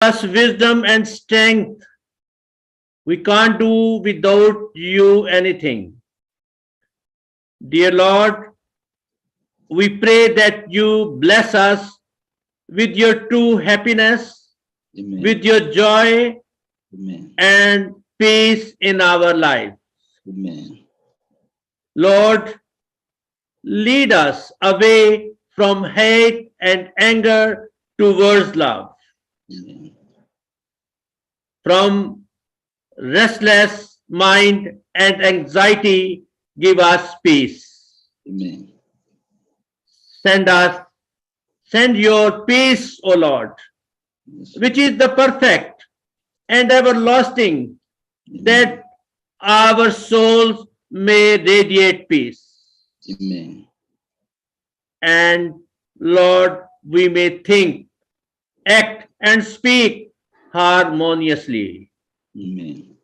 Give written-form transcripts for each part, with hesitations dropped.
us wisdom and strength. We can't do without you anything. Dear Lord, we pray that you bless us with your true happiness, Amen. with your joy Amen. and peace in our life. Amen. Lord, lead us away from hate and anger towards love, Amen. from restless mind and anxiety, give us peace. Amen. Send us, send your peace, O Lord, Yes, which Lord. is the perfect and everlasting, Amen. that our souls may radiate peace. Amen. And Lord, we may think, act, and speak harmoniously. Amen.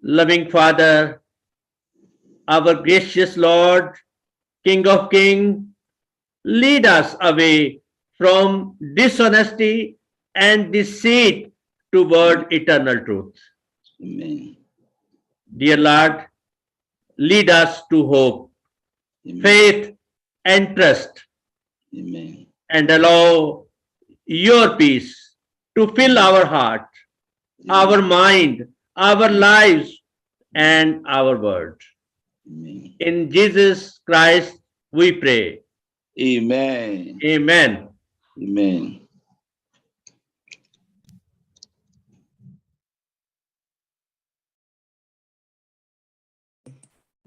Loving Father, our gracious Lord, King of Kings, lead us away from dishonesty and deceit toward eternal truth. Amen. Dear Lord, lead us to hope, Amen. faith, and trust, Amen. and allow your peace to fill our heart, our Amen. mind, our lives, and our world. Amen. In Jesus Christ we pray. Amen. Amen. Amen.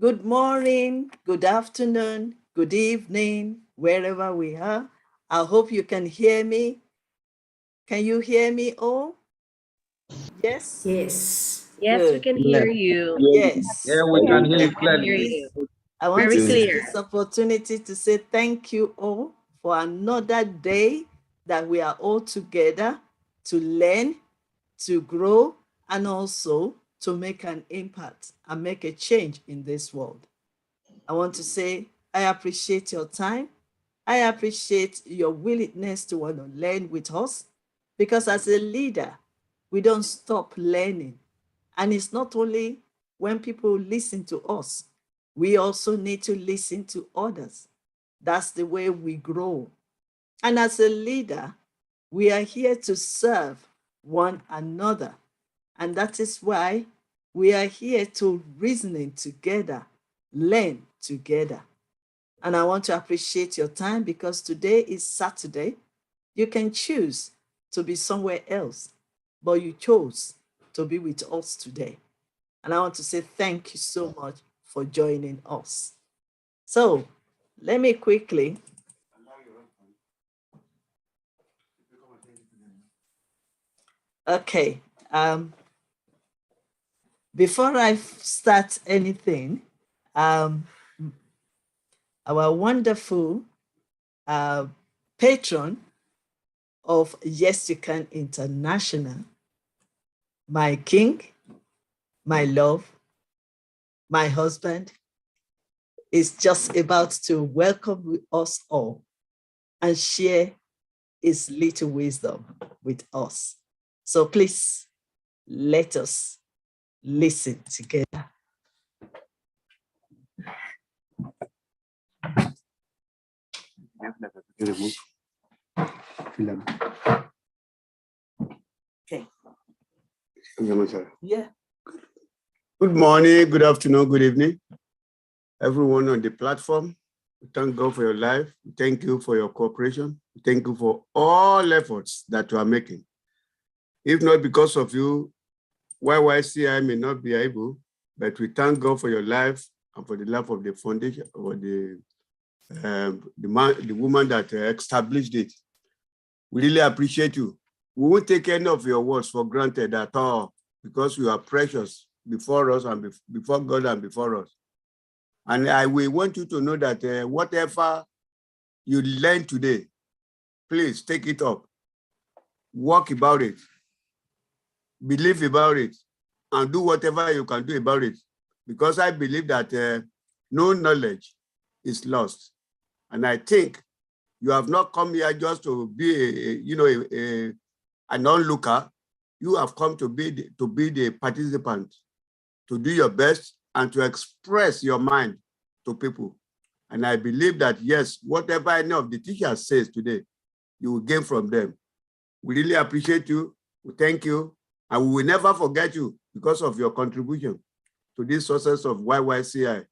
Good morning, good afternoon, good evening, wherever we are. I hope you can hear me. Can you hear me all? Yes? Yes. Yes, we Good. can hear you. Yes. Yeah, we can hear We you can hear clearly. you. I want to Very use clear. this opportunity to say thank you all for another day that we are all together to learn, to grow, and also to make an impact and make a change in this world. I want to say I appreciate your time. I appreciate your willingness to want to learn with us, because as a leader, we don't stop learning. And it's not only when people listen to us, we also need to listen to others. That's the way we grow. And as a leader, we are here to serve one another. And that is why we are here to reasoning together, learn together. And I want to appreciate your time, because today is Saturday. You can choose to be somewhere else, but you chose to be with us today. And I want to say thank you so much for joining us. So let me quickly. Okay. Before I start anything, our wonderful patron of Y.Y.C.I International, my king, my love, my husband, is just about to welcome us all and share his little wisdom with us. So please let us listen together. Okay. Yeah. Good morning, good afternoon, good evening, everyone on the platform. We thank God for your life. We thank you for your cooperation. We thank you for all efforts that you are making. If not because of you, YYCI may not be able, but we thank God for your life and for the life of the foundation, or the woman that established it. We really appreciate you. We won't take any of your words for granted at all, because you are precious before us and before God and before us. And I will want you to know that whatever you learn today, please take it up, work about it, believe about it, and do whatever you can do about it. Because I believe that no knowledge is lost. And I think you have not come here just to be an onlooker. You have come to be the participant, to do your best and to express your mind to people. And I believe that, yes, whatever any of the teachers says today, you will gain from them. We really appreciate you. We thank you. And we will never forget you because of your contribution to this success of YYCI.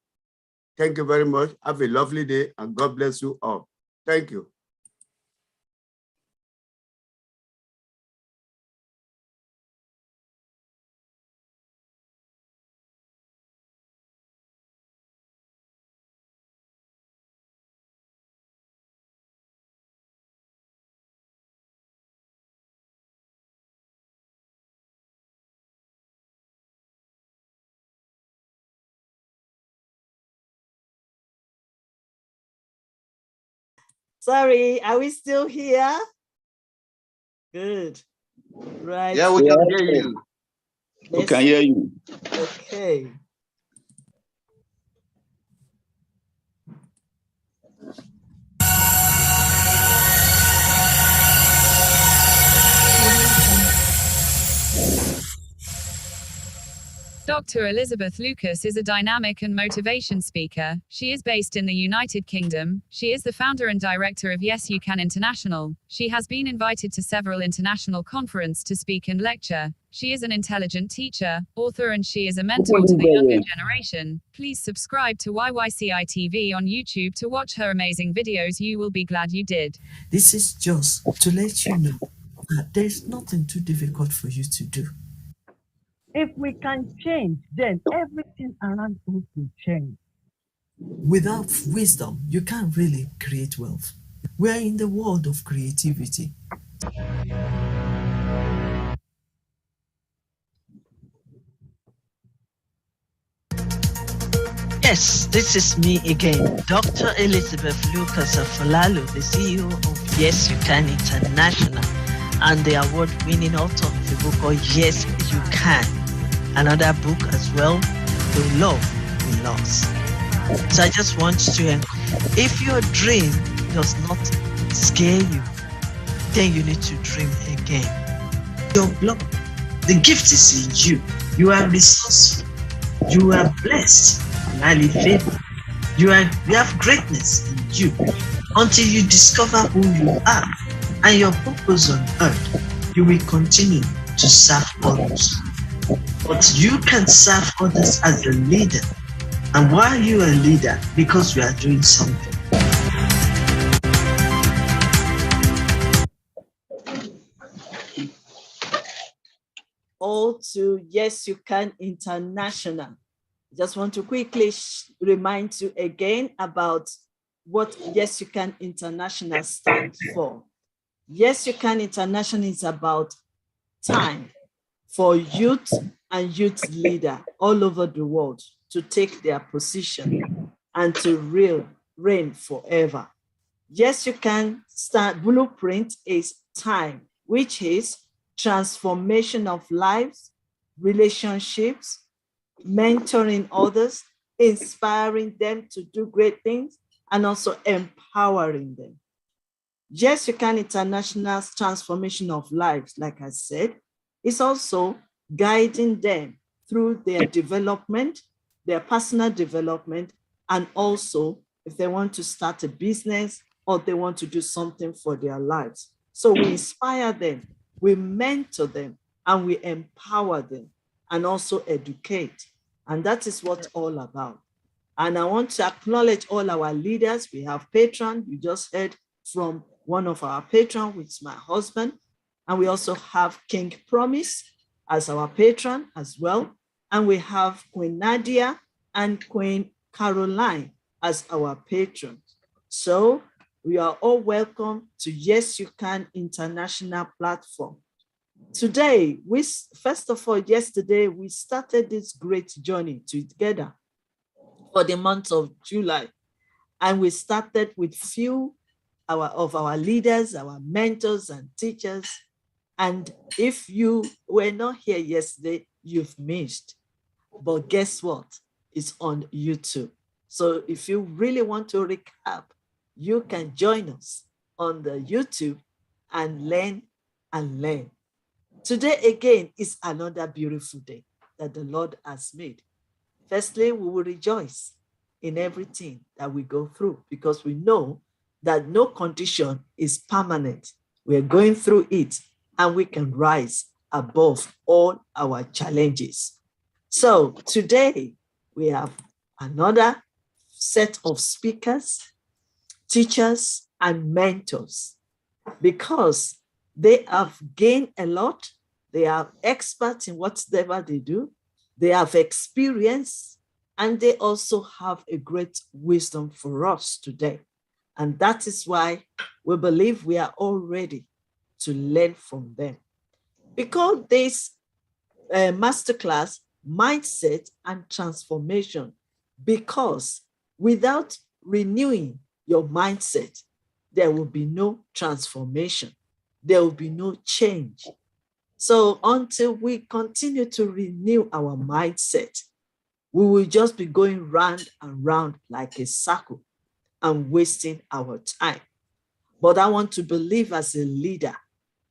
Thank you very much. Have a lovely day and God bless you all. Thank you. Sorry, are we still here? Good. Right. Yeah, we can hear you. We can hear you. Okay. Dr. Elizabeth Lucas is a dynamic and motivation speaker. She is based in the United Kingdom. She is the founder and director of YYCI International. She has been invited to several international conferences to speak and lecture. She is an intelligent teacher, author, and she is a mentor to the younger generation. Please subscribe to YYCI TV on YouTube to watch her amazing videos. You will be glad you did. This is just to let you know that there's nothing too difficult for you to do. If we can change, then everything around us will change. Without wisdom, you can't really create wealth. We're in the world of creativity. Yes, this is me again, Dr. Elizabeth Lucas of Falalu, the CEO of Yes You Can International, and the award-winning author of the book called Yes You Can. Another book as well, The Love We Lost. So I just want to, if your dream does not scare you, then you need to dream again. Your blood, the gift is in you. You are resourceful. You are blessed, highly favored. You have greatness in you until you discover who you are and your purpose on earth. You will continue to serve others. But you can serve others as a leader. And why are you a leader? Because you are doing something. All to Yes You Can International. Just want to quickly remind you again about what Yes You Can International stands for. Yes You Can International is about time for youth and youth leader all over the world to take their position and to reign forever. Yes You Can blueprint is time, which is transformation of lives, relationships, mentoring others, inspiring them to do great things, and also empowering them. Yes You Can International's transformation of lives, like I said, is also guiding them through their development, their personal development, and also if they want to start a business or they want to do something for their lives. So we inspire them, we mentor them, and we empower them, and also educate. And that is what it's all about. And I want to acknowledge all our leaders. We have patrons. You just heard from one of our patrons, which is my husband. And we also have King Promise as our patron as well. And we have Queen Nadia and Queen Caroline as our patrons. So we are all welcome to Yes You Can International platform. Today, first of all, yesterday, we started this great journey together for the month of July. And we started with few of our leaders, our mentors and teachers. And if you were not here yesterday, you've missed. But guess what? It's on YouTube. So if you really want to recap, you can join us on the YouTube and learn and learn. Today again is another beautiful day that the Lord has made. Firstly, we will rejoice in everything that we go through because we know that no condition is permanent. We're going through it and we can rise above all our challenges. So today we have another set of speakers, teachers, and mentors because they have gained a lot. They are experts in whatever they do. They have experience, and they also have a great wisdom for us today. And that is why we believe we are all ready to learn from them. Because this masterclass, mindset and transformation, because without renewing your mindset, there will be no transformation. There will be no change. So until we continue to renew our mindset, we will just be going round and round like a circle and wasting our time. But I want to believe as a leader,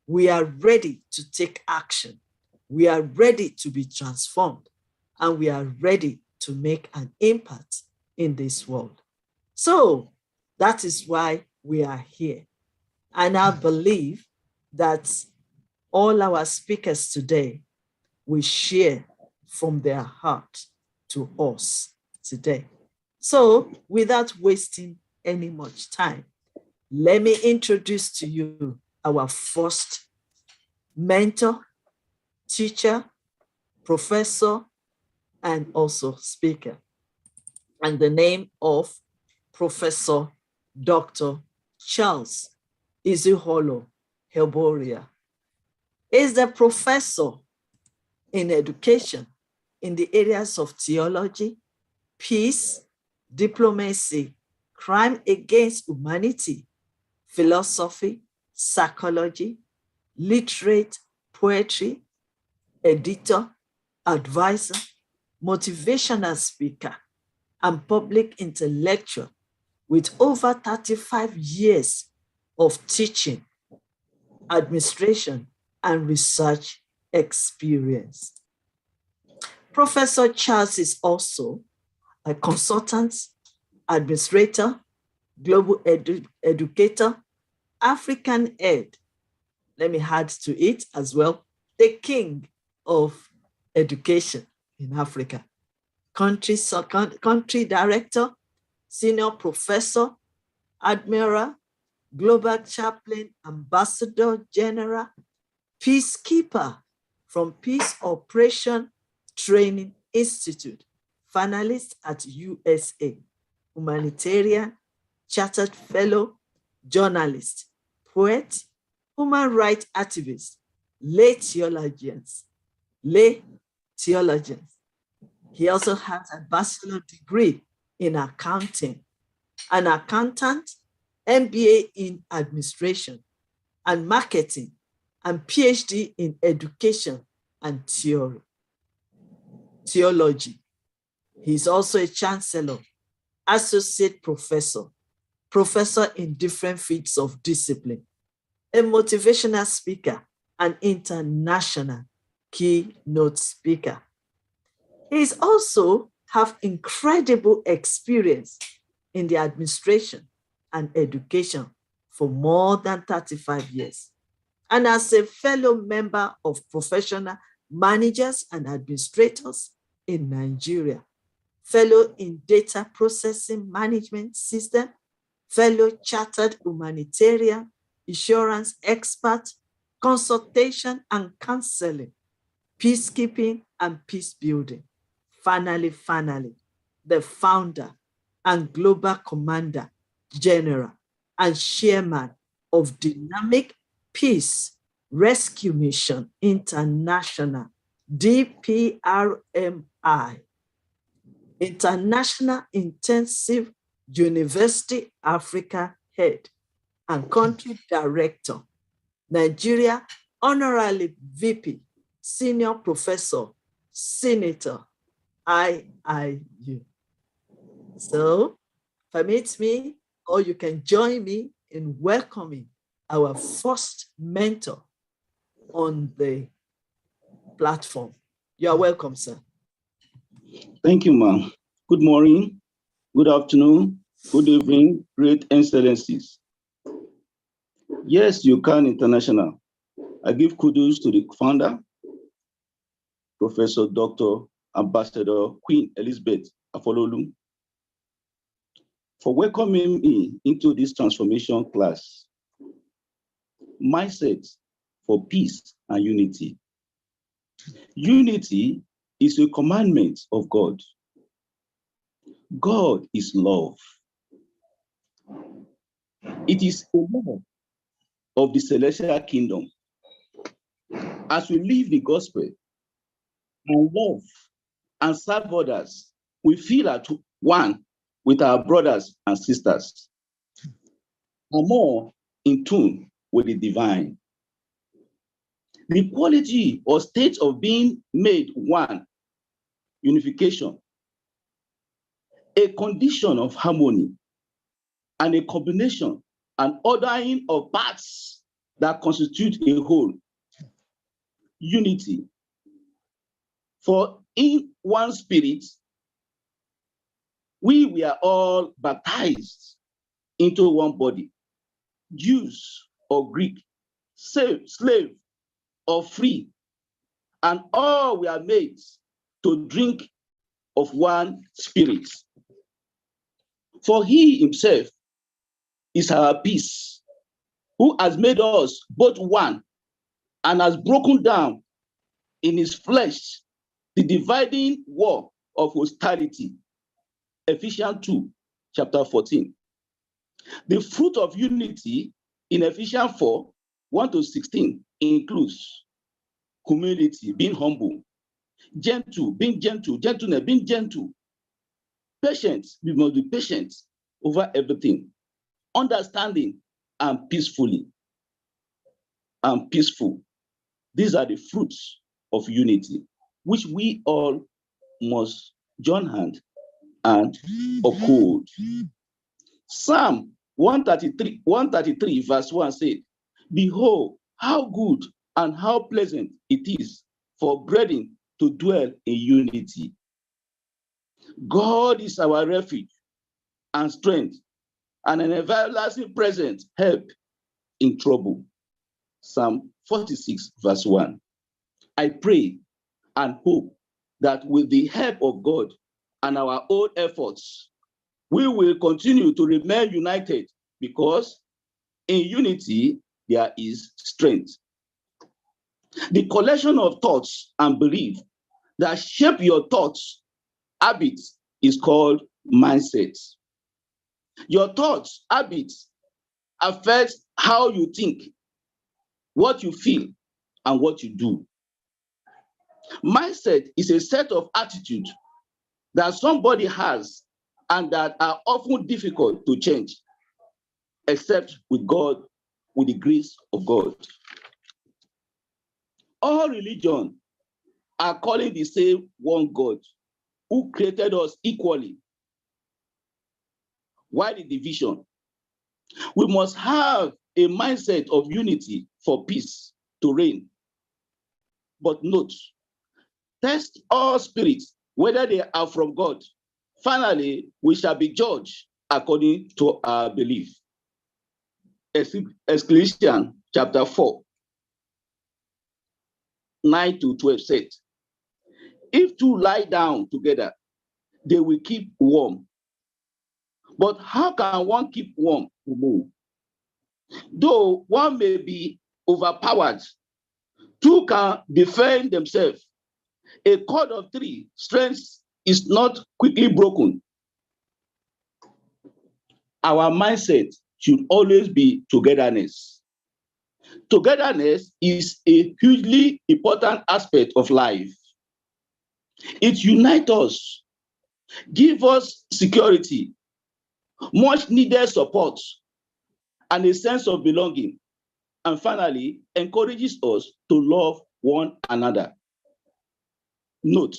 we are ready to take action. We are ready to be transformed, and we are ready to make an impact in this world. So that is why we are here. And I believe that all our speakers today will share from their heart to us today. So without wasting any much time, let me introduce to you our first mentor, teacher, professor, and also speaker. And the name of Professor Dr. Charles Izuholo Helboria is the professor in education in the areas of theology, peace, diplomacy, crime against humanity, philosophy, psychology, literate, poetry, editor, advisor, motivational speaker, and public intellectual with over 35 years of teaching, administration, and research experience. Professor Charles is also a consultant, administrator, global educator, African head. Let me add to it as well, the king of education in Africa. Country director, senior professor, admiral, global chaplain, ambassador general, peacekeeper from Peace Operation Training Institute, finalist at USA, humanitarian, chartered fellow, journalist, poet, human rights activist, lay theologians. He also has a bachelor's degree in accounting, an accountant, MBA in administration and marketing, and PhD in education and theology. He's also a chancellor, associate professor, professor in different fields of discipline, a motivational speaker, and international keynote speaker. He's also have incredible experience in the administration and education for more than 35 years. And as a fellow member of professional managers and administrators in Nigeria, fellow in data processing management system, fellow chartered humanitarian, insurance expert, consultation and counseling, peacekeeping and peace building. Finally, the founder and global commander, general, and chairman of Dynamic Peace Rescue Mission International, DPRMI, International Intensive University Africa Head and Country Director, Nigeria Honorary VP, Senior Professor, Senator, IIU. So permit me, or you can join me in welcoming our first mentor on the platform. You are welcome, sir. Thank you, ma'am. Good morning, good afternoon, good evening, great excellencies. Yes, you can international. I give kudos to the founder, Professor Dr. Ambassador Queen Elizabeth Afololu, for welcoming me into this transformation class. Mindset for peace and unity. Unity is a commandment of God. God is love. It is a law of the celestial kingdom. As we live the gospel and love and serve others, we feel at one with our brothers and sisters, and more in tune with the divine. The quality or state of being made one, unification, a condition of harmony, and a combination and ordering of parts that constitute a whole, unity. For in one spirit, we were all baptized into one body, Jews or Greek, slave or free, and all were made to drink of one spirit. For he himself is our peace, who has made us both one and has broken down in his flesh the dividing wall of hostility. Ephesians 2, chapter 14. The fruit of unity in Ephesians 4, 1 to 16 includes humility, being humble, gentleness, being gentle, patience, we must be patient over everything, understanding and peaceful. These are the fruits of unity, which we all must join hand and uphold. Psalm 133 verse 1 said, "Behold, how good and how pleasant it is for brethren to dwell in unity. God is our refuge and strength, and an everlasting present help in trouble." Psalm 46 verse 1. I pray and hope that with the help of God and our own efforts, we will continue to remain united, because in unity there is strength. The collection of thoughts and beliefs that shape your thoughts, habits, is called mindset. Your thoughts, habits affect how you think, what you feel, and what you do. Mindset is a set of attitudes that somebody has and that are often difficult to change, except with God, with the grace of God. All religions are calling the same one God who created us equally. Why the division? We must have a mindset of unity for peace to reign. But note, test all spirits, whether they are from God. Finally, we shall be judged according to our belief. Ecclesiastes chapter 4, 9 to 12 said, "If two lie down together, they will keep warm. But how can one keep warm alone? Though one may be overpowered, two can defend themselves. A cord of three strength is not quickly broken." Our mindset should always be togetherness. Togetherness is a hugely important aspect of life. It unites us, gives us security, much needed support, and a sense of belonging, and finally, encourages us to love one another. Note,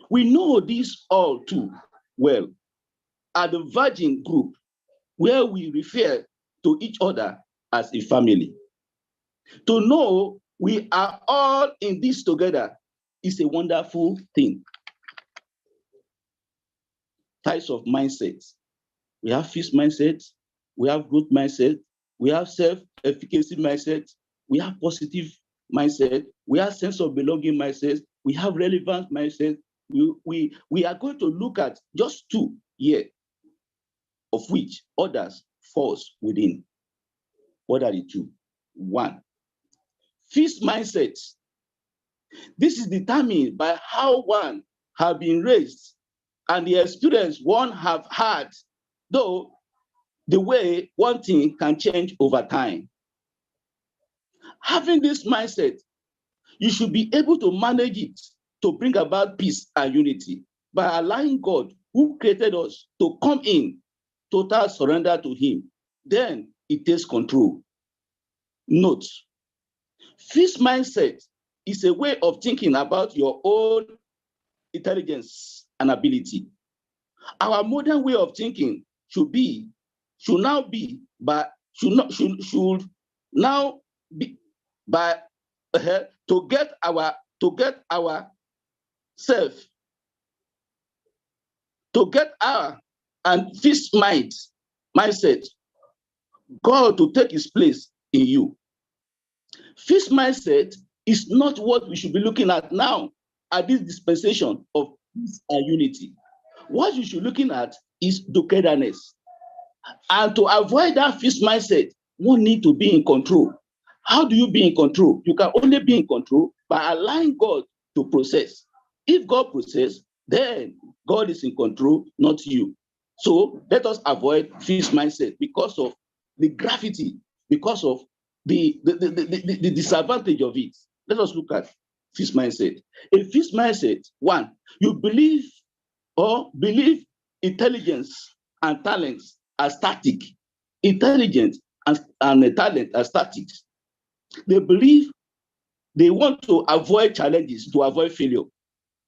we know this all too well at the Virgin group, where we refer to each other as a family. To know we are all in this together is a wonderful thing. Types of mindsets. We have fixed mindset, we have growth mindset, we have self-efficacy mindset, we have positive mindset, we have sense of belonging mindset, we have relevant mindset. We are going to look at just two here, of which others falls within. What are the two? One, fixed mindset. This is determined by how one have been raised and the experience one have had, though the way one thing can change over time. Having this mindset, you should be able to manage it to bring about peace and unity by allowing God, who created us, to come in, total surrender to him. Then it takes control. Note, fixed mindset is a way of thinking about your own intelligence and ability. Our modern way of thinking should now be by to get our and fixed mindset, God to take his place in you. Fixed mindset is not what we should be looking at now at this dispensation of peace and unity. What you should be looking at is togetherness. And to avoid that fixed mindset, one need to be in control. How do you be in control? You can only be in control by allowing God to process. If God process, then God is in control, not you. So let us avoid fixed mindset because of the gravity, because of the disadvantage of it. Let us look at fixed mindset. A fixed mindset, one, you believe intelligence and talents are static. Intelligence and talent are static. They believe they want to avoid challenges to avoid failure.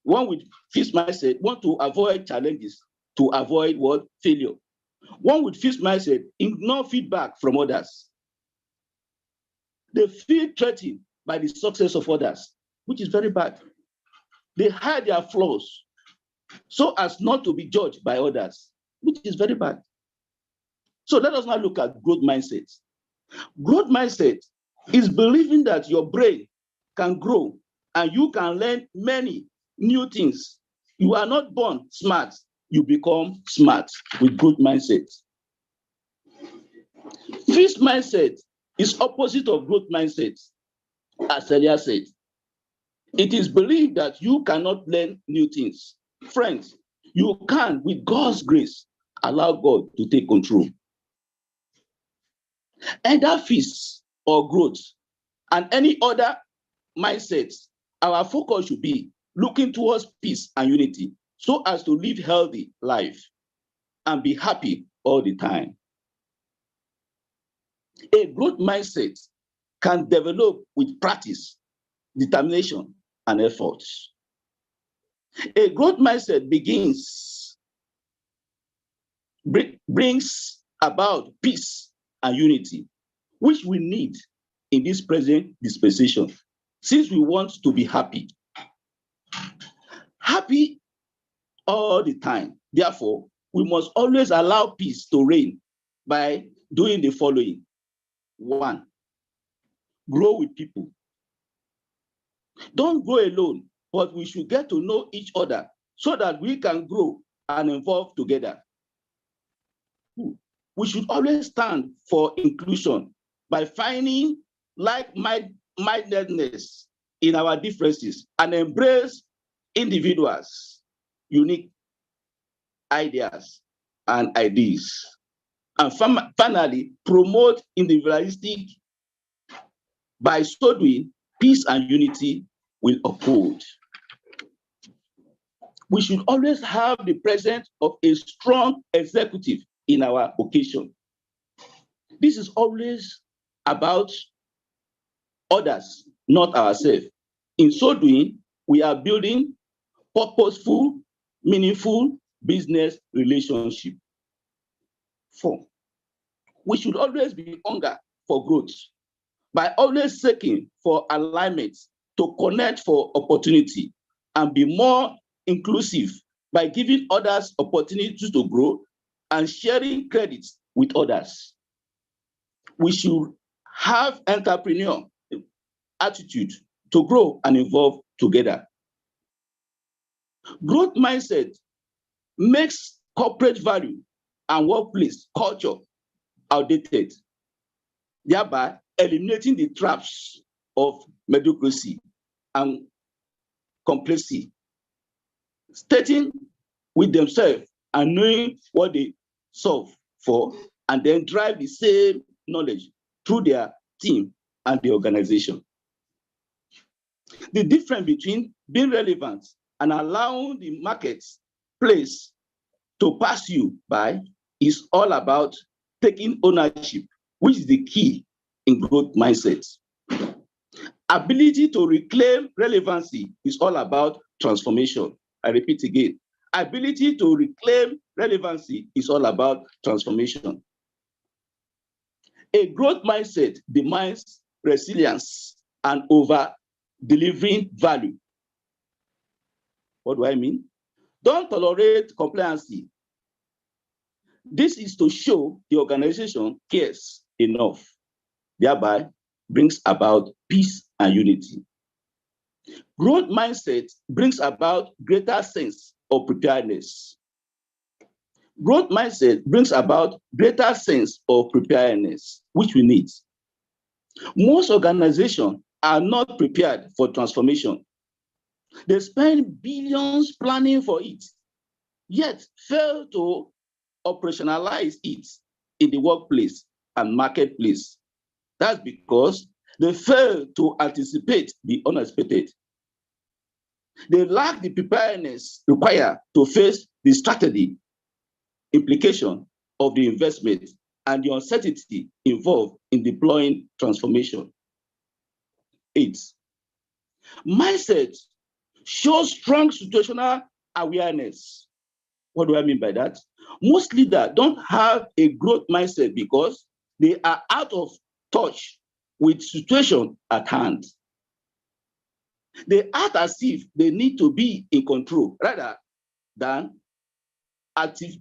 One with fixed mindset want to avoid challenges to avoid what? Failure. One with fixed mindset ignore feedback from others. They feel threatened by the success of others, which is very bad. They hide their flaws so as not to be judged by others, which is very bad. So let us now look at growth mindset. Growth mindset is believing that your brain can grow and you can learn many new things. You are not born smart, you become smart with growth mindset. Fixed mindset is opposite of growth mindset, as earlier said. It is believed that you cannot learn new things. Friends, you can, with God's grace, allow God to take control. Either fixed or growth and any other mindsets, our focus should be looking towards peace and unity so as to live healthy life and be happy all the time. A growth mindset can develop with practice, determination, and efforts. A growth mindset brings about peace and unity, which we need in this present dispensation, since we want to be happy. Happy all the time. Therefore, we must always allow peace to reign by doing the following. One, grow with people. Don't grow alone, but we should get to know each other so that we can grow and evolve together. Two, we should always stand for inclusion by finding like-mindedness in our differences and embrace individuals' unique ideas and ideas. And finally, promote individualistic. By so doing, peace and unity will uphold. We should always have the presence of a strong executive in our occasion. This is always about others, not ourselves. In so doing, we are building purposeful, meaningful business relationship. 4, we should always be hunger for growth. by always seeking for alignment, to connect for opportunity, and be more inclusive by giving others opportunities to grow and sharing credits with others. We should have entrepreneur attitude to grow and evolve together. Growth mindset makes corporate value and workplace culture outdated, thereby eliminating the traps of mediocrity and complacency, stating with themselves and knowing what they solve for, and then drive the same knowledge through their team and the organization. The difference between being relevant and allowing the marketplace to pass you by is all about taking ownership, which is the key in growth mindset. Ability to reclaim relevancy is all about transformation. I repeat again. Ability to reclaim relevancy is all about transformation. A growth mindset demands resilience and over-delivering value. What do I mean? Don't tolerate compliancy. This is to show the organization cares enough, thereby brings about peace and unity. Growth mindset brings about greater sense of preparedness. Growth mindset brings about greater sense of preparedness, which we need. Most organizations are not prepared for transformation. They spend billions planning for it, yet fail to operationalize it in the workplace and marketplace. That's because they fail to anticipate the unexpected. They lack the preparedness required to face the strategy implication of the investment and the uncertainty involved in deploying transformation. 8. Mindset shows strong situational awareness. What do I mean by that? Most leaders don't have a growth mindset because they are out of touch with situation at hand. They act as if they need to be in control rather than activate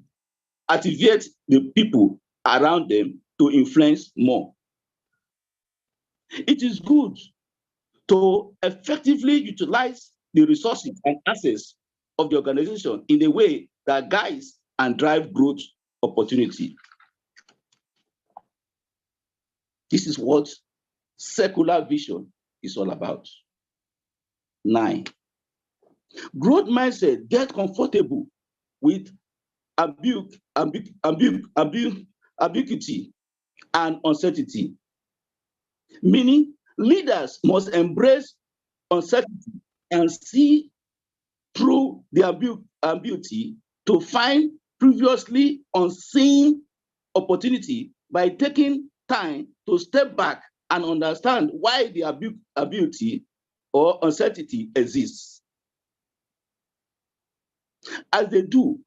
the people around them to influence more. It is good to effectively utilize the resources and assets of the organization in a way that guides and drives growth opportunity. This is what secular vision is all about. 9. Growth mindset get comfortable with ambiguity and uncertainty, meaning leaders must embrace uncertainty and see through the ambiguity to find previously unseen opportunity by taking time to step back and understand why the ambiguity or uncertainty exists. As they do,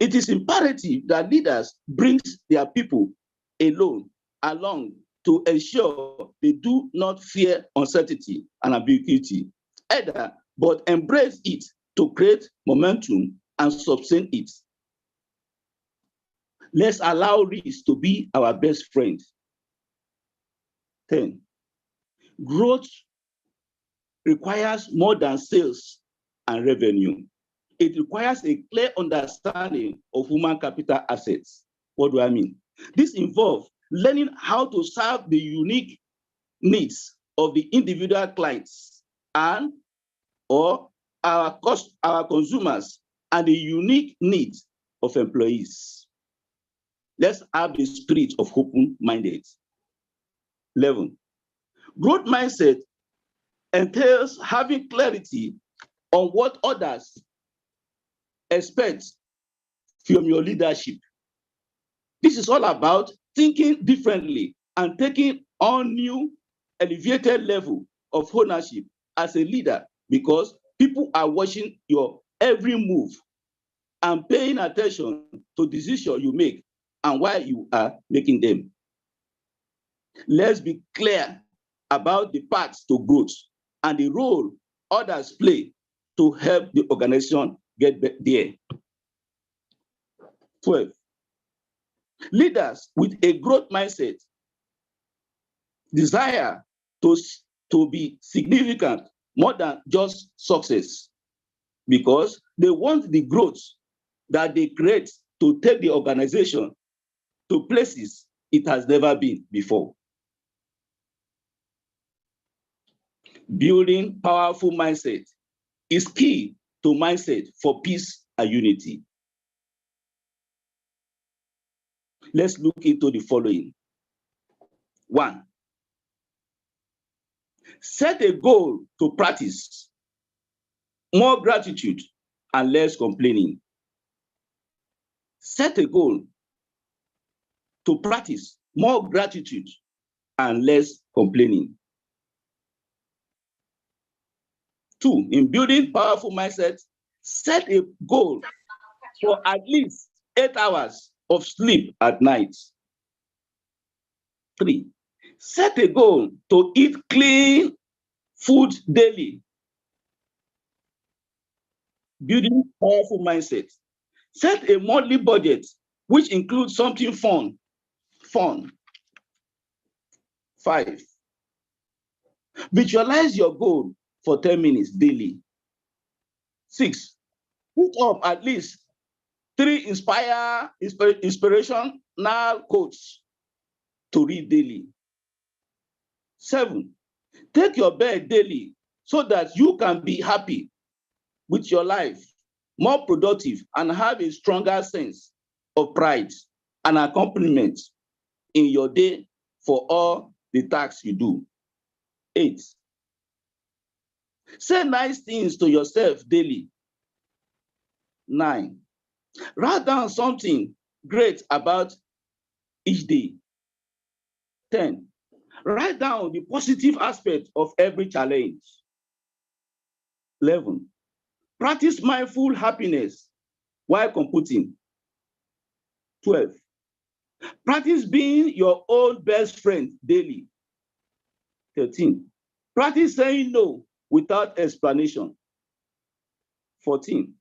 it is imperative that leaders bring their people along to ensure they do not fear uncertainty and ambiguity, either, but embrace it to create momentum and sustain it. Let's allow risk to be our best friend. 10. Growth requires more than sales and revenue. It requires a clear understanding of human capital assets. What do I mean? This involves learning how to serve the unique needs of the individual clients and or our consumers and the unique needs of employees. Let's have the spirit of open-minded. 11. Growth mindset entails having clarity on what others expect from your leadership. This is all about thinking differently and taking on new elevated level of ownership as a leader, because people are watching your every move and paying attention to decisions you make and why you are making them. Let's be clear about the paths to growth and the role others play to help the organization get there. 12. Leaders with a growth mindset desire to be significant more than just success, because they want the growth that they create to take the organization to places it has never been before. Building powerful mindset is key to mindset for peace and unity. Let's look into the following. 1. Set a goal to practice more gratitude and less complaining. Set a goal to practice more gratitude and less complaining. 2, in building powerful mindset, set a goal for at least 8 hours of sleep at night. 3, set a goal to eat clean food daily. Building powerful mindset. Set a monthly budget which includes something fun. 5, visualize your goal for 10 minutes daily. 6, put up at least 3 inspirational quotes to read daily. 7, take your bed daily so that you can be happy with your life, more productive, and have a stronger sense of pride and accomplishment in your day for all the tasks you do. 8, say nice things to yourself daily. 9, write down something great about each day. 10, write down the positive aspect of every challenge. 11, practice mindful happiness while computing. 12, practice being your own best friend daily. 13, practice saying no without explanation. 14,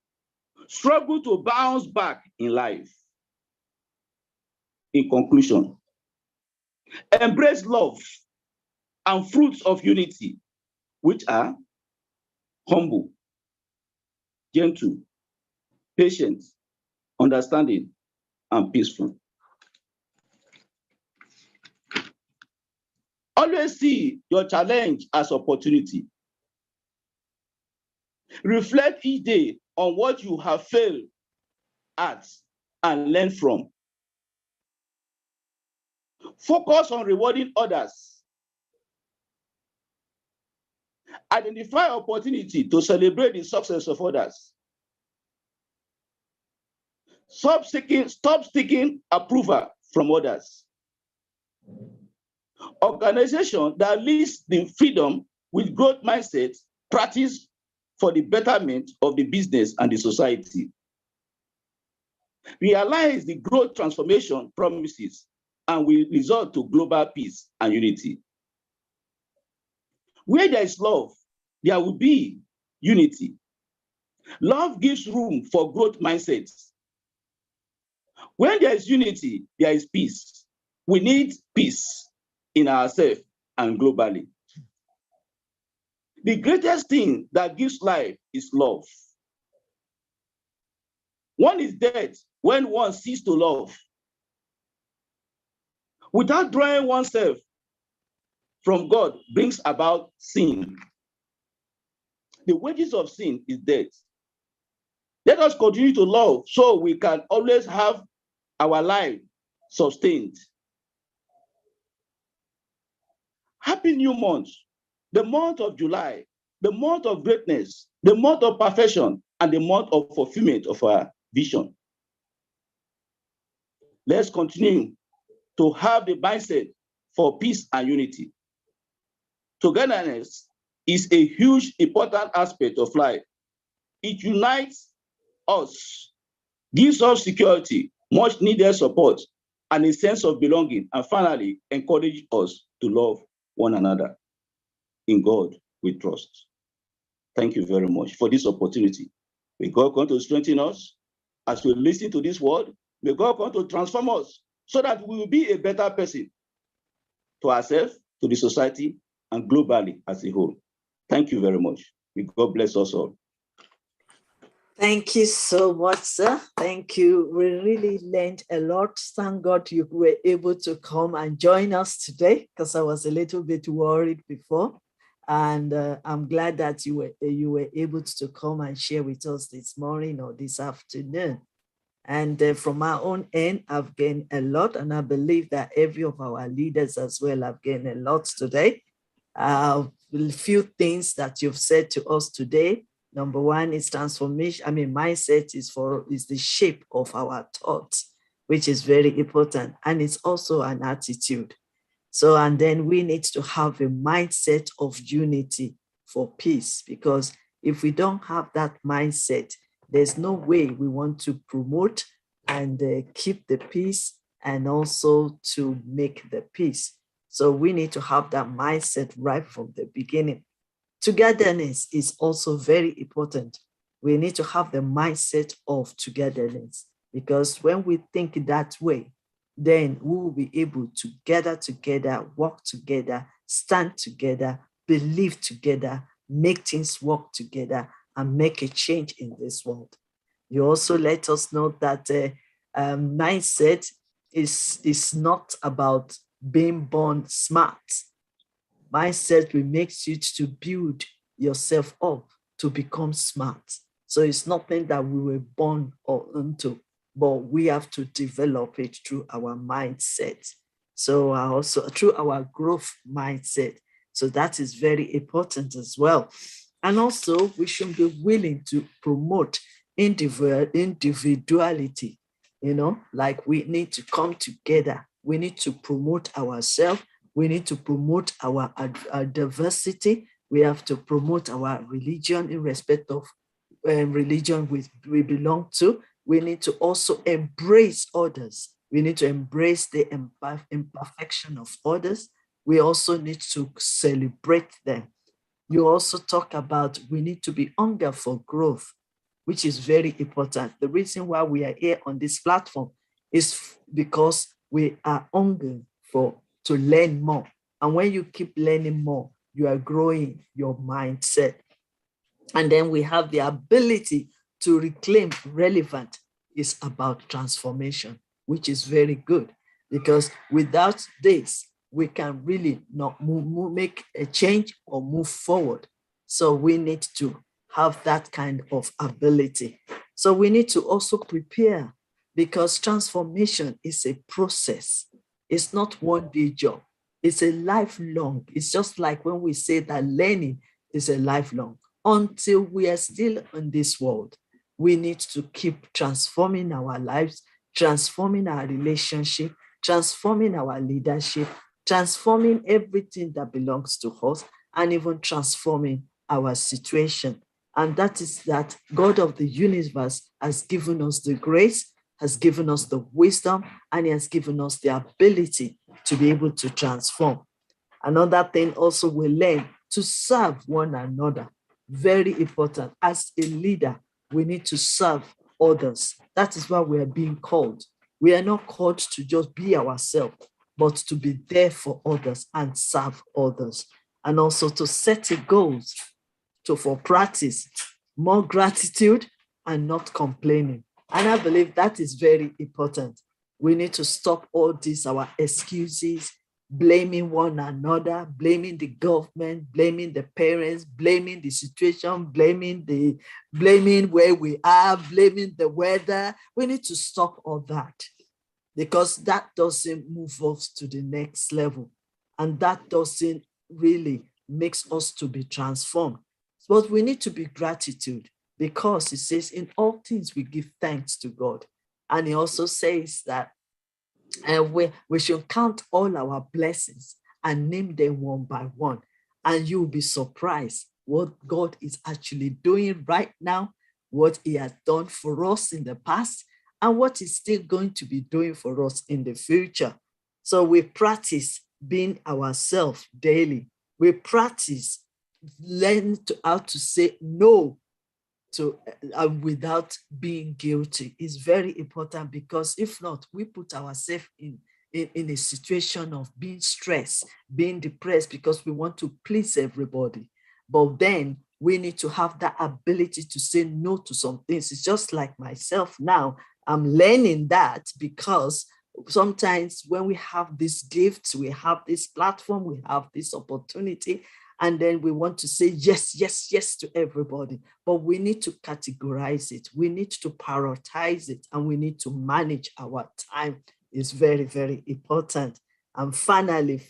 struggle to bounce back in life. In conclusion, embrace love and fruits of unity, which are humble, gentle, patient, understanding, and peaceful. Always see your challenge as opportunity. Reflect each day on what you have failed at and learn from. Focus on rewarding others. Identify opportunity to celebrate the success of others. Stop seeking approval from others. Organization that leads the freedom with growth mindset practice for the betterment of the business and the society. Realize the growth transformation promises and will result to global peace and unity. Where there is love, there will be unity. Love gives room for growth mindsets. When there is unity, there is peace. We need peace in ourselves and globally. The greatest thing that gives life is love. One is dead when one ceases to love. Without drawing oneself from God brings about sin. The wages of sin is death. Let us continue to love so we can always have our life sustained. Happy new month, the month of July, the month of greatness, the month of perfection, and the month of fulfillment of our vision. Let's continue to have the mindset for peace and unity. Togetherness is a huge, important aspect of life. It unites us, gives us security, much needed support, and a sense of belonging, and finally, encourages us to love one another. In God we trust. Thank you very much for this opportunity. May God come to strengthen us as we listen to this word. May God come to transform us so that we will be a better person to ourselves, to the society, and globally as a whole. Thank you very much. May God bless us all. Thank you so much, sir. Thank you. We really learned a lot. Thank God you were able to come and join us today, because I was a little bit worried before. And I'm glad that you were able to come and share with us this morning or this afternoon. And from our own end, I've gained a lot, and I believe that every of our leaders as well have gained a lot today. A few things that you've said to us today. Number one is transformation. Mindset is the shape of our thoughts, which is very important. And it's also an attitude. So, and then we need to have a mindset of unity for peace, because if we don't have that mindset, there's no way we want to promote and keep the peace and also to make the peace. So we need to have that mindset right from the beginning. Togetherness is also very important. We need to have the mindset of togetherness, because when we think that way, then we will be able to gather together, work together, stand together, believe together, make things work together, and make a change in this world. You also let us know that mindset is not about being born smart. Mindset will make you to build yourself up to become smart. So it's nothing that we were born into, but we have to develop it through our mindset. So also through our growth mindset. So that is very important as well. And also we should be willing to promote individuality. Like we need to come together. We need to promote ourselves. We need to promote our diversity. We have to promote our religion in respect of religion we belong to. We need to also embrace others. We need to embrace the imperfection of others. We also need to celebrate them. You also talk about we need to be hunger for growth, which is very important. The reason why we are here on this platform is because we are hungry to learn more. And when you keep learning more, you are growing your mindset. And then we have the ability to reclaim relevant is about transformation, which is very good, because without this, we can really not make a change or move forward. So we need to have that kind of ability. So we need to also prepare, because transformation is a process. It's not one day job. It's a lifelong. It's just like when we say that learning is a lifelong. Until we are still in this world, we need to keep transforming our lives, transforming our relationship, transforming our leadership, transforming everything that belongs to us, and even transforming our situation. And that is that God of the universe has given us the grace, has given us the wisdom, and he has given us the ability to be able to transform. Another thing also we learn to serve one another. Very important. As a leader, we need to serve others. That is why we are being called. We are not called to just be ourselves, but to be there for others and serve others. And also to set goals for practice, more gratitude and not complaining. And I believe that is very important. We need to stop all these, our excuses, blaming one another, blaming the government, blaming the parents, blaming the situation, blaming where we are, blaming the weather. We need to stop all that, because that doesn't move us to the next level. And that doesn't really makes us to be transformed. But we need to be gratitude, because it says in all things we give thanks to God. And he also says that we should count all our blessings and name them one by one. And you'll be surprised what God is actually doing right now, what he has done for us in the past, and what he's still going to be doing for us in the future. So we practice being ourselves daily. We practice, learn how to say no to without being guilty. Is very important, because if not, we put ourselves in a situation of being stressed, being depressed, because we want to please everybody. But then we need to have that ability to say no to some things. It's just like myself now. I'm learning that, because sometimes when we have these gifts, we have this platform, we have this opportunity, and then we want to say yes, yes, yes to everybody. But we need to categorize it. We need to prioritize it, and we need to manage our time. It's very, very important. And finally,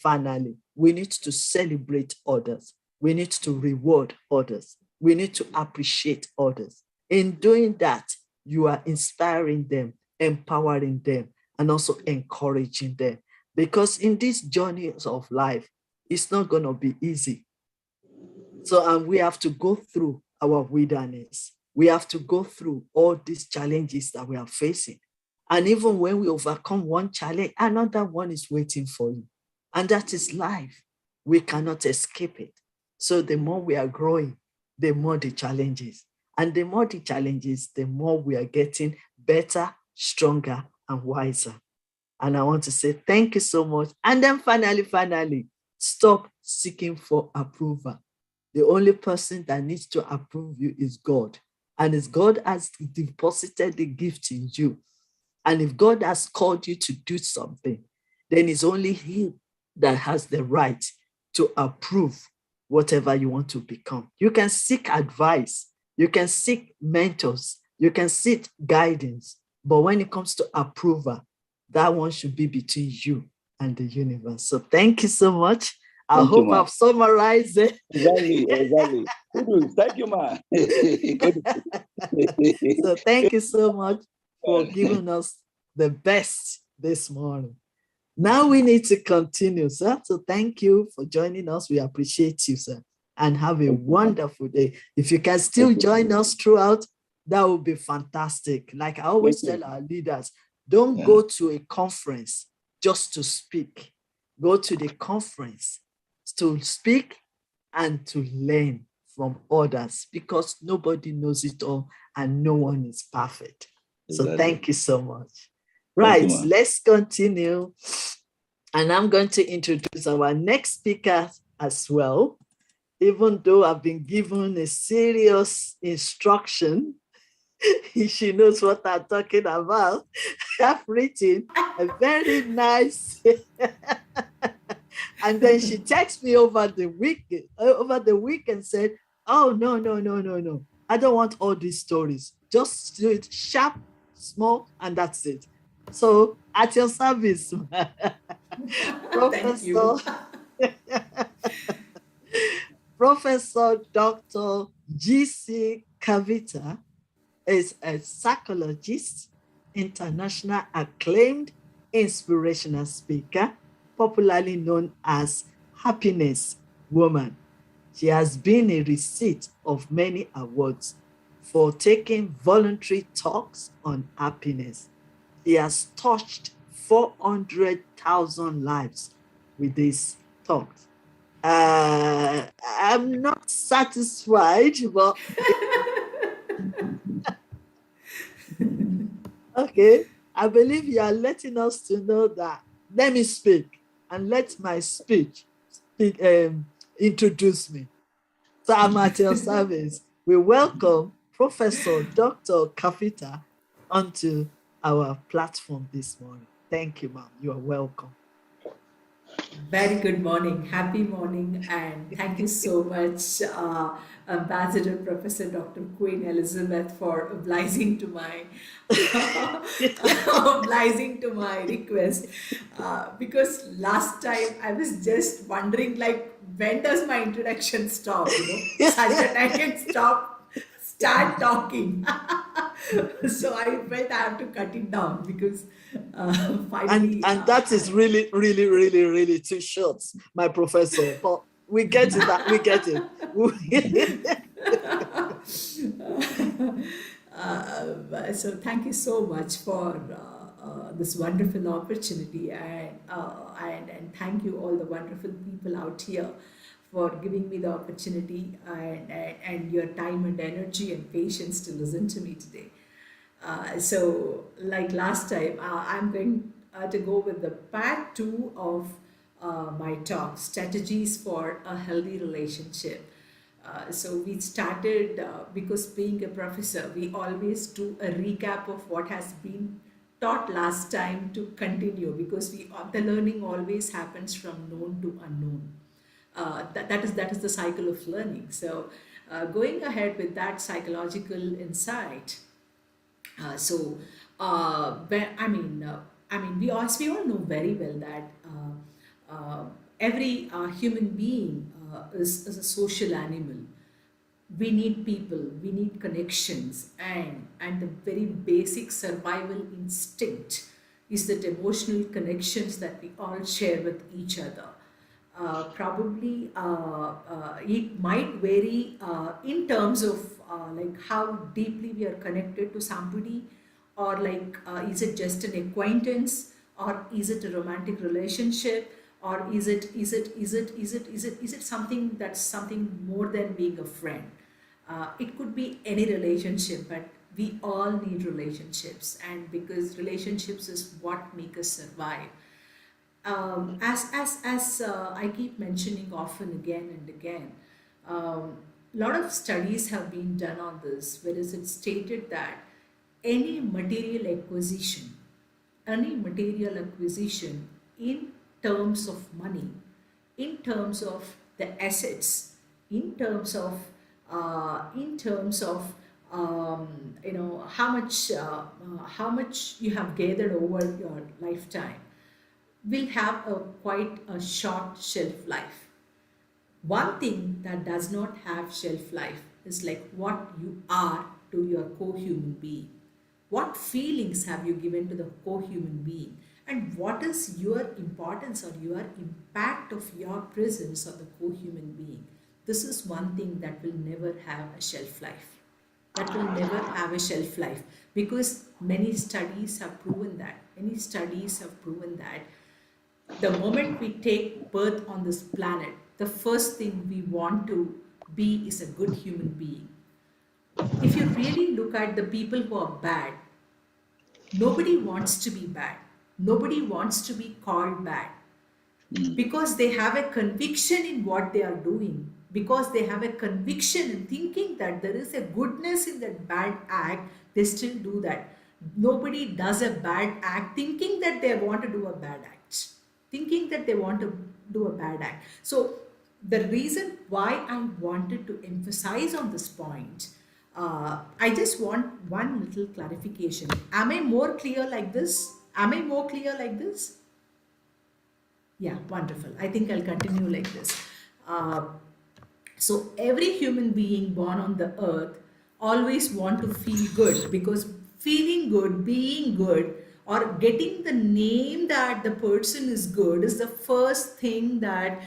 we need to celebrate others. We need to reward others. We need to appreciate others. In doing that, you are inspiring them, empowering them, and also encouraging them. Because in these journeys of life, it's not going to be easy. So, and we have to go through our wilderness. We have to go through all these challenges that we are facing. And even when we overcome one challenge, another one is waiting for you. And that is life. We cannot escape it. So the more we are growing, the more the challenges. And the more the challenges, the more we are getting better, stronger, and wiser. And I want to say thank you so much. And then finally, stop seeking for approval. The only person that needs to approve you is God. And if God has deposited the gift in you, and if God has called you to do something, then it's only Him that has the right to approve whatever you want to become. You can seek advice, you can seek mentors, you can seek guidance, but when it comes to approval, that one should be between you and the universe. So thank you so much. I hope I've summarized it. Exactly. Thank you, ma. So thank you so much for giving us the best this morning. Now we need to continue, sir. So thank you for joining us. We appreciate you, sir. And have a wonderful day. If you can still join us throughout, that would be fantastic. Like I always tell our leaders, don't go to a conference just to speak. Go to the conference to speak and to learn from others, because nobody knows it all and no one is perfect. So thank you so much. Right, let's continue. And I'm going to introduce our next speaker as well. Even though I've been given a serious instruction, she knows what I'm talking about. I've written a very nice, and then she texted me over the week and said, oh, no. I don't want all these stories. Just do it sharp, small, and that's it. So at your service, Professor, Professor Dr. G.C. Kavita is a psychologist, international acclaimed inspirational speaker, popularly known as Happiness Woman. She has been a recipient of many awards for taking voluntary talks on happiness. She has touched 400,000 lives with these talks. I'm not satisfied, but okay, I believe you are letting us to know that let me speak and let my speech introduce me. So I'm at your service. We welcome Professor Dr. Kavita onto our platform this morning. Thank you, ma'am. You are welcome. Very good morning, happy morning, and thank you so much, Ambassador Professor Dr. Queen Elizabeth, for obliging to my obliging to my request. Because last time I was just wondering, like, when does my introduction stop? Such that I can start talking. So I felt I have to cut it down, because finally. And that is really, really, really, really too short, my professor. But we get it. We get it. So thank you so much for this wonderful opportunity, and thank you all the wonderful people out here for giving me the opportunity and your time and energy and patience to listen to me today. So, like last time, I'm going to go with the part two of my talk, strategies for a healthy relationship. So we started because being a professor, we always do a recap of what has been taught last time to continue, because the learning always happens from known to unknown. That is the cycle of learning. So going ahead with that psychological insight, so, we all know very well that every human being is a social animal. We need people, we need connections, and the very basic survival instinct is that emotional connections that we all share with each other. Probably it might vary in terms of like how deeply we are connected to somebody, or like is it just an acquaintance, or is it a romantic relationship, or is it something that's something more than being a friend. It could be any relationship, but we all need relationships, and because relationships is what make us survive. As I keep mentioning often again and again, a lot of studies have been done on this, whereas it's stated that any material acquisition, any material acquisition in terms of money, in terms of the assets, in terms of how much you have gathered over your lifetime, will have a quite a short shelf life. One thing that does not have shelf life is like what you are to your co-human being. What feelings have you given to the co-human being? And what is your importance or your impact of your presence on the co-human being? This is one thing that will never have a shelf life. That will never have a shelf life, because many studies have proven that. Many studies have proven that the moment we take birth on this planet, the first thing we want to be is a good human being. If you really look at the people who are bad, nobody wants to be bad. Nobody wants to be called bad, because they have a conviction in what they are doing, because they have a conviction in thinking that there is a goodness in that bad act, they still do that. Nobody does a bad act thinking that they want to do a bad act, thinking that they want to do a bad act. So the reason why I wanted to emphasize on this point, I just want one little clarification. Am I more clear like this? Am I more clear like this? Yeah, wonderful. I think I'll continue like this. Uh, so every human being born on the earth always want to feel good, because feeling good, being good, or getting the name that the person is good is the first thing that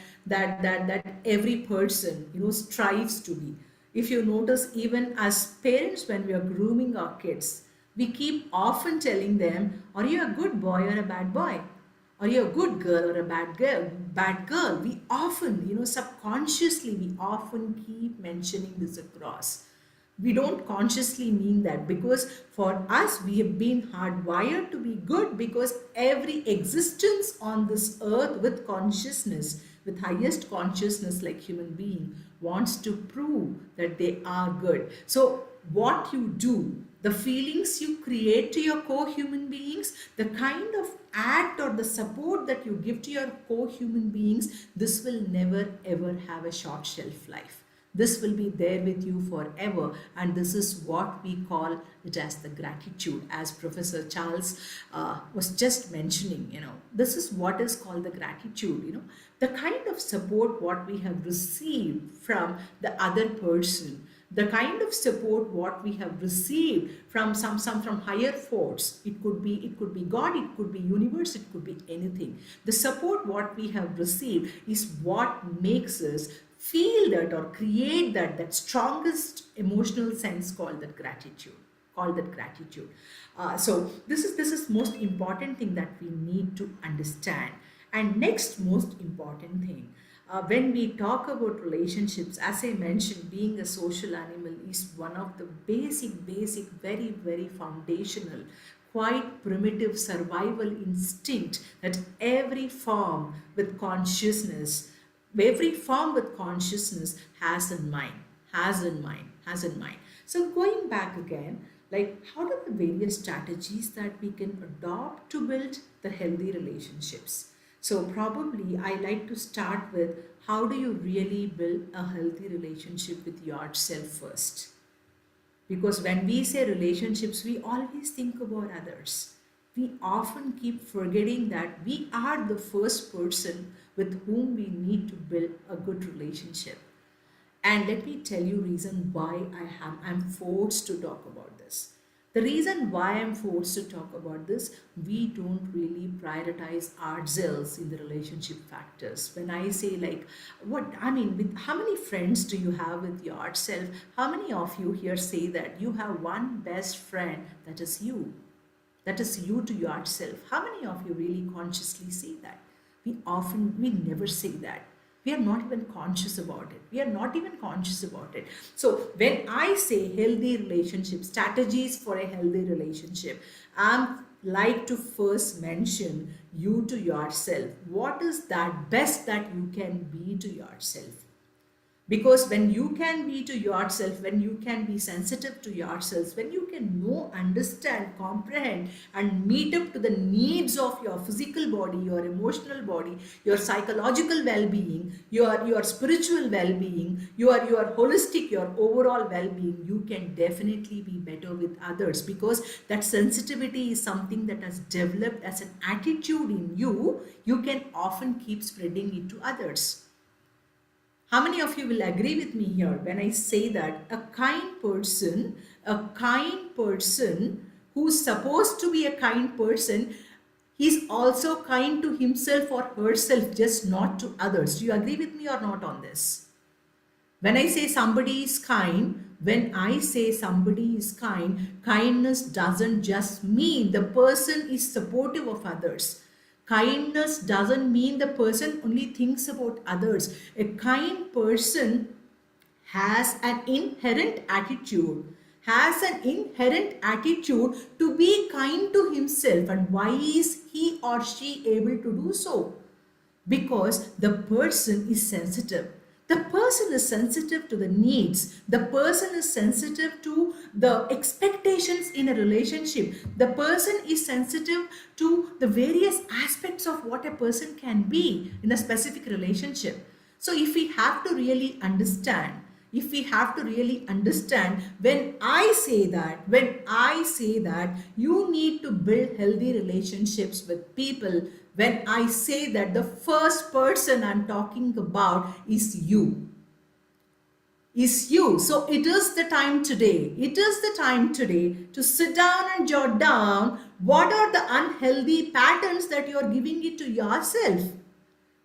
every person strives to be. If you notice, even as parents, when we are grooming our kids, we keep often telling them, are you a good boy or a bad boy? Are you a good girl or a bad girl? Bad girl. We often, subconsciously, we often keep mentioning this across. We don't consciously mean that, because for us, we have been hardwired to be good, because every existence on this earth with consciousness, with highest consciousness like human being, wants to prove that they are good. So what you do, the feelings you create to your co-human beings, the kind of act or the support that you give to your co-human beings, this will never ever have a short shelf life. This will be there with you forever, and this is what we call it as the gratitude, as Professor Charles was just mentioning. This is what is called the gratitude. The kind of support what we have received from the other person, the kind of support what we have received from some from higher force. It could be God, it could be universe, it could be anything. The support what we have received is what makes us feel that or create that strongest emotional sense called that gratitude. So this is most important thing that we need to understand. And next most important thing, when we talk about relationships, as I mentioned, being a social animal is one of the basic, very, very foundational, quite primitive survival instinct that every form with consciousness has in mind, has in mind. So going back again, like how do the various strategies that we can adopt to build the healthy relationships? So probably I like to start with how do you really build a healthy relationship with yourself first? Because when we say relationships, we always think about others. We often keep forgetting that we are the first person with whom we need to build a good relationship. And let me tell you reason why I'm forced to talk about this. The reason why I'm forced to talk about this, we don't really prioritize ourselves in the relationship factors. When I say like, what I mean, with how many friends do you have with yourself? How many of you here say that you have one best friend that is you? That is you to yourself. How many of you really consciously say that? We never say that. We are not even conscious about it. We are not even conscious about it. So when I say healthy relationship, strategies for a healthy relationship, I'm like to first mention you to yourself. What is that best that you can be to yourself? Because when you can be to yourself, when you can be sensitive to yourself, when you can know, understand, comprehend, and meet up to the needs of your physical body, your emotional body, your psychological well-being, your spiritual well-being, your holistic, your overall well-being, you can definitely be better with others, because that sensitivity is something that has developed as an attitude in you. You can often keep spreading it to others. How many of you will agree with me here when I say that a kind person who's supposed to be a kind person, he's also kind to himself or herself, just not to others. Do you agree with me or not on this? When I say somebody is kind, kindness doesn't just mean the person is supportive of others. Kindness doesn't mean the person only thinks about others. A kind person has an inherent attitude to be kind to himself. And why is he or she able to do so? Because the person is sensitive. The person is sensitive to the needs. The person is sensitive to the expectations in a relationship. The person is sensitive to the various aspects of what a person can be in a specific relationship. So if we have to really understand, when I say that you need to build healthy relationships with people, when I say that the first person I'm talking about is you. So it is the time today to sit down and jot down what are the unhealthy patterns that you are giving it to yourself.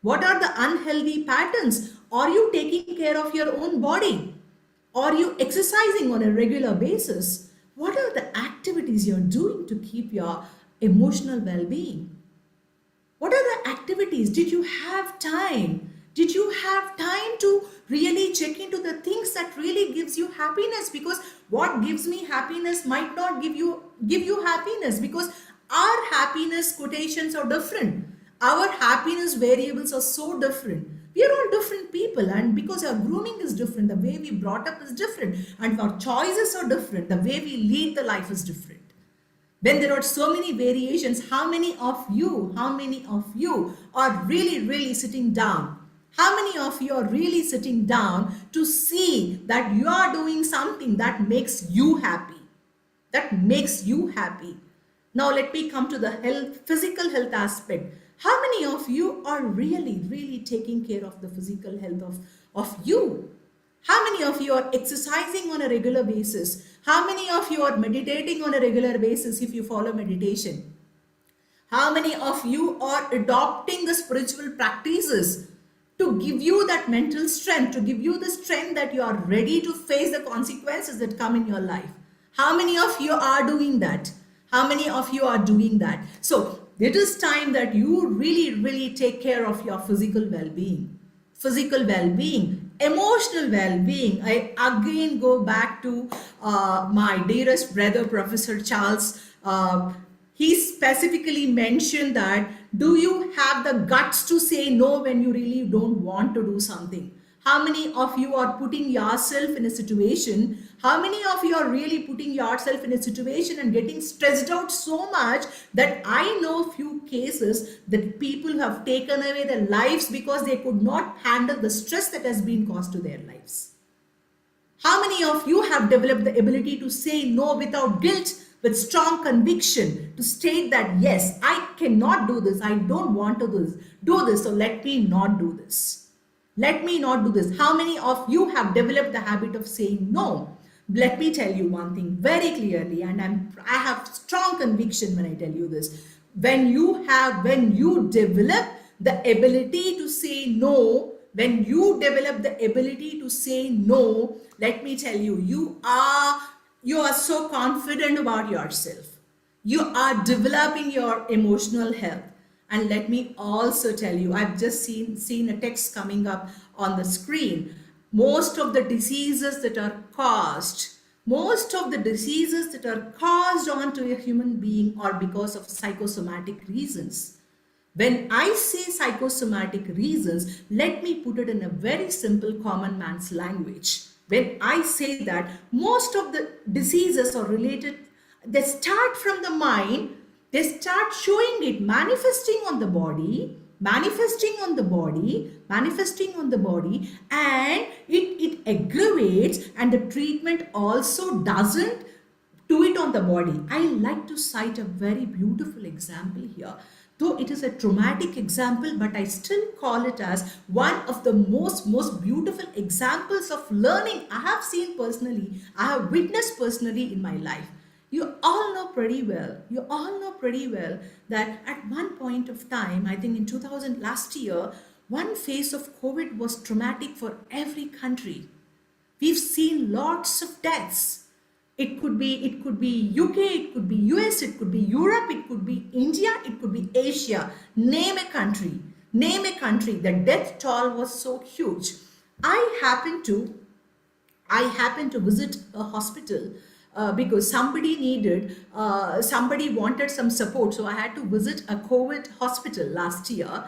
What are the unhealthy patterns? Are you taking care of your own body? Are you exercising on a regular basis? What are the activities you're doing to keep your emotional well-being? What are the activities? Did you have time? Did you have time to really check into the things that really gives you happiness? Because what gives me happiness might not give you happiness, because our happiness quotations are different. Our happiness variables are so different. We are all different people, and because our grooming is different, the way we brought up is different, and our choices are different, the way we lead the life is different. When there are so many variations, how many of you are really sitting down? How many of you are really sitting down to see that you are doing something that makes you happy? Now let me come to the physical health aspect. How many of you are really taking care of the physical health of you? How many of you are exercising on a regular basis? How many of you are meditating on a regular basis if you follow meditation? How many of you are adopting the spiritual practices to give you that mental strength, to give you the strength that you are ready to face the consequences that come in your life? How many of you are doing that? So it is time that you really take care of your physical well-being. physical well-being, emotional well-being. I again go back to my dearest brother, Professor Charles. He specifically mentioned that, do you have the guts to say no when you really don't want to do something? How many of you are putting yourself in a situation? How many of you are really putting yourself in a situation and getting stressed out so much that I know few cases that people have taken away their lives because they could not handle the stress that has been caused to their lives? How many of you have developed the ability to say no without guilt, with strong conviction, to state that, yes, I cannot do this, I don't want to do this, so let me not do this. Let me not do this. How many of you have developed the habit of saying no? Let me tell you one thing very clearly, and I have strong conviction when I tell you this. When you develop the ability to say no, when you develop the ability to say no, let me tell you, you are so confident about yourself. You are developing your emotional health. And let me also tell you, I've just seen a text coming up on the screen. Most of the diseases that are caused onto a human being are because of psychosomatic reasons. When I say psychosomatic reasons, let me put it in a very simple common man's language. When I say that most of the diseases are related, they start from the mind, they start showing it, manifesting on the body, and it aggravates, and the treatment also doesn't do it on the body. I like to cite a very beautiful example here. Though it is a traumatic example, but I still call it as one of the most beautiful examples of learning I have seen personally, I have witnessed personally in my life. You all know pretty well that at one point of time, I think in 2000 last year, one phase of COVID was traumatic for every country. We've seen lots of deaths. It could be UK, it could be US, it could be Europe, it could be India, it could be Asia. Name a country. The death toll was so huge. I happened to visit a hospital because somebody wanted some support. So I had to visit a COVID hospital last year.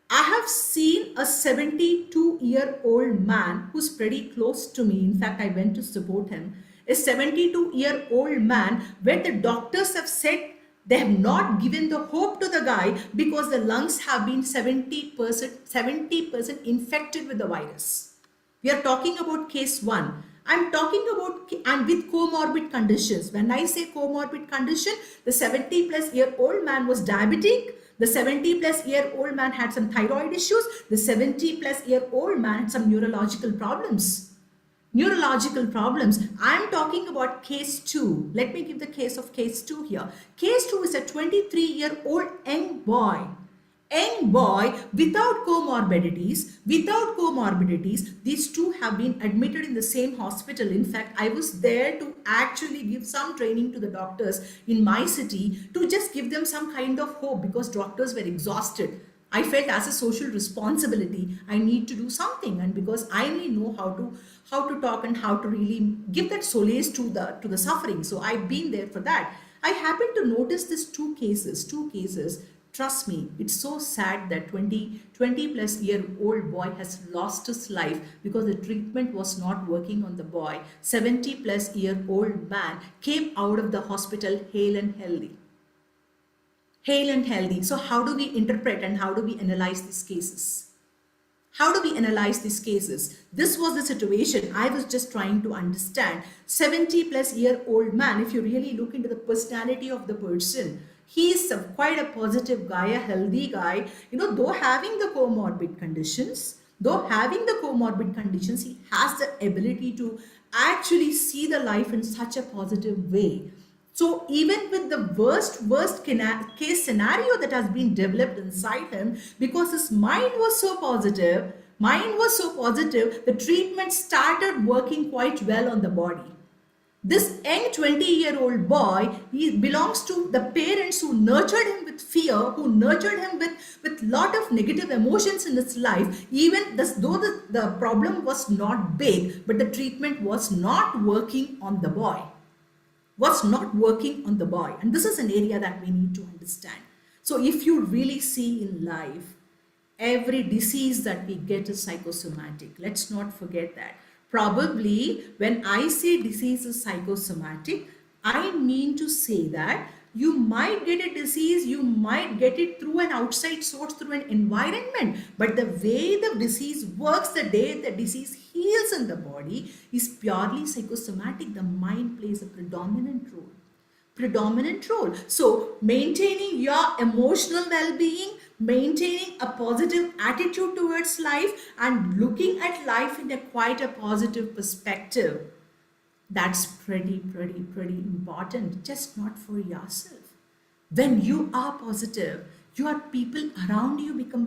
I have seen a 72-year-old man who's pretty close to me. In fact, I went to support him. A 72-year-old man where the doctors have said they have not given the hope to the guy because the lungs have been 70% infected with the virus. We are talking about case one. I'm talking about, and with comorbid conditions. When I say comorbid condition, the 70-plus-year-old man was diabetic. The 70-plus-year-old man had some thyroid issues. The 70-plus-year-old man had some neurological problems. I'm talking about case 2. Let me give the case of case 2 here. Case 2 is a 23-year-old young boy without comorbidities. These two have been admitted in the same hospital. In fact, I was there to actually give some training to the doctors in my city to just give them some kind of hope, because doctors were exhausted. I felt as a social responsibility, I need to do something, and because I may know how to talk and how to really give that solace to the suffering. So I've been there for that. I happened to notice these two cases. Trust me, it's so sad that 20 plus year old boy has lost his life because the treatment was not working on the boy. 70 plus year old man came out of the hospital hale and healthy. So how do we interpret and how do we analyze these cases? This was the situation I was just trying to understand. 70 plus year old man, if you really look into the personality of the person, he's quite a positive guy, a healthy guy. Though having the comorbid conditions, he has the ability to actually see the life in such a positive way. So even with the worst case scenario that has been developed inside him, because his mind was so positive, the treatment started working quite well on the body. This young 20-year-old boy, he belongs to the parents who nurtured him with fear, who nurtured him with lot of negative emotions in his life, even though the problem was not big, but the treatment was not working on the boy. Was not working on the boy. And this is an area that we need to understand. So if you really see in life, every disease that we get is psychosomatic. Let's not forget that. Probably when I say disease is psychosomatic, I mean to say that you might get a disease, you might get it through an outside source, through an environment, but the way the disease works, the day the disease heals in the body is purely psychosomatic. The mind plays a predominant role. So maintaining your emotional well-being, maintaining a positive attitude towards life, and looking at life in a quite a positive perspective, that's pretty important, just not for yourself. When you are positive, your people around you become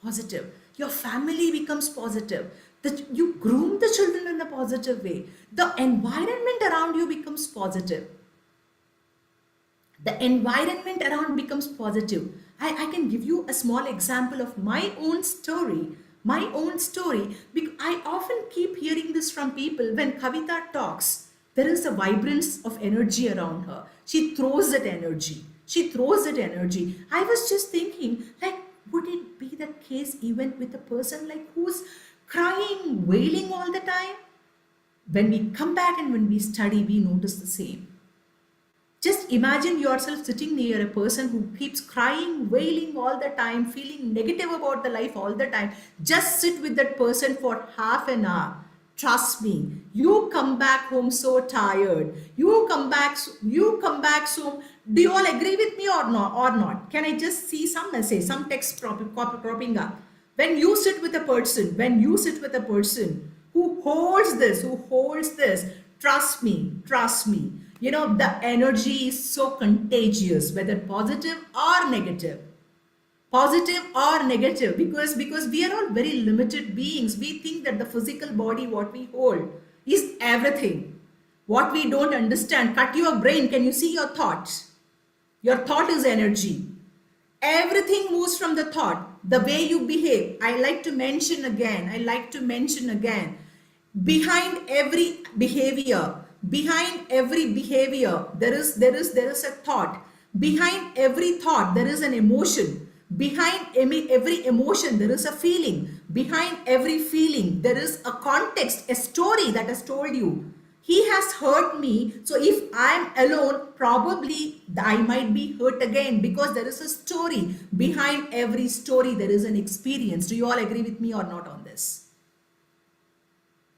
positive. Your family becomes positive. That you groom the children in a positive way. The environment around you becomes positive. The environment around becomes positive. I can give you a small example of my own story. Because I often keep hearing this from people. When Kavita talks, there is a vibrance of energy around her. She throws that energy. I was just thinking, like, would it be the case even with a person like who's crying, wailing all the time? When we come back and when we study, we notice the same. Just imagine yourself sitting near a person who keeps crying, wailing all the time, feeling negative about the life all the time. Just sit with that person for half an hour. Trust me, you come back home so tired. You come back so. Do you all agree with me or not? Can I just see some message, some text cropping up? When you sit with a person who holds this, trust me. You know, the energy is so contagious, whether positive or negative, because we are all very limited beings. We think that the physical body, what we hold, is everything. What we don't understand, cut your brain. Can you see your thoughts? Your thought is energy. Everything moves from the thought. The way you behave. I like to mention again. Behind every behavior, there is a thought. Behind every thought, there is an emotion. Behind every emotion, there is a feeling. Behind every feeling, there is a context, a story that has told you. He has hurt me, so if I am alone, probably I might be hurt again, because there is a story. Behind every story, there is an experience. Do you all agree with me or not on this?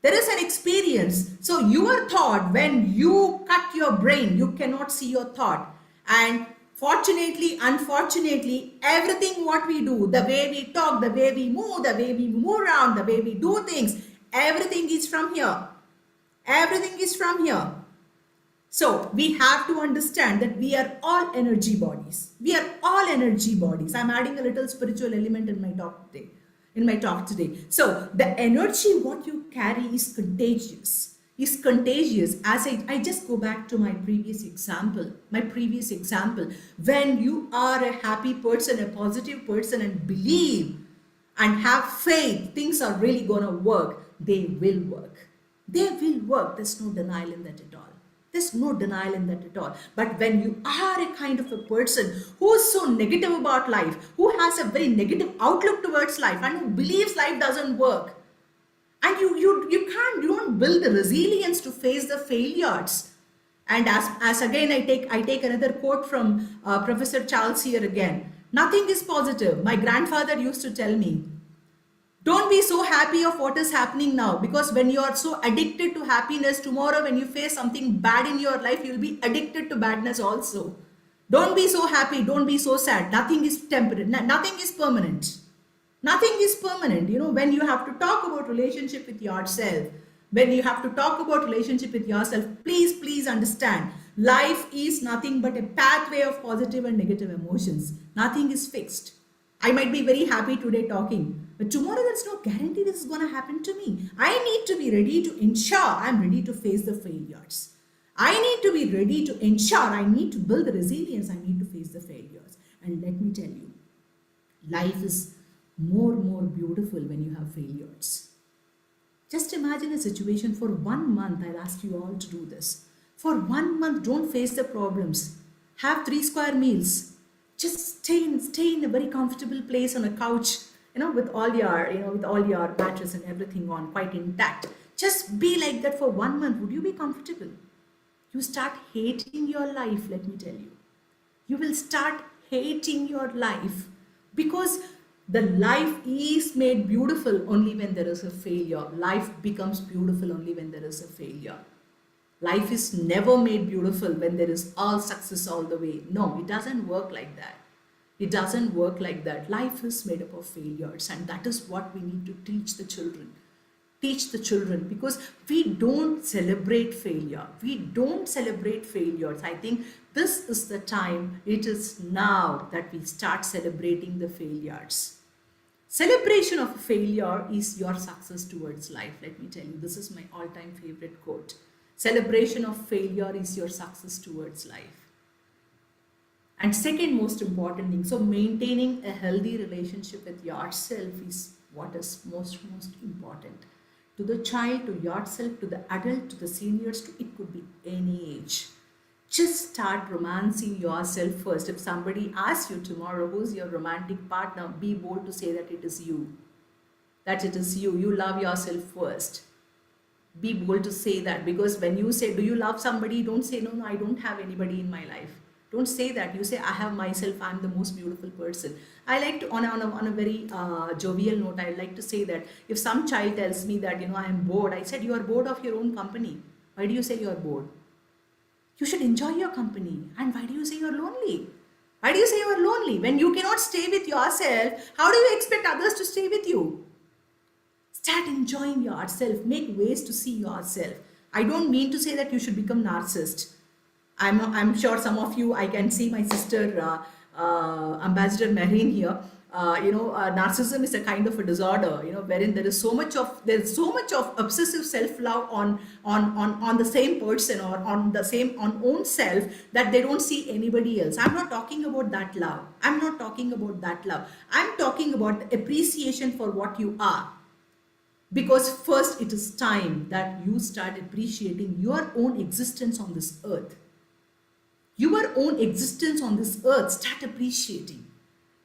There is an experience. So your thought, when you cut your brain, you cannot see your thought. And fortunately, unfortunately, everything what we do, the way we talk, the way we move around, the way we do things, everything is from here. So we have to understand that we are all energy bodies. I'm adding a little spiritual element in my talk today. So the energy what you carry is contagious. As I just go back to my previous example. When you are a happy person, a positive person, and believe and have faith, things are really gonna work. They will work. There's no denial in that at all. But when you are a kind of a person who is so negative about life, who has a very negative outlook towards life, and who believes life doesn't work, and you don't build the resilience to face the failures. And as again I take another quote from Professor Charles here again. Nothing is positive. My grandfather used to tell me, don't be so happy of what is happening now, because when you are so addicted to happiness, tomorrow when you face something bad in your life, you'll be addicted to badness also. Don't be so happy, don't be so sad. Nothing is temporary, nothing is permanent. You know, when you have to talk about relationship with yourself, please understand, life is nothing but a pathway of positive and negative emotions. Nothing is fixed. I might be very happy today talking, but tomorrow there's no guarantee this is going to happen to me. I need to be ready to ensure I'm ready to face the failures. I need to be ready to ensure, I need to build the resilience, I need to face the failures. And let me tell you, life is more beautiful when you have failures. Just imagine a situation for 1 month. I'll ask you all to do this. For 1 month, don't face the problems. Have 3 square meals. Just stay in a very comfortable place on a couch, with all your, with all your mattress and everything on quite intact. Just be like that for 1 month. Would you be comfortable? You start hating your life, let me tell you. You will start hating your life, because the life is made beautiful only when there is a failure. Life becomes beautiful only when there is a failure. Life is never made beautiful when there is all success all the way. No, it doesn't work like that. It doesn't work like that. Life is made up of failures, and that is what we need to teach the children. Teach the children, because we don't celebrate failure. We don't celebrate failures. I think this is the time, it is now that we start celebrating the failures. Celebration of failure is your success towards life. Let me tell you, this is my all-time favorite quote. Celebration of failure is your success towards life. And second most important thing, so maintaining a healthy relationship with yourself is what is most important. To the child, to yourself, to the adult, to the seniors, it could be any age. Just start romancing yourself first. If somebody asks you tomorrow, who's your romantic partner, be bold to say that it is you. That it is you. You love yourself first. Be bold to say that, because when you say, do you love somebody? Don't say, no, I don't have anybody in my life. Don't say that. You say, I have myself. I'm the most beautiful person. I like to, on a very jovial note, I like to say that if some child tells me that, I am bored, I said, you are bored of your own company. Why do you say you are bored? You should enjoy your company. And why do you say you are lonely? Why do you say you are lonely? When you cannot stay with yourself, how do you expect others to stay with you? Start enjoying yourself. Make ways to see yourself. I don't mean to say that you should become narcissist. I'm sure some of you, I can see my sister, Ambassador Marine here. Narcissism is a kind of a disorder, wherein there's so much of obsessive self-love on the same person, or on own self, that they don't see anybody else. I'm not talking about that love. I'm talking about the appreciation for what you are. Because first, it is time that you start appreciating your own existence on this earth. Your own existence on this earth, start appreciating.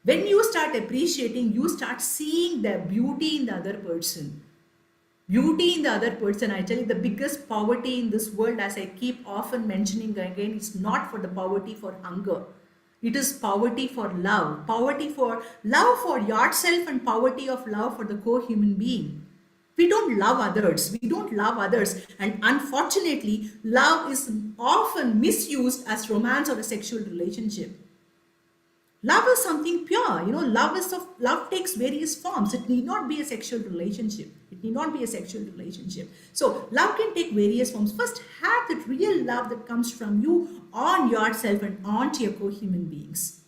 When you start appreciating, you start seeing the beauty in the other person. Beauty in the other person. I tell you, the biggest poverty in this world, as I keep often mentioning again, is not for the poverty for hunger. It is poverty for love. Poverty for love for yourself, and poverty of love for the co-human being. We don't love others. And unfortunately, love is often misused as romance or a sexual relationship. Love is something pure. Love takes various forms. It need not be a sexual relationship. So love can take various forms. First, have that real love that comes from you on yourself and onto your co-human beings.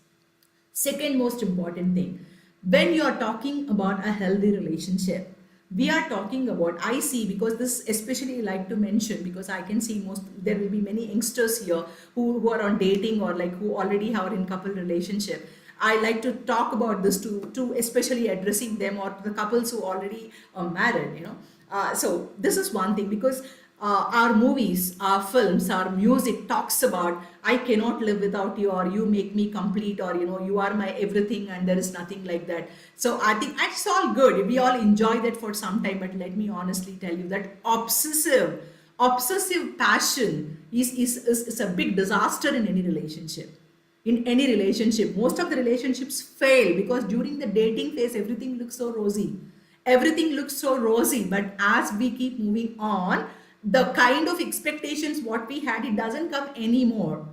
Second most important thing, when you are talking about a healthy relationship, we are talking about, I see, because this especially I like to mention, because I can see there will be many youngsters here who are on dating, or like who already are in couple relationship. I like to talk about this to especially addressing them, or the couples who already are married, so this is one thing, because our movies, our films, our music talks about, I cannot live without you, or you make me complete, or you are my everything, and there is nothing like that. So I think it's all good. We all enjoy that for some time, but let me honestly tell you that obsessive passion is a big disaster in any relationship. Most of the relationships fail because during the dating phase, everything looks so rosy. But as we keep moving on, the kind of expectations what we had, it doesn't come anymore,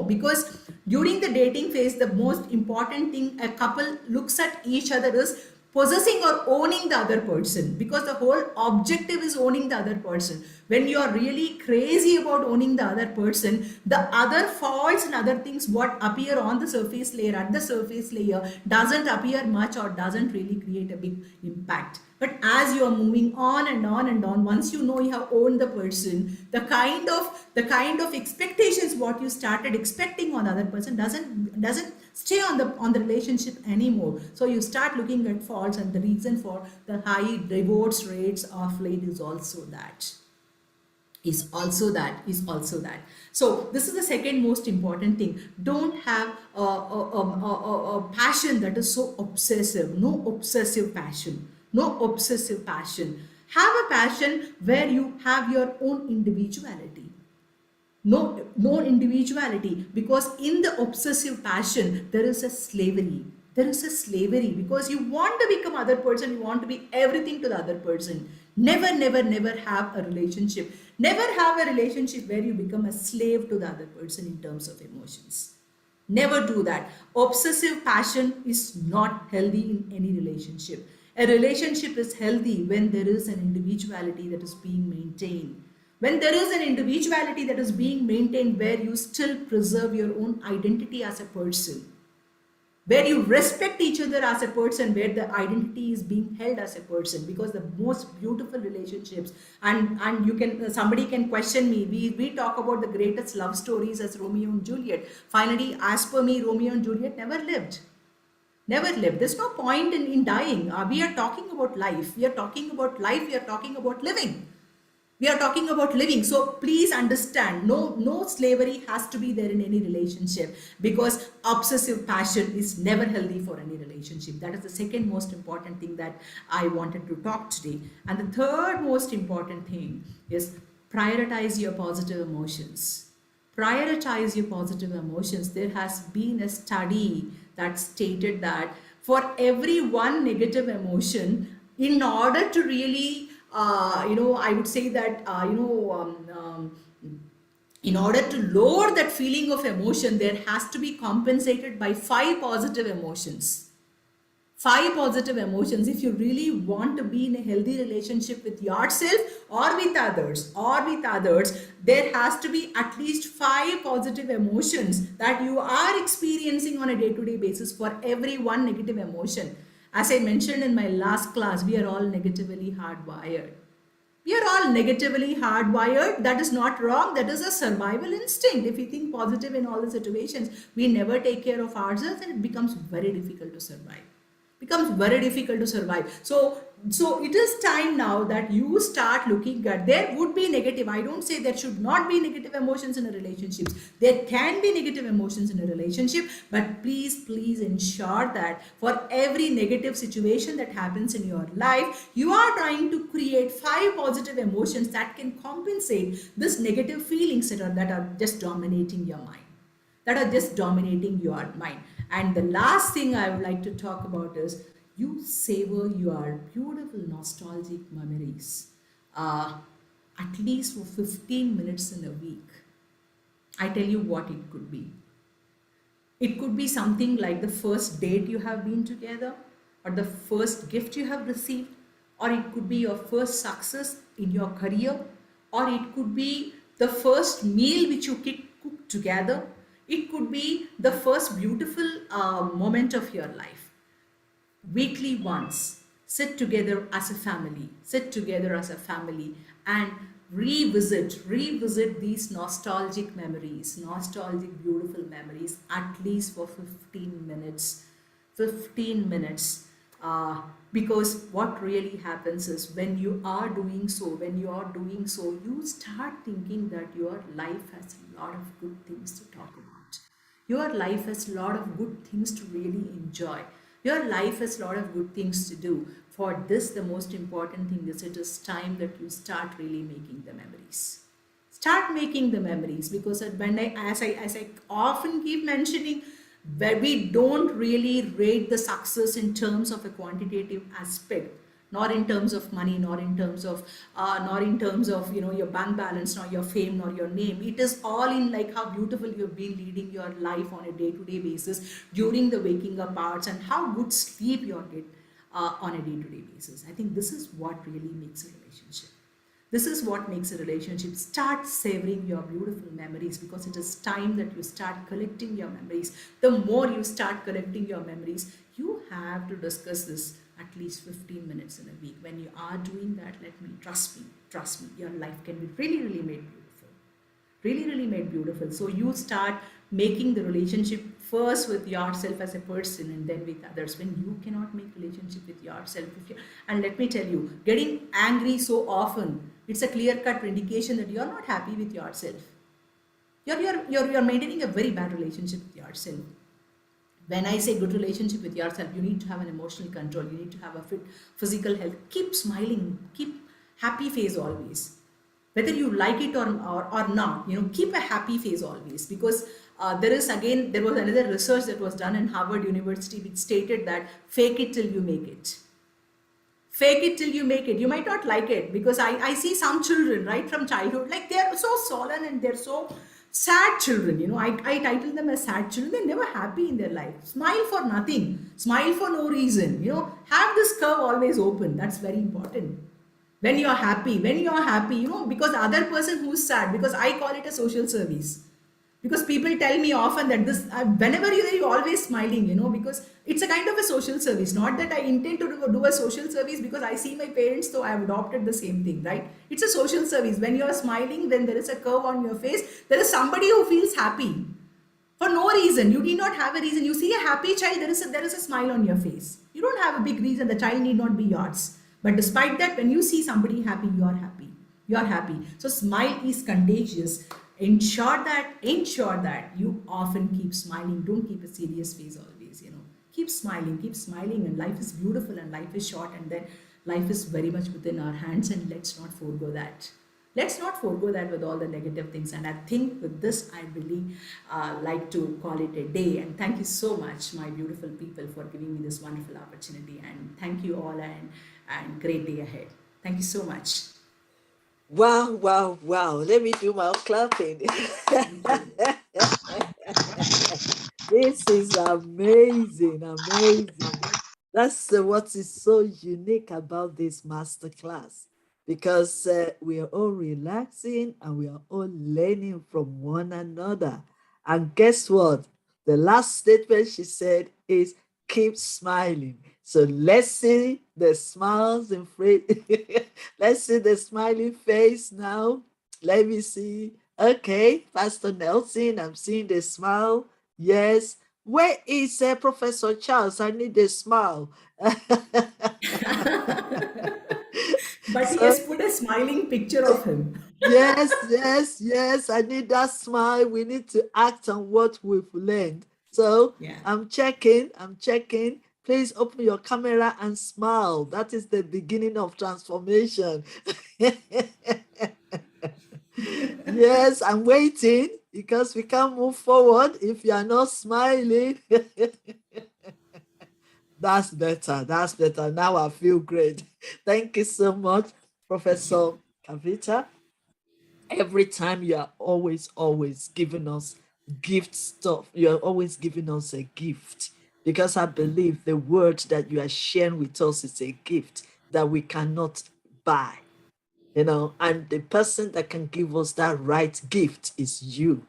because during the dating phase, the most important thing a couple looks at each other is possessing or owning the other person, because the whole objective is owning the other person. When you are really crazy about owning the other person, the other faults and other things what appear on the surface layer, at the surface layer, doesn't appear much or doesn't really create a big impact. But as you are moving on and on and on, once you know you have owned the person, the kind of expectations what you started expecting on the other person doesn't stay on the relationship anymore. So you start looking at faults, and the reason for the high divorce rates of late is also that. So this is the second most important thing. Don't have a passion that is so obsessive. No obsessive passion. No obsessive passion. Have a passion where you have your own individuality. No individuality, because in the obsessive passion there is a slavery, because you want to become other person, you want to be everything to the other person. Never have a relationship, where you become a slave to the other person in terms of emotions. Never do that. Obsessive passion is not healthy in any relationship. A relationship is healthy when there is an individuality that is being maintained. When there is an individuality that is being maintained, where you still preserve your own identity as a person, where you respect each other as a person, where the identity is being held as a person. Because the most beautiful relationships, and you can, somebody can question me, we talk about the greatest love stories as Romeo and Juliet. Finally, as per me, Romeo and Juliet never lived. There's no point in dying. We are talking about life. We are talking about living. So please understand, no slavery has to be there in any relationship, because obsessive passion is never healthy for any relationship. That is the second most important thing that I wanted to talk today. And the third most important thing is prioritize your positive emotions. Prioritize your positive emotions. There has been a study that stated that for every one negative emotion, in order to really I would say that in order to lower that feeling of emotion, there has to be compensated by 5 positive emotions. 5 positive emotions. If you really want to be in a healthy relationship with yourself or with others, there has to be at least 5 positive emotions that you are experiencing on a day-to-day basis for every one negative emotion. As I mentioned in my last class, we are all negatively hardwired. That is not wrong. That is a survival instinct. If we think positive in all the situations, we never take care of ourselves, and it becomes very difficult to survive. So it is time now that you start looking at, there would be negative. I don't say there should not be negative emotions in a relationship. There can be negative emotions in a relationship, but please ensure that for every negative situation that happens in your life, you are trying to create 5 positive emotions that can compensate this negative feelings that are just dominating your mind. And the last thing I would like to talk about is, you savor your beautiful nostalgic memories, at least for 15 minutes in a week. I tell you what it could be. It could be something like the first date you have been together, or the first gift you have received, or it could be your first success in your career, or it could be the first meal which you cooked together. It could be the first beautiful moment of your life. Weekly once, sit together as a family, and revisit these nostalgic memories, nostalgic beautiful memories, at least for 15 minutes. Because what really happens is, when you are doing so, you start thinking that your life has a lot of good things to talk about. Your life has a lot of good things to really enjoy. Your life has a lot of good things to do. For this, the most important thing is, it is time that you start really making the memories. Start making the memories, because as I often keep mentioning, where we don't really rate the success in terms of a quantitative aspect, not in terms of money, not in terms of your bank balance, nor your fame, nor your name. It is all in like how beautiful you've been leading your life on a day-to-day basis during the waking up hours, and how good sleep you're getting. on a day-to-day basis. I think this is what really makes a relationship. This is what makes a relationship. Start savoring your beautiful memories, because it is time that you start collecting your memories. The more you start collecting your memories, you have to discuss this at least 15 minutes in a week. When you are doing that, trust me, your life can be really, really made beautiful, really made beautiful. So you start making the relationship first with yourself as a person, and then with others. When you cannot make relationship with yourself, if you, and let me tell you, getting angry so often, it's a clear cut indication that you're not happy with yourself. You're maintaining a very bad relationship with yourself. When I say good relationship with yourself, you need to have an emotional control, you need to have a fit physical health. Keep smiling, keep happy face always, whether you like it or not. Keep a happy face always, because there was another research that was done in Harvard University, which stated that fake it till you make it. Fake it till you make it. You might not like it, because I see some children right from childhood, like they're so solemn and they're so sad children. I title them as sad children. They're never happy in their life. Smile for nothing, smile for no reason. Have this curve always open. That's very important. When you're happy, because the other person who's sad, because I call it a social service, because people tell me often that this whenever you're always smiling, because it's a kind of a social service. Not that I intend to do a social service, because I see my parents, so I have adopted the same thing, right? It's a social service. When you're smiling, then there is a curve on your face. There is somebody who feels happy for no reason. You need not have a reason. You see a happy child, there is a smile on your face. You don't have a big reason. The child need not be yours. But despite that, when you see somebody happy, you are happy. You are happy. So smile is contagious. Ensure that you often keep smiling. Don't keep a serious face always. Keep smiling, and life is beautiful, and life is short, and then life is very much within our hands, and let's not forego that. Let's not forego that with all the negative things. And I think with this, I really like to call it a day. And thank you so much, my beautiful people, for giving me this wonderful opportunity. And thank you all, and great day ahead. Thank you so much. Wow, wow, wow. Let me do my clapping. This is amazing, amazing. That's what is so unique about this masterclass, because we are all relaxing and we are all learning from one another. And guess what? The last statement she said is keep smiling. So let's see the smiles in face. Let's see the smiling face now. Let me see. Okay, Pastor Nelson, I'm seeing the smile. Yes. Where is Professor Charles? I need a smile. But he So, has put a smiling picture of him. yes, yes, yes. I need that smile. We need to act on what we've learned. So Yeah. I'm checking. I'm checking. Please open your camera and smile. That is the beginning of transformation. Yes, I'm waiting, because we can't move forward if you are not smiling. That's better. That's better. Now I feel great. Thank you so much, Thank you. Professor Kavita. Every time you are always giving us gift stuff, you are always giving us a gift, because I believe the word that you are sharing with us is a gift that we cannot buy, and the person that can give us that right gift is you.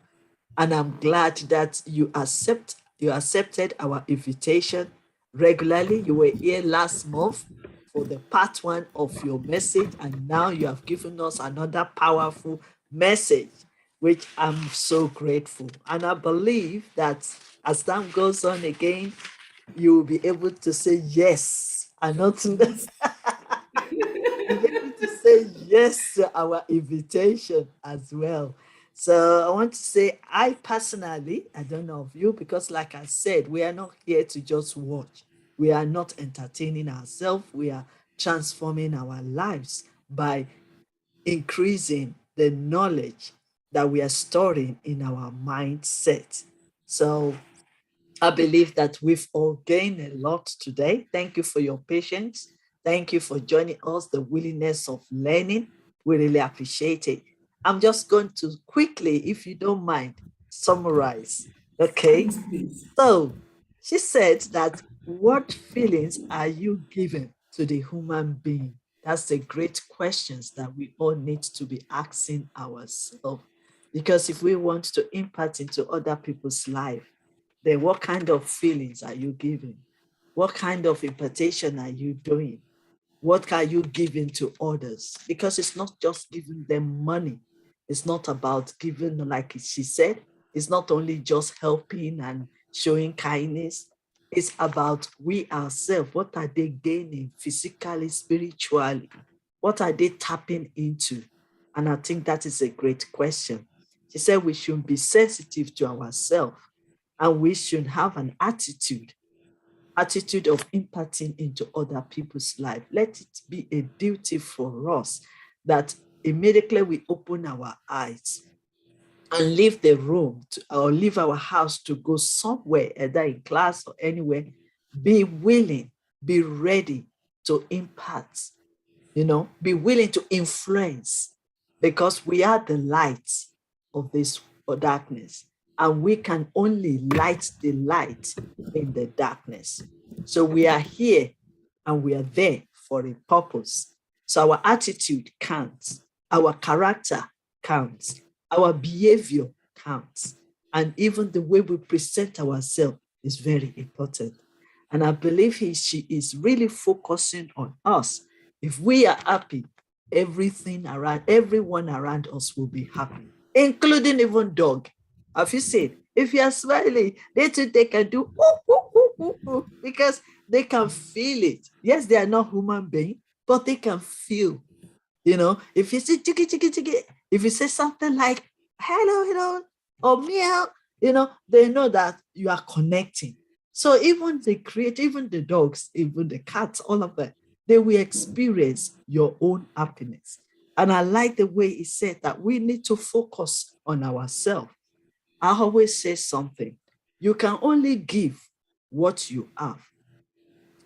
And I'm glad that you accepted our invitation regularly. You were here last month for the part one of your message, and now you have given us another powerful message, which I'm so grateful. And I believe that as time goes on again, you will be able to say yes and not Yes. you'll be able to say yes to our invitation as well. So I want to say, I personally, I don't know of you, because like I said, we are not here to just watch. We are not entertaining ourselves. We are transforming our lives by increasing the knowledge that we are storing in our mindset. So I believe that we've all gained a lot today. Thank you for your patience. Thank you for joining us, the willingness of learning. We really appreciate it. I'm just going to quickly, if you don't mind, summarize. Okay. Please, please. So, She said that what feelings are you giving to the human being? That's the great questions that we all need to be asking ourselves. Because if we want to impact into other people's life, then what kind of feelings are you giving? What kind of impartation are you doing? What are you giving to others? Because it's not just giving them money. It's not about giving, like she said, it's not only just helping and showing kindness. It's about we ourselves. What are they gaining physically, spiritually? What are they tapping into? And I think that is a great question. She said we should be sensitive to ourselves and we should have an attitude of impacting into other people's life. Let it be a duty for us that immediately we open our eyes and leave the room or leave our house to go somewhere, either in class or anywhere, be willing, be ready to impact, be willing to influence, because we are the light of this darkness, and we can only light the light in the darkness. So we are here and we are there for a purpose. So our attitude counts, our character counts, our behavior counts, and even the way we present ourselves is very important. And I believe she is really focusing on us. If we are happy, everyone around us will be happy, including even dog. Have you seen? If you are smiling, they can do because they can feel it. Yes, they are not human beings, but they can feel. If you say chiki chiki chiki, if you say something like hello, or meow, they know that you are connecting. So even the dogs, even the cats, all of them, they will experience your own happiness. And I like the way he said that we need to focus on ourselves. I always say something. You can only give what you have.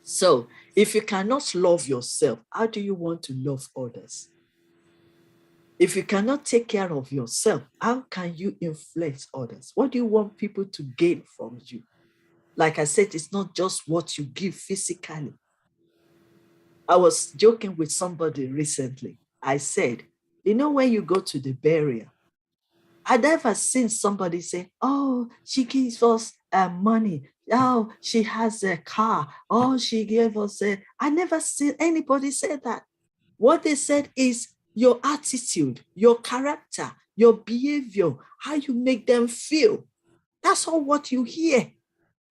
So if you cannot love yourself, how do you want to love others? If you cannot take care of yourself, how can you influence others? What do you want people to gain from you? Like I said, it's not just what you give physically. I was joking with somebody recently. I said, when you go to the burial, I'd never seen somebody say, oh, she gives us money. Oh, she has a car. Oh, she gave us I never seen anybody say that. What they said is your attitude, your character, your behavior, how you make them feel. That's all what you hear.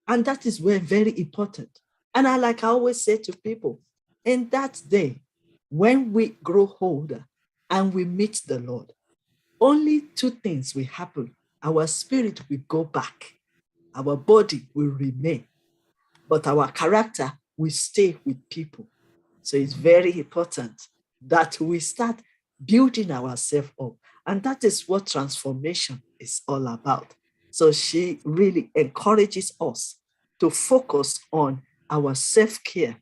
And that is very important. And I always say to people, in that day, when we grow older and we meet the Lord, only two things will happen. Our spirit will go back. Our body will remain. But our character will stay with people. So it's very important that we start building ourselves up. And that is what transformation is all about. So she really encourages us to focus on our self-care,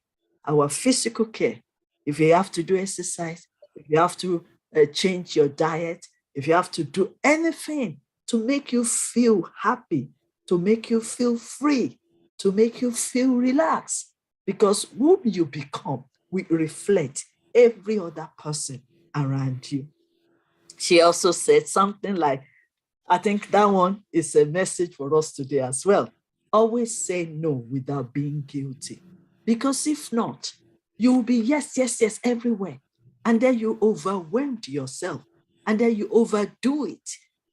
our physical care. If you have to do exercise, if you have to change your diet, if you have to do anything to make you feel happy, to make you feel free, to make you feel relaxed, because whom you become will reflect every other person around you. She also said something like, I think that one is a message for us today as well. Always say no without being guilty. Because if not, you will be yes, everywhere. And then you overwhelm yourself. And then you overdo it.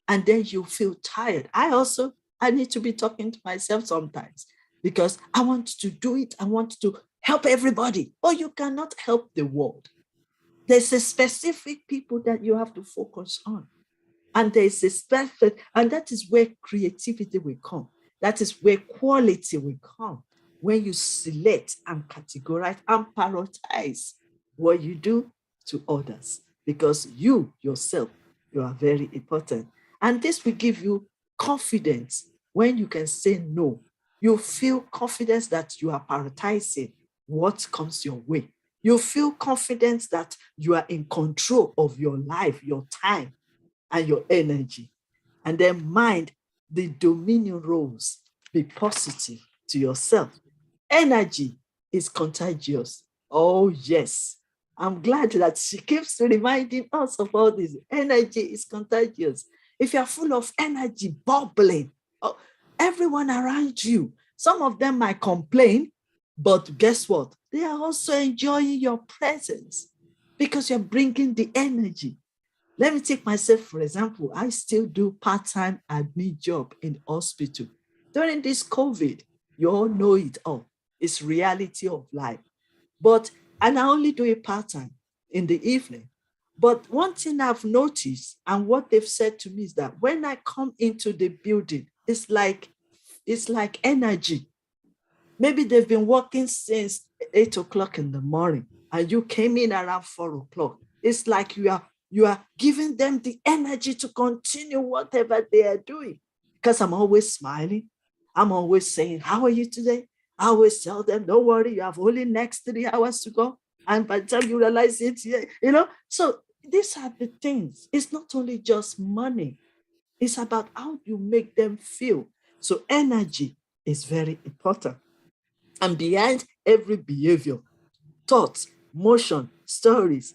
And then you feel tired. I need to be talking to myself sometimes because I want to do it. I want to help everybody. Or you cannot help the world. There's a specific people that you have to focus on. And there's a specific, and that is where creativity will come. That is where quality will come. When you select and categorize and prioritize what you do to others. Because you yourself, you are very important. And this will give you confidence when you can say no. You feel confidence that you are prioritizing what comes your way. You feel confidence that you are in control of your life, your time, and your energy. And then mind the dominion roles. Be positive, to yourself. Energy is contagious. Oh, yes. I'm glad that she keeps reminding us of all this. Energy is contagious. If you're full of energy, bubbling, oh, everyone around you, some of them might complain, but guess what? They are also enjoying your presence because you're bringing the energy. Let me take myself, for example. I still do part-time admin job in hospital. During this COVID, you all know it all. It's reality of life. And I only do it part-time in the evening. But one thing I've noticed and what they've said to me is that when I come into the building, it's like energy. Maybe they've been working since 8 o'clock in the morning and you came in around 4 o'clock. It's like you are giving them the energy to continue whatever they are doing. Because I'm always smiling. I'm always saying, how are you today? I always tell them, don't worry, you have only next 3 hours to go. And by the time you realize it, so these are the things. It's not only just money. It's about how you make them feel. So energy is very important. And behind every behavior, thoughts, motion, stories,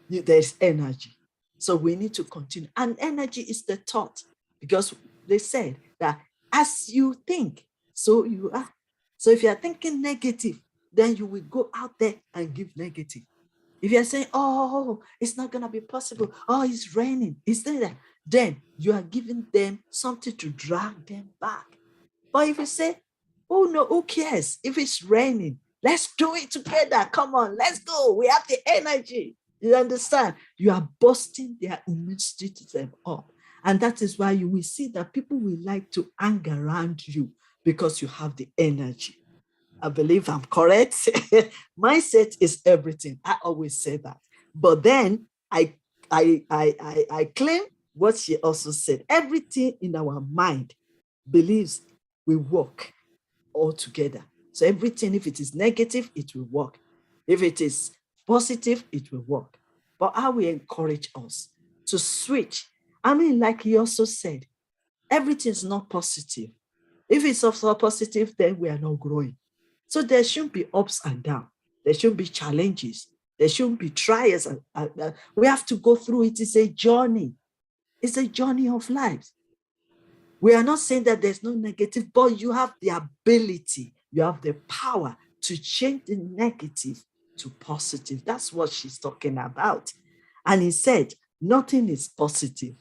there's energy. So we need to continue. And energy is the thought, because they said that as you think, so you are. So if you're thinking negative, then you will go out there and give negative. If you're saying, oh, it's not going to be possible, oh, it's raining, it's there, then you are giving them something to drag them back. But if you say, oh, no, who cares if it's raining? Let's do it together. Come on, let's go. We have the energy. You understand? You are boosting their immune system up. And that is why you will see that people will like to hang around you because you have the energy. I believe I'm correct. Mindset is everything. I always say that. But then I claim what she also said. Everything in our mind believes we work all together. So everything, if it is negative, it will work. If it is positive, it will work. But how we encourage us to switch. I mean, like he also said, everything is not positive. If it's also positive, then we are not growing. So there shouldn't be ups and downs. There shouldn't be challenges. There shouldn't be trials. We have to go through it. It's a journey. It's a journey of life. We are not saying that there's no negative, but you have the ability, you have the power to change the negative to positive. That's what she's talking about. And he said, nothing is positive.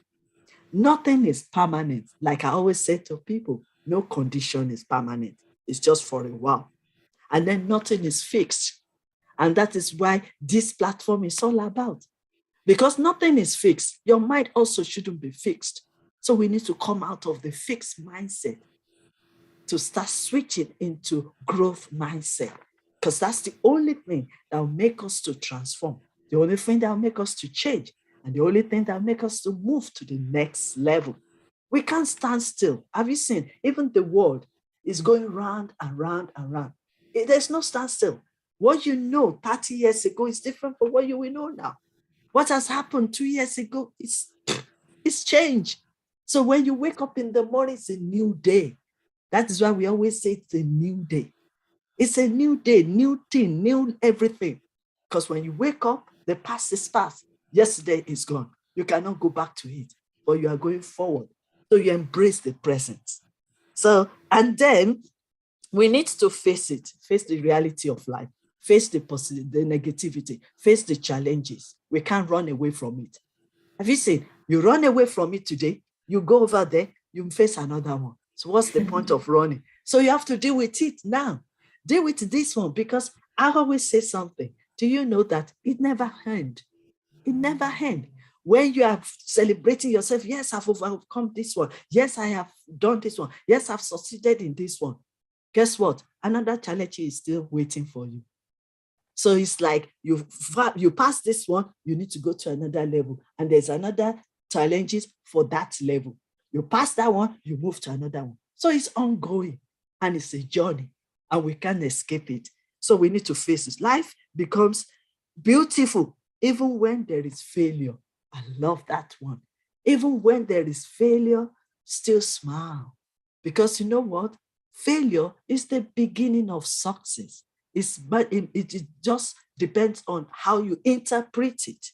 Nothing is permanent. Like I always say to people, no condition is permanent. It's just for a while. And then nothing is fixed. And that is why this platform is all about. Because nothing is fixed. Your mind also shouldn't be fixed. So we need to come out of the fixed mindset to start switching into growth mindset. Because that's the only thing that will make us to transform. The only thing that will make us to change. And the only thing that will make us to move to the next level. We can't stand still. Have you seen? Even the world is going round and round and round. There's no standstill. What you know 30 years ago is different from what you will know now. What has happened 2 years ago, it's changed. So when you wake up in the morning, it's a new day. That is why we always say it's a new day. It's a new day, new thing, new everything. Because when you wake up, the past is past. Yesterday is gone. You cannot go back to it, but you are going forward. So you embrace the present. So, and then we need to face it, face the reality of life, face the negativity, face the challenges. We can't run away from it. Have you seen? You run away from it today, you go over there, you face another one. So what's the point of running? So you have to deal with it now. Deal with this one, because I always say something. Do you know that it never ends? It never ends. When you are celebrating yourself, yes, I've overcome this one. Yes, I have done this one. Yes, I've succeeded in this one. Guess what? Another challenge is still waiting for you. So it's like you pass this one, you need to go to another level. And there's another challenges for that level. You pass that one, you move to another one. So it's ongoing and it's a journey and we can't escape it. So we need to face it. Life becomes beautiful even when there is failure. I love that one. Even when there is failure, still smile. Because you know what? Failure is the beginning of success. But it just depends on how you interpret it.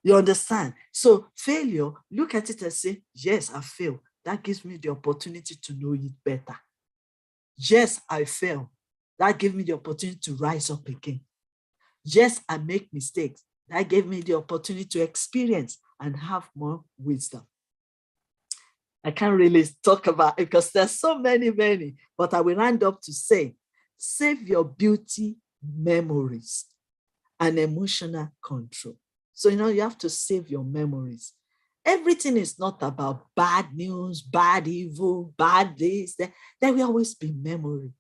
You understand? So failure, look at it and say, yes, I failed. That gives me the opportunity to know it better. Yes, I fail. That gave me the opportunity to rise up again. Yes, I make mistakes. That gave me the opportunity to experience and have more wisdom. I can't really talk about it because there's so many, but I will round up to say, save your beauty memories and emotional control. So, you have to save your memories. Everything is not about bad news, bad evil, bad this. There will always be memory.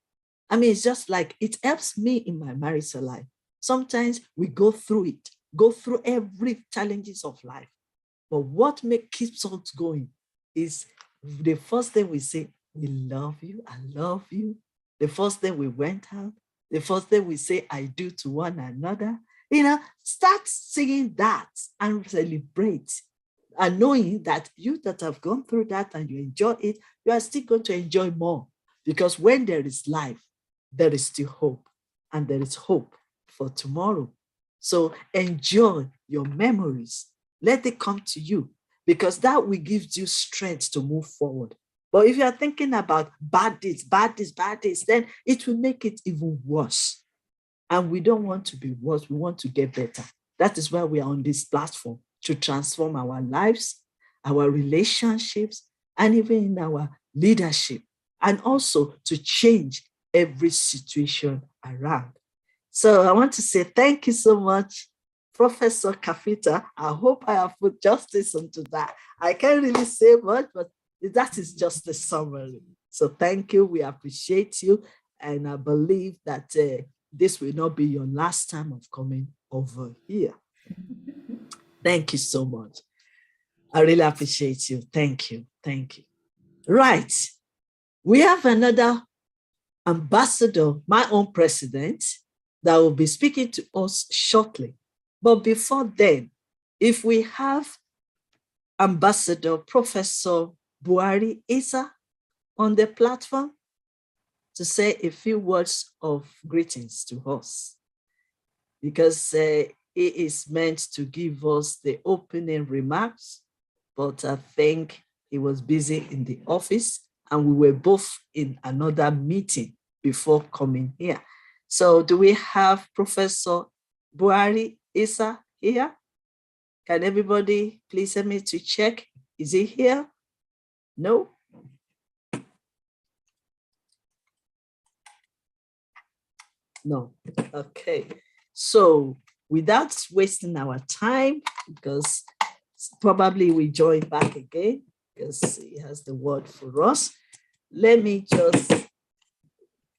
I mean, it's just like it helps me in my marital life. Sometimes we go through it, go through every challenges of life. But what keeps us going is the first thing we say, we love you, I love you. The first thing we went out, the first thing we say, I do to one another. Start singing that and celebrate. And knowing that you that have gone through that and you enjoy it, you are still going to enjoy more. Because when there is life, there is still hope. And there is hope for tomorrow. So enjoy your memories. Let it come to you, because that will give you strength to move forward. But if you are thinking about bad deeds, then it will make it even worse. And we don't want to be worse. We want to get better. That is why we are on this platform, to transform our lives, our relationships, and even in our leadership, and also to change every situation around. So I want to say thank you so much, Professor Kafita. I hope I have put justice into that. I can't really say much, but that is just the summary. So thank you. We appreciate you. And I believe that this will not be your last time of coming over here. Thank you so much. I really appreciate you. Thank you. Thank you. Right. We have another ambassador, my own president, that will be speaking to us shortly. But before then, if we have Ambassador Professor Y.Y.C.I on the platform to say a few words of greetings to us, because he is meant to give us the opening remarks, but I think he was busy in the office and we were both in another meeting before coming here. So do we have Professor Y.Y.C.I here? Can everybody please help me to check? Is he here? No? No. Okay. So without wasting our time, because probably we join back again because he has the word for us. Let me just,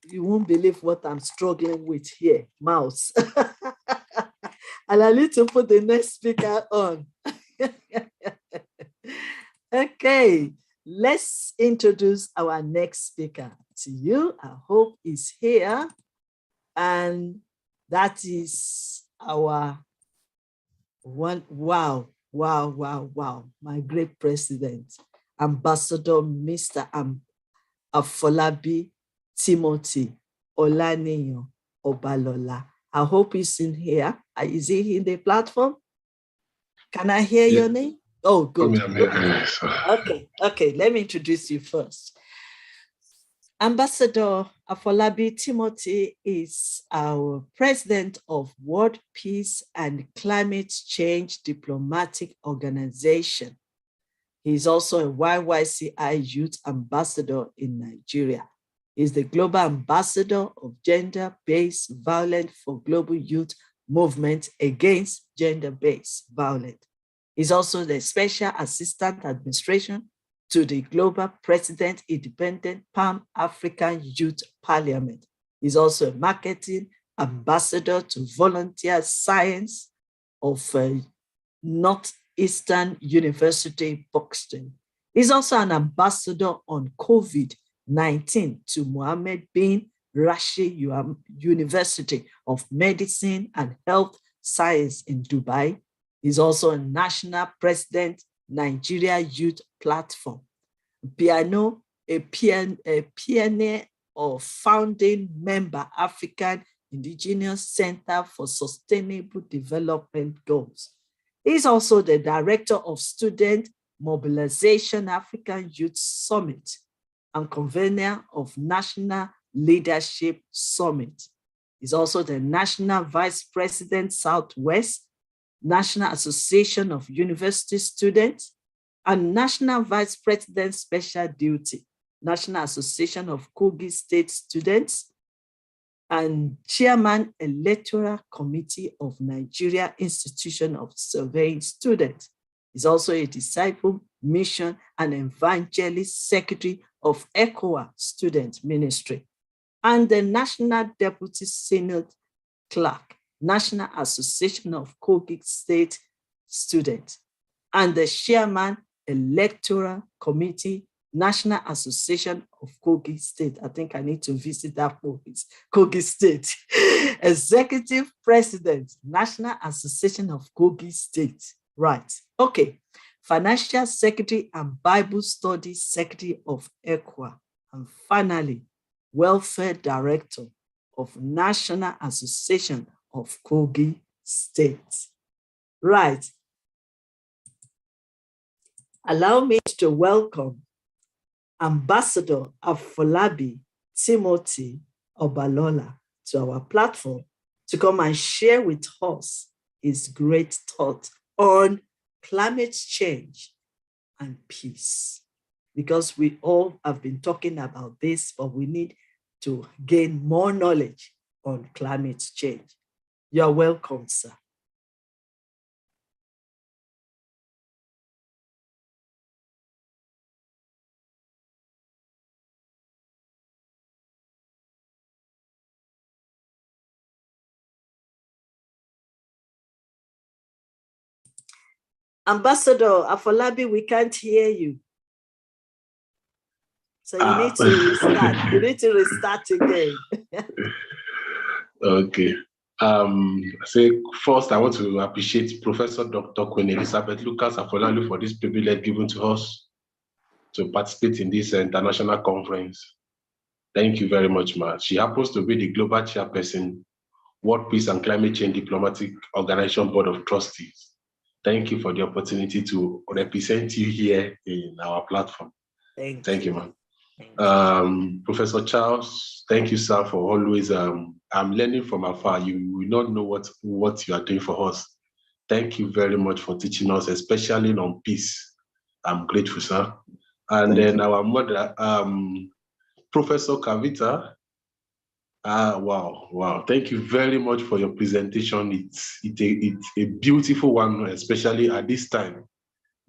you won't believe what I'm struggling with here, mouse. And I need to put the next speaker on. Okay, let's introduce our next speaker to you. I hope he's here. And that is our one, wow, my great president, Ambassador Mr. Afolabi Timothy Olaniyan Obalola. I hope he's in here. Is he in the platform? Can I hear your name? Oh, good. Okay, let me introduce you first. Ambassador Afolabi Timothy is our president of World Peace and Climate Change Diplomatic Organization. He's also a YYCI Youth Ambassador in Nigeria. He's the Global Ambassador of Gender-Based Violence for Global Youth Movement Against Gender-Based Violence. He's also the Special Assistant Administration to the Global President Independent Pan-African Youth Parliament. He's also a Marketing Ambassador to Volunteer Science of Northeastern University, Buxton. He's also an ambassador on COVID-19 to Mohammed bin Rashid University of Medicine and Health Science in Dubai. He's also a national president, Nigeria Youth Platform, Piano a pioneer or founding member, African Indigenous Center for Sustainable Development Goals. He's also the director of Student Mobilization African Youth Summit and convener of National Leadership Summit. He's also the National Vice President, Southwest, National Association of University Students, and National Vice President, Special Duty, National Association of Kogi State Students, and Chairman Electoral Committee of Nigeria Institution of Surveying Students. He's also a disciple, mission, and evangelist secretary of ECOWA Student Ministry, and the National Deputy Synod Clerk, National Association of Kogi State Students, and the Chairman Electoral Committee, National Association of Kogi State. I think I need to visit that office, Kogi State. Executive President, National Association of Kogi State. Right. Okay. Financial Secretary and Bible Studies Secretary of ECWA. And finally, Welfare Director of National Association of Kogi State. Right. Allow me to welcome Ambassador Afolabi Timothy Obalola to our platform to come and share with us his great thought on climate change and peace. Because we all have been talking about this, but we need to gain more knowledge on climate change. You're welcome, sir. Ambassador Afolabi, we can't hear you. So you need to restart. You need to restart again. Okay. First, I want to appreciate Professor Dr. Queen Elizabeth Lucas Afolalu for this privilege given to us to participate in this international conference. Thank you very much, ma. She happens to be the global chairperson, World Peace and Climate Change Diplomatic Organization Board of Trustees. Thank you for the opportunity to represent you here in our platform. Thank you, ma'am. Professor Charles, thank you, sir, for always, I'm learning from afar. You will not know what you are doing for us. Thank you very much for teaching us, especially on peace. I'm grateful, sir. And then our mother, Professor Kavita, wow. Thank you very much for your presentation. It's a beautiful one, especially at this time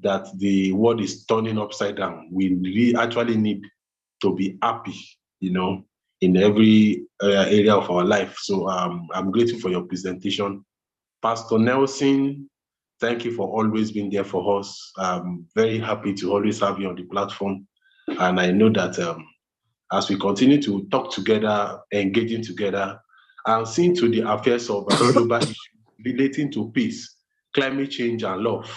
that the world is turning upside down. We actually need to be happy, in every area of our life. So I'm grateful for your presentation. Pastor Nelson, thank you for always being there for us. I'm very happy to always have you on the platform. And I know that as we continue to talk together, engaging together, and seeing to the affairs of global issues relating to peace, climate change, and love,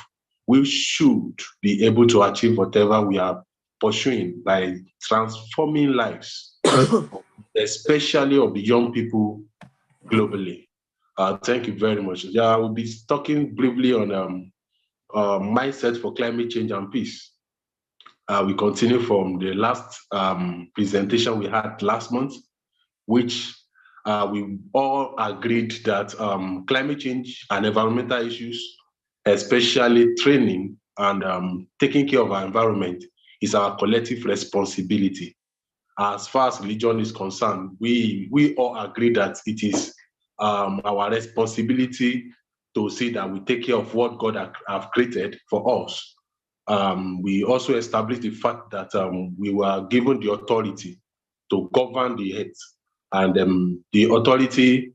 we should be able to achieve whatever we are pursuing by transforming lives, especially of the young people globally. Thank you very much. I will be talking briefly on mindset for climate change and peace. We continue from the last presentation we had last month, which we all agreed that climate change and environmental issues, especially training and taking care of our environment, is our collective responsibility. As far as religion is concerned, we all agree that it is our responsibility to see that we take care of what God have created for us. We also established the fact that we were given the authority to govern the earth. And the authority,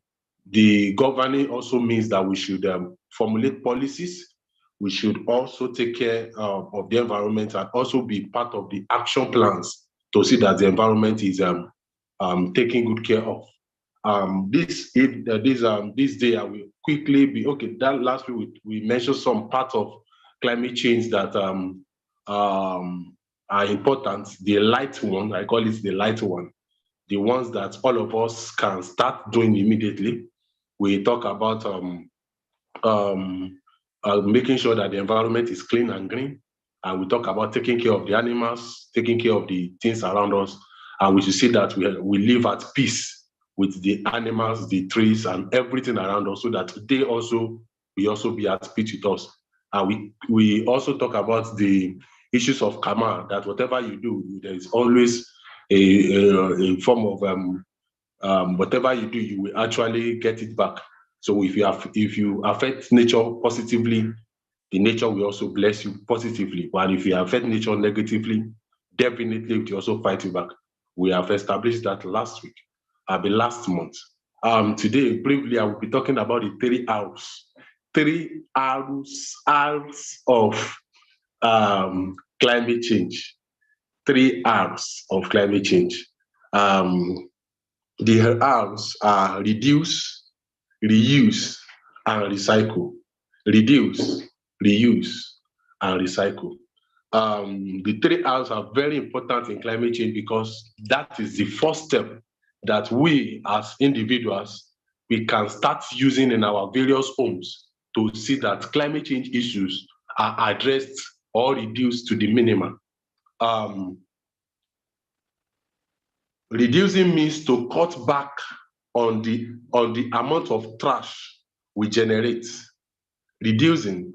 the governing also means that we should formulate policies. We should also take care of the environment and also be part of the action plans to see that the environment is taken good care of. This day, I will quickly be, okay, that last week we mentioned some part of climate change that are important. The light one, I call it the light one, the ones that all of us can start doing immediately. We talk about making sure that the environment is clean and green. And we talk about taking care of the animals, taking care of the things around us. And we should see that we live at peace with the animals, the trees, and everything around us, so that they also will also be at peace with us. And we also talk about the issues of karma, that whatever you do, there is always a form of whatever you do, you will actually get it back. So if you affect nature positively, the nature will also bless you positively. But if you affect nature negatively, definitely it will also fight you back. We have established that last week, last month. Today, briefly, I will be talking about the 3 R's. 3 R's of climate change. 3 R's of climate change. The R's are reduce, reuse, and recycle. Reduce, reuse, and recycle. The 3 R's are very important in climate change, because that is the first step that we as individuals, we can start using in our various homes to see that climate change issues are addressed or reduced to the minimum. Reducing means to cut back on the amount of trash we generate. Reducing,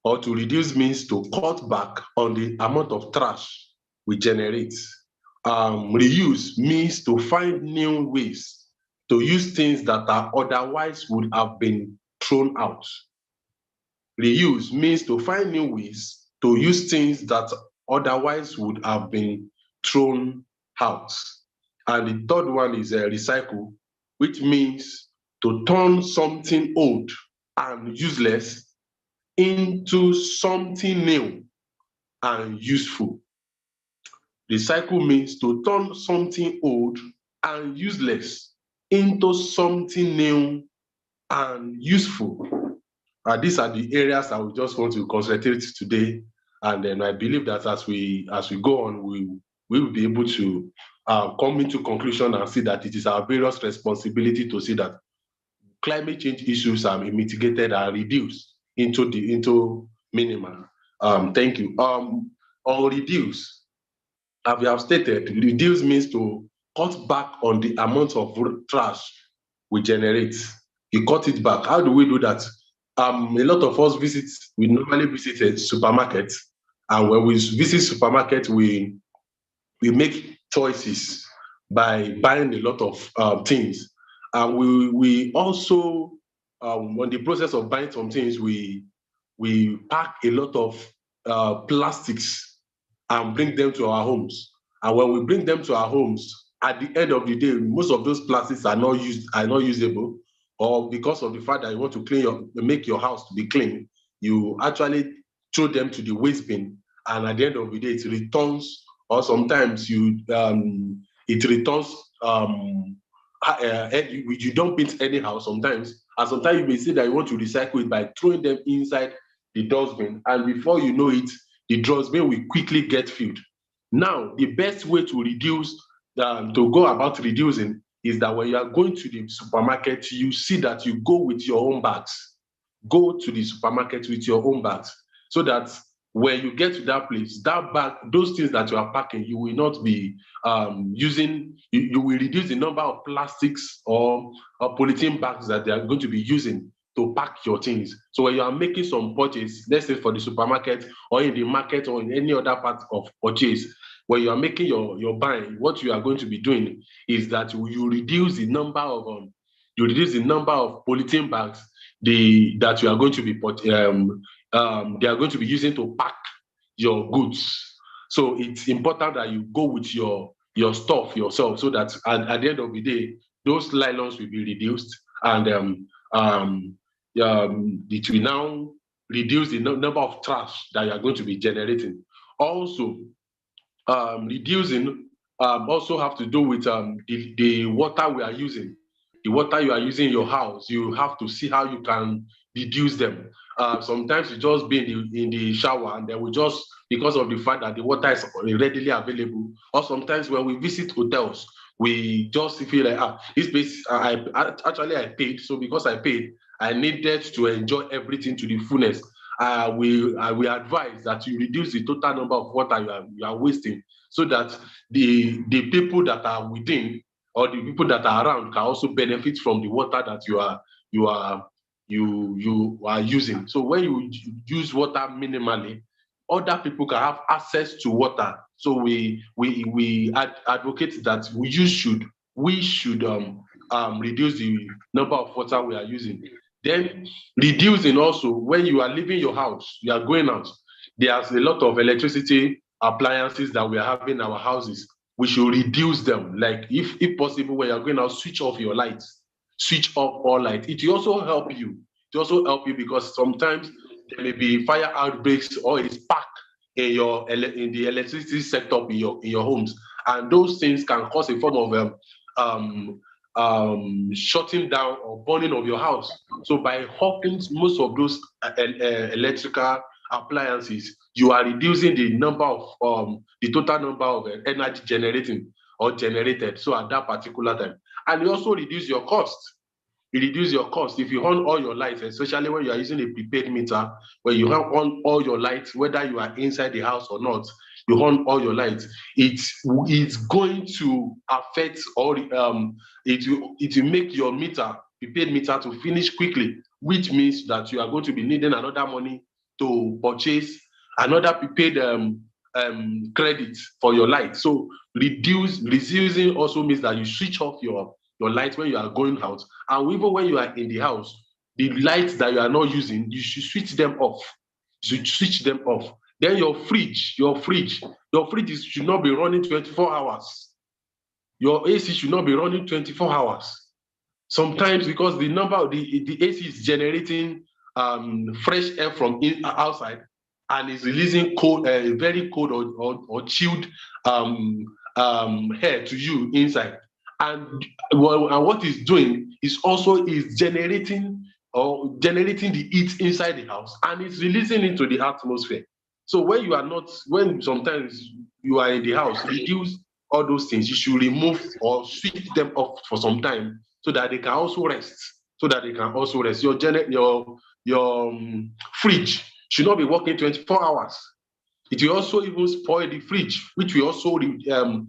or to reduce, means to cut back on the amount of trash we generate. Reuse means to find new ways to use things that are otherwise would have been thrown out. Reuse means to find new ways to use things that otherwise would have been thrown out. And the third one is recycle, which means to turn something old and useless into something new and useful. Recycle means to turn something old and useless into something new and useful. These are the areas I would just want to concentrate today. And then I believe that as we go on, we will be able to come into conclusion and see that it is our various responsibility to see that climate change issues are mitigated and reduced into minimum. Thank you. On reduce, as we have stated, reduce means to cut back on the amount of trash we generate. You cut it back. How do we do that? A lot of us we normally visit a supermarket, and when we visit supermarket, we make choices by buying a lot of things. And we also, on the process of buying some things, we pack a lot of plastics and bring them to our homes. And when we bring them to our homes, at the end of the day, most of those plastics are not usable, or because of the fact that you want to make your house to be clean, you actually throw them to the waste bin, and at the end of the day, it returns, or sometimes it returns. You dump it anyhow sometimes, and sometimes you may say that you want to recycle it by throwing them inside the dustbin, and before you know it, the dustbin will quickly get filled. Now, the best way to reduce, to go about reducing, is that when you are going to the supermarket, you see that you go with your own bags. Go to the supermarket with your own bags, so that when you get to that place, that bag, those things that you are packing, you will not be using. You will reduce the number of plastics or polythene bags that they are going to be using to pack your things. So when you are making some purchase, let's say for the supermarket or in the market or in any other part of purchase, when you are making your buying, what you are going to be doing is that you reduce the number of polythene bags that you are going to be they are going to be using to pack your goods. So it's important that you go with your stuff yourself, so that at the end of the day, those nylons will be reduced, and it will now reduce the number of trash that you are going to be generating. Also, reducing also have to do with the water we are using. The water you are using in your house, you have to see how you can reduce them. Sometimes you just be in the shower, and then we just, because of the fact that the water is readily available, or sometimes when we visit hotels, we just feel like, this place, actually I paid, so because I paid, I needed to enjoy everything to the fullness. We advise that you reduce the total number of water you are wasting, so that the people that are within, or the people that are around, can also benefit from the water that you are using. So when you use water minimally, other people can have access to water. So we advocate that we should reduce the number of water we are using. Then reducing also, when you are leaving your house, you are going out, there's a lot of electricity appliances that we are having in our houses. We should reduce them. Like, if possible, when you're going out, switch off your lights, switch off all lights. It will also help you. It will also help you, because sometimes there may be fire outbreaks, or it is spark in the electricity setup in your homes, and those things can cause a form of shutting down or burning of your house. So by hopping most of those electrical appliances, you are reducing the total number of energy generating or generated, so at that particular time. And you also reduce your cost. You reduce your cost if you on all your lights, especially when you are using a prepaid meter, where you have on all your lights, whether you are inside the house or not, you on all your lights. It's going to affect, or it will make your prepaid meter, to finish quickly, which means that you are going to be needing another money to purchase another prepaid credit for your light. So reducing also means that you switch off your light when you are going out, and even when you are in the house, the lights that you are not using, you should switch them off. Then your fridge should not be running 24 hours. Your AC should not be running 24 hours. Sometimes, because the AC is generating fresh air from outside, and is releasing very cold or chilled air to you inside. And what it's doing is also generating the heat inside the house, and it's releasing into the atmosphere. So when sometimes you are in the house, reduce all those things. You should remove or switch them off for some time, so that they can also rest. Your fridge should not be working 24 hours. It will also even spoil the fridge, which will also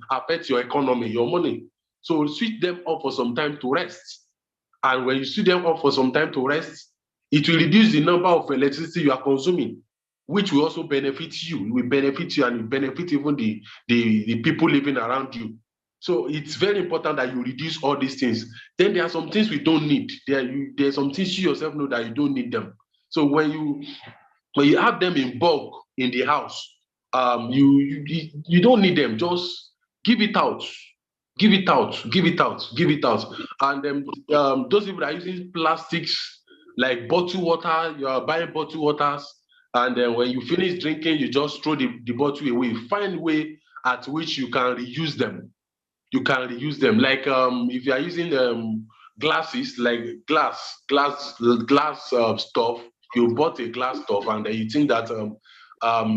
affect your economy, your money. So switch them off for some time to rest. And when you switch them off for some time to rest, it will reduce the number of electricity you are consuming, which will also benefit you. It will benefit you, and it will benefit even the people living around you. So it's very important that you reduce all these things. Then there are some things we don't need. There are some things you yourself know that you don't need them. So when you have them in bulk in the house, you don't need them. Just give it out. And those people that are using plastics, like bottled water, you are buying bottled waters, and then when you finish drinking, you just throw the bottle away. Find a way at which you can reuse them. Like, if you are using glasses, like glass stuff, you bought a glass stuff, and then you think that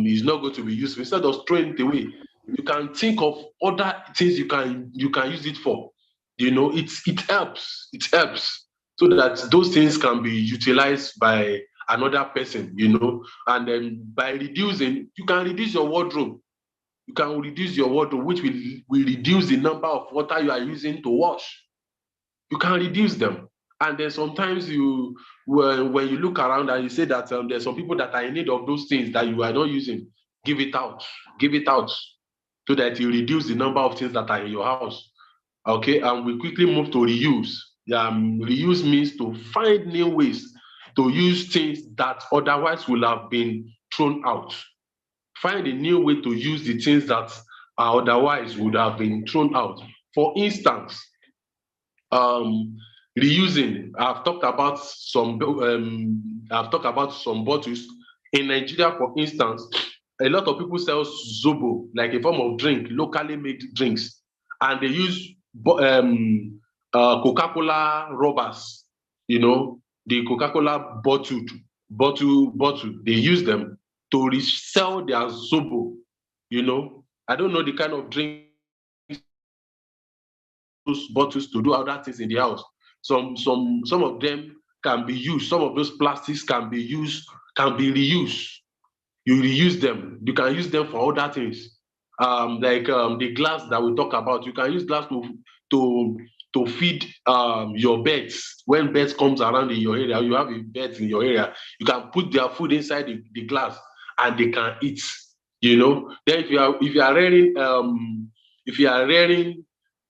is not going to be useful. Instead of throwing it away, you can think of other things you can use it for. It helps so that those things can be utilized by another person. And then by reducing, you can reduce your wardrobe. Which will reduce the number of water you are using to wash. You can reduce them. And then sometimes when you look around and you say that there's some people that are in need of those things that you are not using, give it out, so that you reduce the number of things that are in your house. Okay, and we quickly move to reuse. Reuse means to find new ways to use things that otherwise will have been thrown out. Find a new way to use the things that otherwise would have been thrown out. For instance, reusing. I've talked about some bottles. In Nigeria, for instance, a lot of people sell zobo, like a form of drink, locally made drinks, and they use Coca-Cola rubbers. The Coca-Cola bottled bottle, they use them to resell their zobo. You know, I don't know the kind of drinks those bottles to do other things in the house. Some of them can be used. Some of those plastics can be used, can be reused. You reuse them. You can use them for other things. Like the glass that we talk about, you can use glass to to feed your birds. When birds comes around in your area, you have a bird in your area, you can put their food inside the glass and they can eat. You know. Then if you are rearing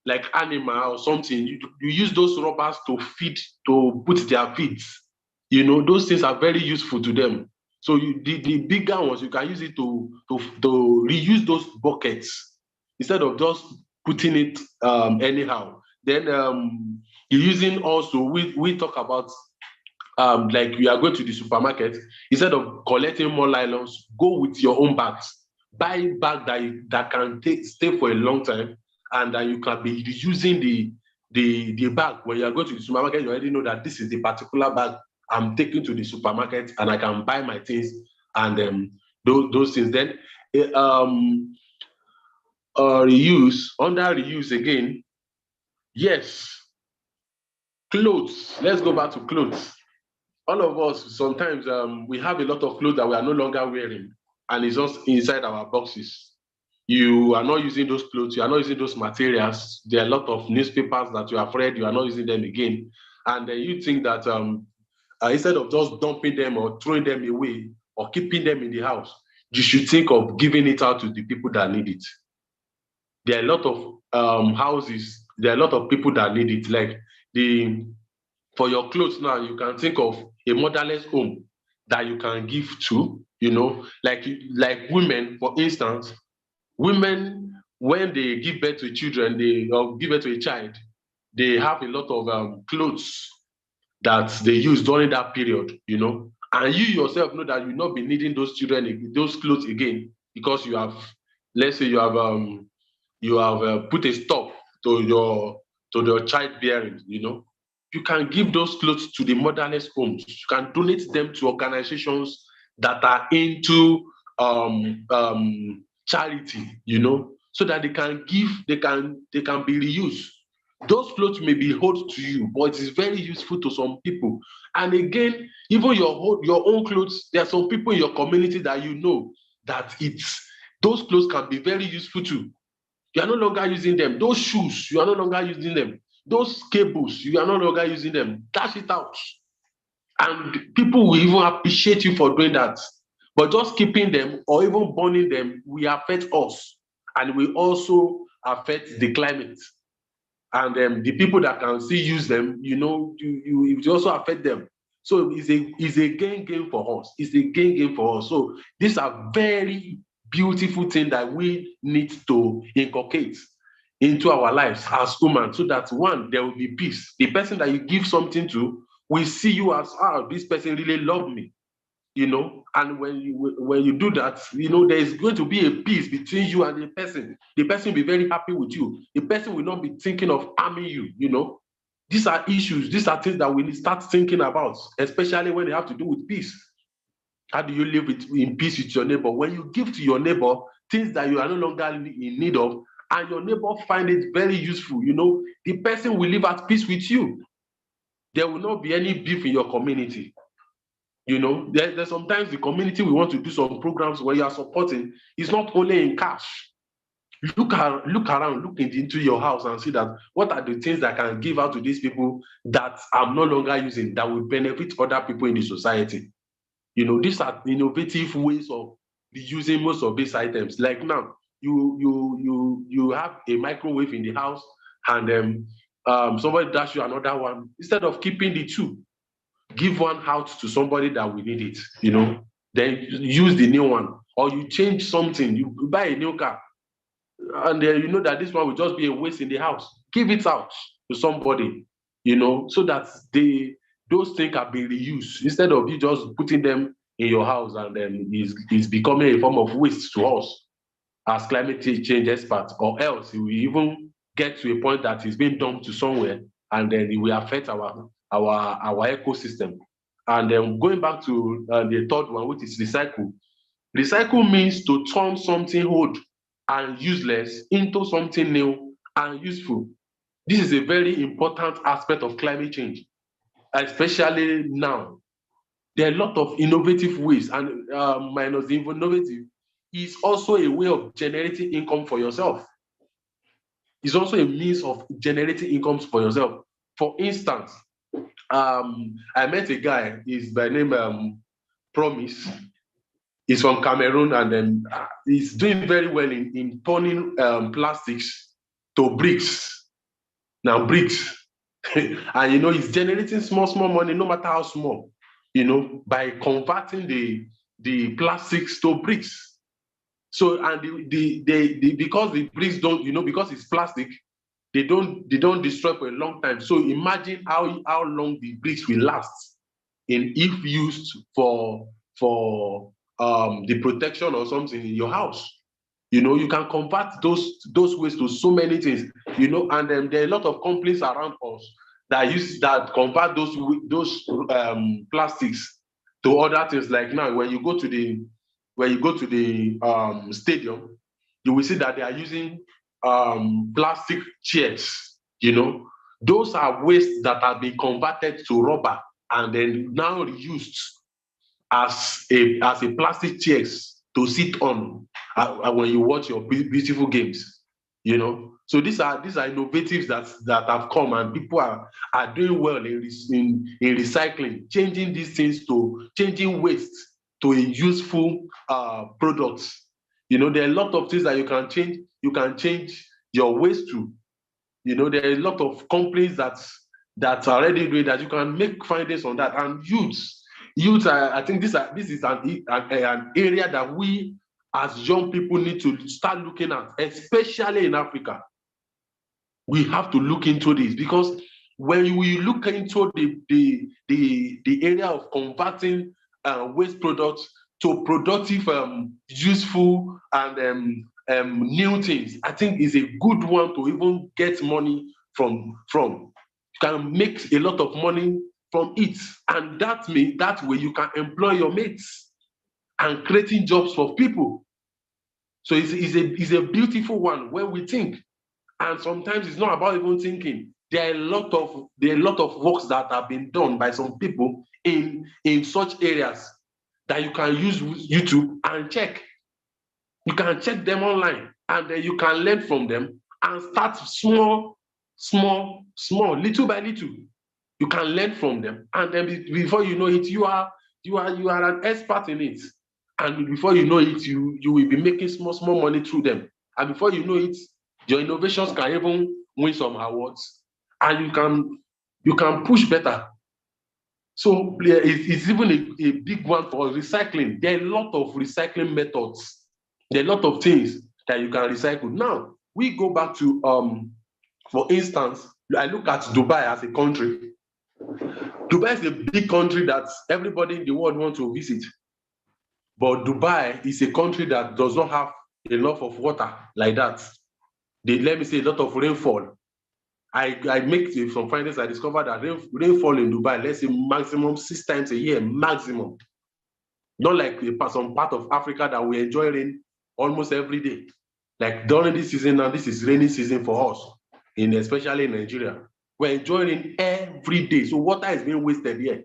like animal or something, you use those rubbers to feed, to put their feeds. You know, those things are very useful to them. So the bigger ones, you can use it to reuse those buckets instead of just putting it anyhow. Then you're using also, we talk about like you are going to the supermarket, instead of collecting more nylons, go with your own bags. Buy bag that can stay for a long time, and that you can be using the bag. When you are going to the supermarket, you already know that this is the particular bag I'm taking to the supermarket, and I can buy my things and those things. Then reuse, under reuse again, yes, clothes. Let's go back to clothes. All of us sometimes we have a lot of clothes that we are no longer wearing, and it's just inside our boxes. You are not using those clothes, you are not using those materials. There are a lot of newspapers that you have read, you are not using them again. And then you think that instead of just dumping them or throwing them away or keeping them in the house, you should think of giving it out to the people that need it. There are a lot of houses, there are a lot of people that need it. Like for your clothes now, you can think of a motherless home that you can give to, you know, like women, for instance. Women, when they give birth to children, or give birth to a child, they have a lot of clothes that they use during that period, you know. And you yourself know that you'll not be needing those children, those clothes again, because you have, let's say you have put a stop to your childbearing, you know. You can give those clothes to the motherless homes. You can donate them to organizations that are into charity, you know, so that they can give, they can be reused. Those clothes may be old to you, but it is very useful to some people. And again, even your own clothes, there are some people in your community that you know that those clothes can be very useful too. You are no longer using them. Those shoes, you are no longer using them. Those cables, you are no longer using them. Dash it out. And people will even appreciate you for doing that. But just keeping them or even burning them will affect us. And will also affect the climate. And the people that can still use them, you know, it will also affect them. So it's a gain for us. It's a gain for us. So these are very beautiful things that we need to inculcate into our lives as humans, so that one, there will be peace. The person that you give something to will see you as, this person really loved me, you know. And when you do that, you know, there is going to be a peace between you and the person. The person will be very happy with you. The person will not be thinking of harming you, you know. These are issues, these are things that we need to start thinking about, especially when they have to do with peace. How do you live in peace with your neighbor? When you give to your neighbor things that you are no longer in need of, and your neighbor find it very useful, you know, the person will live at peace with you. There will not be any beef in your community. You know, there's sometimes the community, we want to do some programs where you are supporting. It's not only in cash. Look around, look into your house and see that what are the things that I can give out to these people that I'm no longer using, that will benefit other people in the society. You know, these are innovative ways of reusing most of these items. Like now, you have a microwave in the house, and somebody dash you another one. Instead of keeping the two, give one out to somebody that will need it, you know. Then use the new one. Or you change something, you buy a new car, and then you know that this one will just be a waste in the house. Give it out to somebody, you know, so that those things can be reused, instead of you just putting them in your house, and then it's becoming a form of waste to us as climate change experts. Or else it will even get to a point that it's being dumped to somewhere, and then it will affect our ecosystem. And then going back to the third one, which is recycle. Recycle means to turn something old and useless into something new and useful. This is a very important aspect of climate change, especially now. There are a lot of innovative ways, and minus the innovative is also a way of generating income for yourself. It's also a means of generating incomes for yourself. For instance, I met a guy, he's by name Promise. He's from Cameroon, and then he's doing very well in turning plastics to bricks. Now bricks. And he's generating small money, no matter how small, by converting the plastics to bricks. So, and because the bricks don't, because it's plastic, they don't destroy for a long time. So imagine how long the bricks will last if used for the protection or something in your house. You can convert those waste to so many things, and there are a lot of companies around us that convert those plastics to other things. Like now, when you go to the stadium, you will see that they are using plastic chairs. Those are wastes that have been converted to rubber and then now reused as a plastic chairs to sit on when you watch your beautiful games. So these are innovatives that have come, and people are doing well in recycling, changing these things to changing waste to a useful product. There are a lot of things that you can change. You can change your waste to. There are a lot of companies that are already doing that. You can make findings on that. And youth, I think this is an area that we as young people need to start looking at, especially in Africa. We have to look into this, because when we look into the area of converting waste products to productive, useful, and new things, I think is a good one to even get money from. You can make a lot of money from it, and that way you can employ your mates and creating jobs for people. So it's a beautiful one when we think. And sometimes it's not about even thinking. There are a lot of works that have been done by some people in such areas that you can use YouTube and check. You can check them online, and then you can learn from them and start small, little by little. You can learn from them, and then before you know it, you are an expert in it. And before you know it, you will be making small money through them. And before you know it, your innovations can even win some awards, and you can push better. So it's even a big one for recycling. There are a lot of recycling methods. There are a lot of things that you can recycle. Now, we go back to, for instance, I look at Dubai as a country. Dubai is a big country that everybody in the world wants to visit. But Dubai is a country that does not have a lot of water like that. Let me say a lot of rainfall. I make some findings. I discovered that rainfall in Dubai, let's say maximum 6 times a year, maximum. Not like some part of Africa that we enjoy rain almost every day. Like during this season now, this is rainy season for us, especially in Nigeria. We're enjoying rain every day. So water is being wasted here.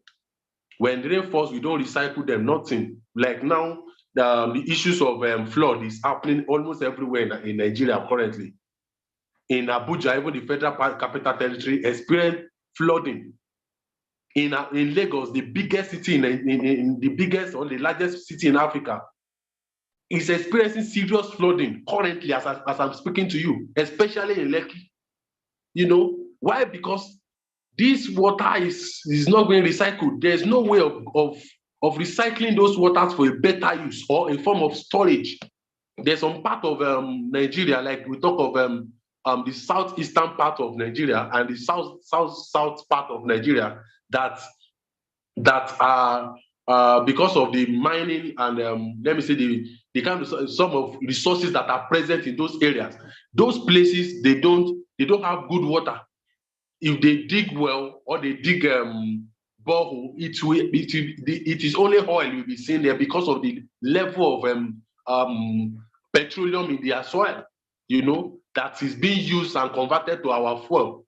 When the rain falls, we don't recycle them, nothing. Like now, the issues of flood is happening almost everywhere in Nigeria currently. In Abuja, even the Federal Capital Territory experienced flooding. In Lagos, the biggest city in the biggest or the largest city in Africa, is experiencing serious flooding currently as I'm speaking to you, especially in Lekki. Why? Because this water is not being recycled. There's no way of recycling those waters for a better use or a form of storage. There's some part of Nigeria, like we talk of the southeastern part of Nigeria and the south part of Nigeria that are because of the mining and let me say the kind of some of resources that are present in those areas. Those places they don't have good water. If they dig well or they dig borehole, it is only oil you'll be seeing there because of the level of petroleum in their soil, that is being used and converted to our fuel.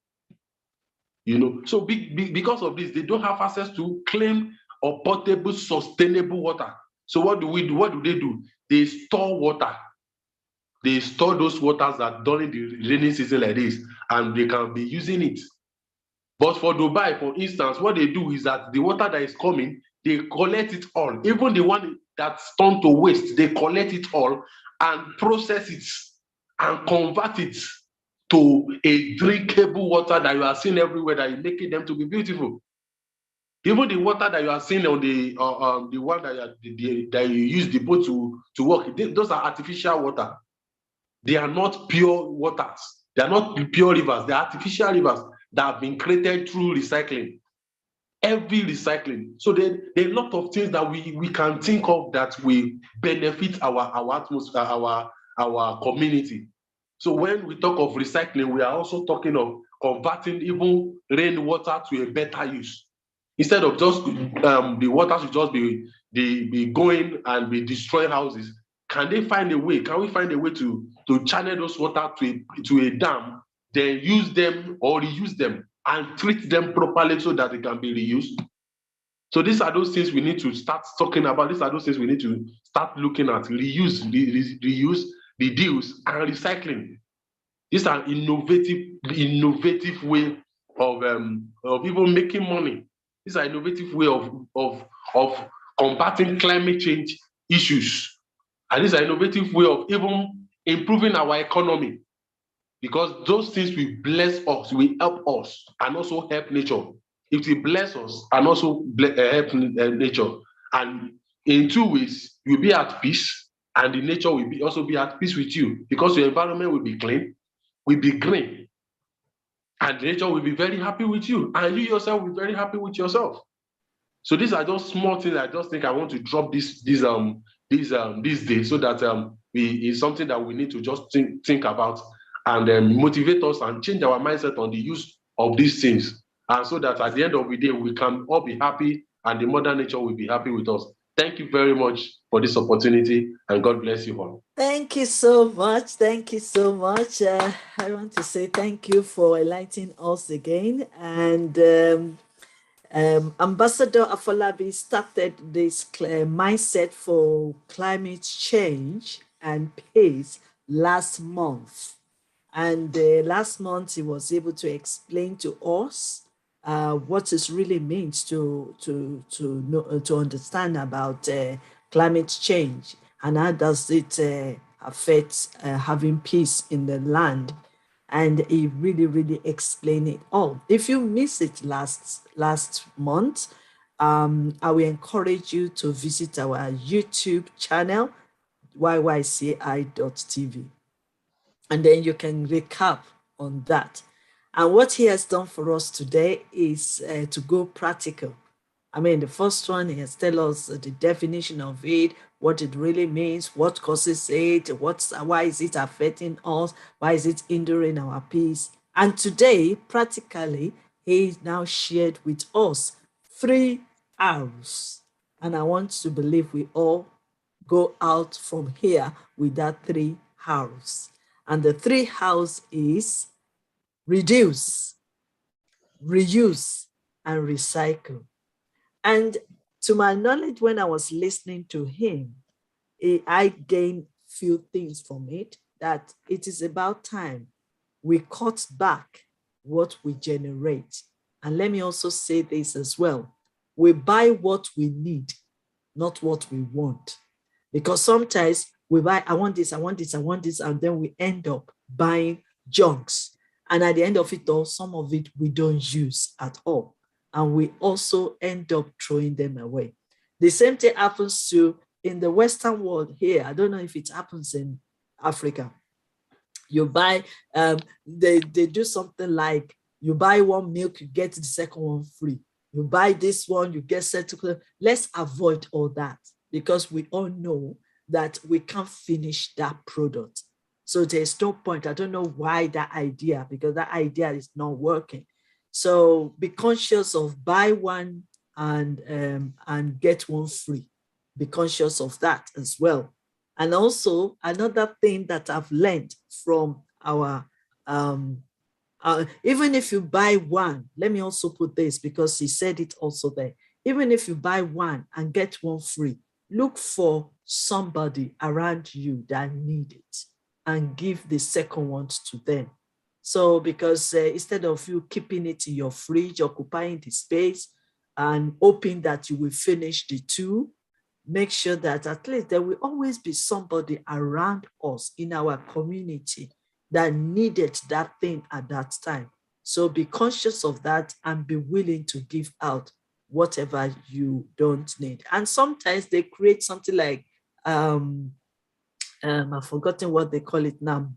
So because of this, they don't have access to clean or potable, sustainable water. So what do we do? What do they do? They store water. They store those waters that during the rainy season like this, and they can be using it. But for Dubai, for instance, what they do is that the water that is coming, they collect it all. Even the one that's turned to waste, they collect it all and process it and convert it to a drinkable water that you are seeing everywhere, that is making them to be beautiful. Even the water that you are seeing on the one that you use the boat to work, those are artificial water. They are not pure waters. They are not pure rivers. They are artificial rivers that have been created through recycling. Every recycling. So there are a lot of things that we can think of that will benefit our atmosphere, our community. So when we talk of recycling, we are also talking of converting even rainwater to a better use. Instead of just the water should just be going and be destroying houses, can they find a way? Can we find a way to channel those water to a dam, then use them or reuse them and treat them properly so that they can be reused? So these are those things we need to start talking about. These are those things we need to start looking at: reuse, reuse, reduce, and recycling. These are innovative way of even making money. These are innovative way of combating climate change issues. And these are innovative way of even improving our economy, because those things will bless us, will help us, and also help nature. It will bless us and also help nature. And in two ways, you'll be at peace, and the nature will also be at peace with you, because your environment will be clean, will be green, and nature will be very happy with you, and you yourself will be very happy with yourself. So these are just small things I just think I want to drop these days, so that it's something that we need to just think about and motivate us and change our mindset on the use of these things, and so that at the end of the day we can all be happy and the mother nature will be happy with us. Thank you very much for this opportunity, and God bless you all. Thank you so much. Thank you so much. I want to say thank you for enlightening us again. And Ambassador Afolabi started this mindset for climate change and peace last month. And last month, he was able to explain to us what it really means to understand about climate change, and how does it affect having peace in the land. And he really explained it all. If you missed it last month, I will encourage you to visit our YouTube channel, YYCI.tv. And then you can recap on that. And what he has done for us today is to go practical. I mean, the first one, he has tell us the definition of it, what it really means, what causes it, why is it affecting us, why is it hindering our peace. And today, practically, he now shared with us 3 R's. And I want to believe we all go out from here with that 3 R's. And the 3 R's is reduce, reuse, and recycle. And to my knowledge, when I was listening to him, I gained few things from it, that it is about time we cut back what we generate. And let me also say this as well. We buy what we need, not what we want. Because sometimes we buy, I want this, I want this, I want this, and then we end up buying junks. And at the end of it all, some of it we don't use at all. And we also end up throwing them away. The same thing happens to in the Western world here. I don't know if it happens in Africa. You buy, they do something like you buy one milk, you get the second one free. You buy this one, you get second. Let's avoid all that, because we all know that we can't finish that product. So there's no point. I don't know why that idea, because that idea is not working. So be conscious of buy one, and get one free. Be conscious of that as well. And also another thing that I've learned from our even if you buy one, let me also put this because he said it also there. Even if you buy one and get one free, look for somebody around you that need it and give the second one to them. So because instead of you keeping it in your fridge, occupying the space and hoping that you will finish the two, make sure that at least there will always be somebody around us in our community that needed that thing at that time. So be conscious of that and be willing to give out whatever you don't need. And sometimes they create something like, I've forgotten what they call it now,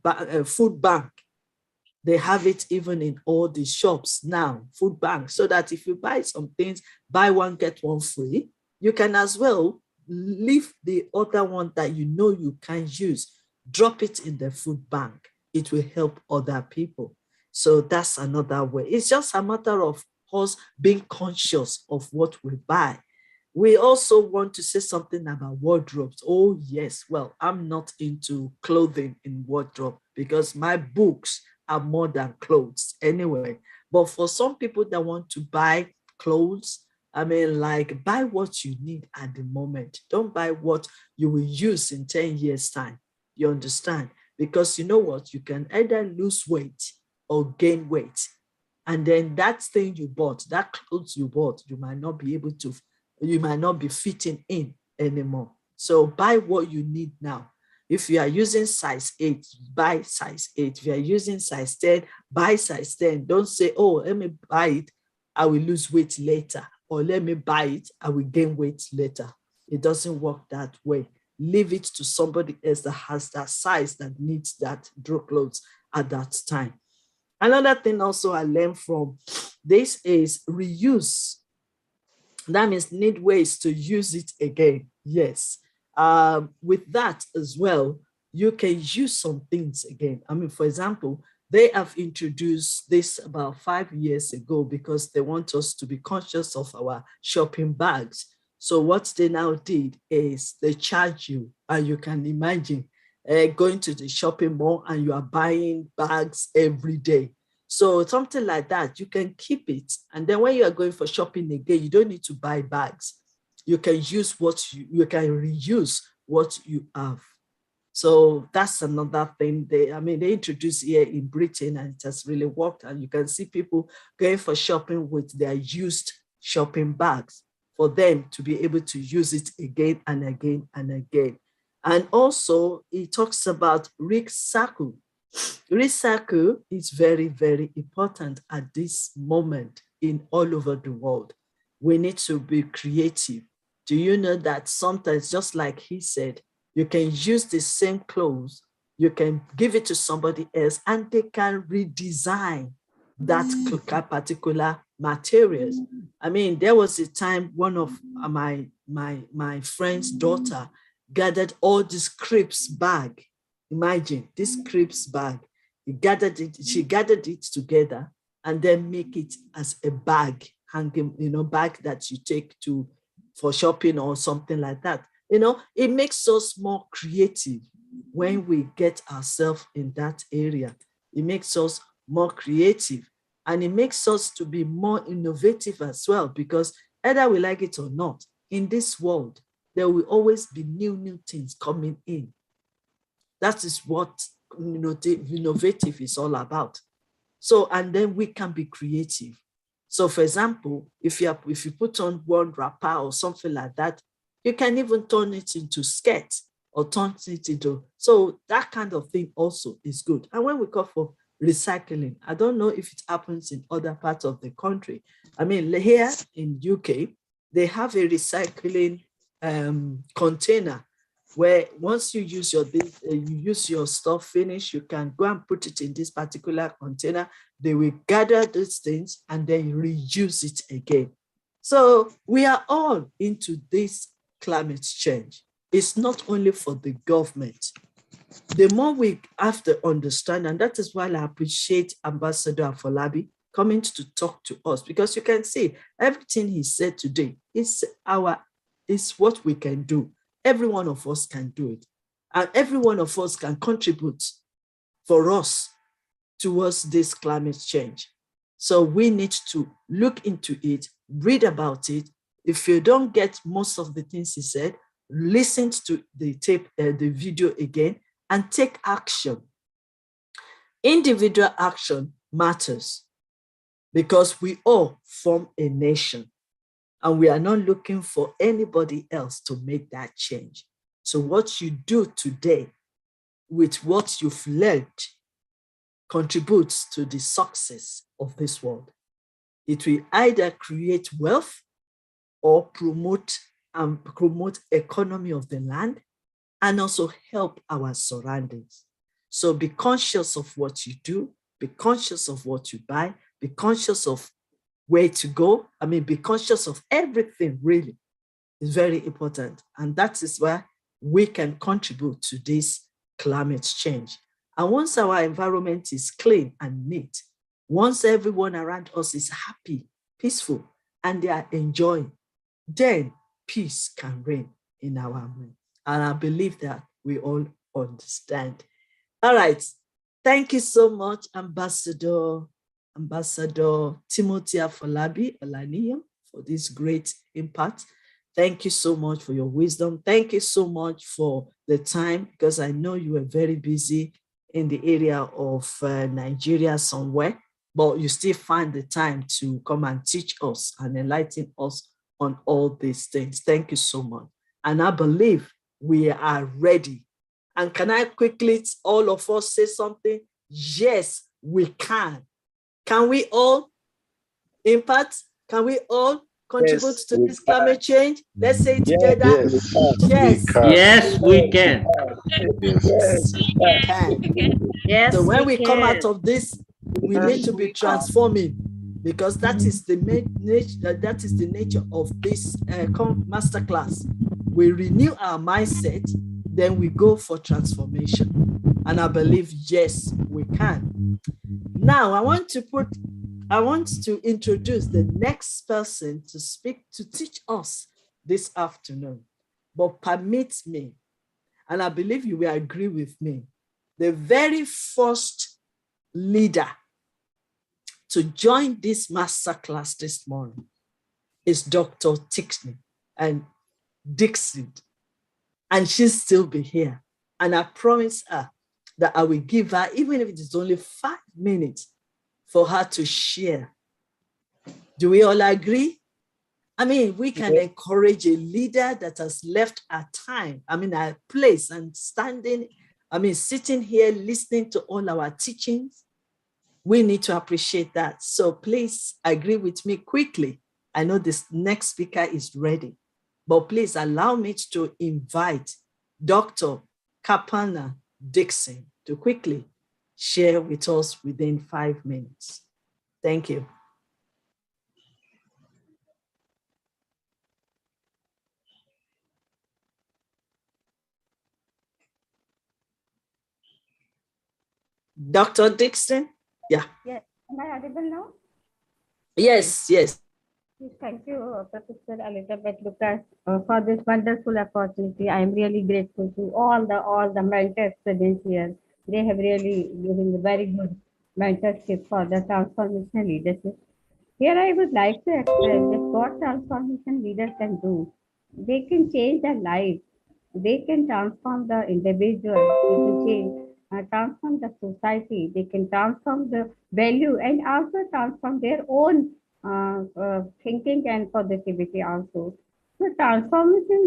food bank. They have it even in all the shops now, food bank, so that if you buy some things, buy one, get one free, you can as well leave the other one that you know you can use, drop it in the food bank. It will help other people. So that's another way. It's just a matter of us being conscious of what we buy. We also want to say something about wardrobes. Oh, yes. Well, I'm not into clothing in wardrobe because my books are more than clothes anyway. But for some people that want to buy clothes, I mean, like buy what you need at the moment. Don't buy what you will use in 10 years' time. You understand? Because you know what? You can either lose weight or gain weight. And then that thing you bought, that clothes you bought, you might not be able to, you might not be fitting in anymore. So buy what you need now. If you are using size 8, buy size 8. If you are using size 10, buy size 10. Don't say, oh, let me buy it, I will lose weight later. Or let me buy it, I will gain weight later. It doesn't work that way. Leave it to somebody else that has that size that needs that draw clothes at that time. Another thing also I learned from this is reuse. That means need ways to use it again. Yes. With that as well, you can use some things again. I mean, for example, they have introduced this about 5 years ago because they want us to be conscious of our shopping bags. So what they now did is they charge you, and you can imagine going to the shopping mall and you are buying bags every day. So something like that, you can keep it. And then when you are going for shopping again, you don't need to buy bags. You can use you can reuse what you have. So that's another thing they introduced here in Britain, and it has really worked. And you can see people going for shopping with their used shopping bags for them to be able to use it again and again and again. And also it talks about recycle. Recycle is very, very important at this moment in all over the world. We need to be creative. Do you know that sometimes, just like he said, you can use the same clothes, you can give it to somebody else, and they can redesign that particular materials. I mean, there was a time one of my friend's daughter gathered all these crepes bag. Imagine this crepes bag. She gathered it together and then make it as a bag, hanging, bag that you take for shopping or something like that. It makes us more creative when we get ourselves in that area. It makes us more creative, and it makes us to be more innovative as well, because either we like it or not, in this world, there will always be new things coming in. That is what innovative is all about. So, and then we can be creative. So, for example, if you put on one wrapper or something like that, you can even turn it into skirt or turn it into, so that kind of thing also is good. And when we call for recycling, I don't know if it happens in other parts of the country. I mean, here in UK, they have a recycling container where once you use your stuff finish, you can go and put it in this particular container. They will gather these things and then reuse it again. So we are all into this climate change. It's not only for the government. The more we have to understand, and that is why I appreciate Ambassador Afolabi coming to talk to us, because you can see everything he said today is what we can do. Every one of us can do it. And every one of us can contribute for us towards this climate change. So we need to look into it, read about it. If you don't get most of the things he said, listen to the tape, the video again, and take action. Individual action matters because we all form a nation and we are not looking for anybody else to make that change. So what you do today with what you've learned contributes to the success of this world. It will either create wealth or promote economy of the land and also help our surroundings. So be conscious of what you do, be conscious of what you buy, be conscious of where to go. I mean, be conscious of everything really is very important. And that is where we can contribute to this climate change. And once our environment is clean and neat, once everyone around us is happy, peaceful, and they are enjoying, then peace can reign in our home. And I believe that we all understand. All right. Thank you so much, Ambassador Timothy Afolabi Olaniyan, for this great impact. Thank you so much for your wisdom. Thank you so much for the time, because I know you were very busy in the area of Nigeria somewhere, but you still find the time to come and teach us and enlighten us on all these things. Thank you so much. And I believe we are ready. And can I quickly, all of us, say something? Yes, we can. Can we all impact? Can we all contribute to this climate change? Let's say it together. Yes, we can. Yes, we can. Yes, So when we come can. out of this, we need to be transforming, because that is the nature of this masterclass. We renew our mindset, then we go for transformation. And I believe, yes, we can. Now, I want to introduce the next person to speak, to teach us this afternoon. But permit me, and I believe you will agree with me, the very first leader to join this masterclass this morning is Dr. Tixney and Dixon, and she'll still be here. And I promise her that I will give her, even if it is only 5 minutes, for her to share. Do we all agree? I mean, we can encourage a leader that has left our time, our place, and sitting here listening to all our teachings. We need to appreciate that. So please agree with me quickly. I know this next speaker is ready, but please allow me to invite Dr. Kapana Dixon to quickly share with us within 5 minutes. Thank you. Dr. Dixon? Yeah. Yes. Am I audible now? Yes, yes. Thank you, Professor Elizabeth Lucas, for this wonderful opportunity. I am really grateful to all the mentor students here. They have really given a very good mentorship for the transformation leadership. Here I would like to explain just what transformation leaders can do. They can change their life. They can transform the individual into change, transform the society. They can transform the value and also transform their own thinking and positivity also. So transformation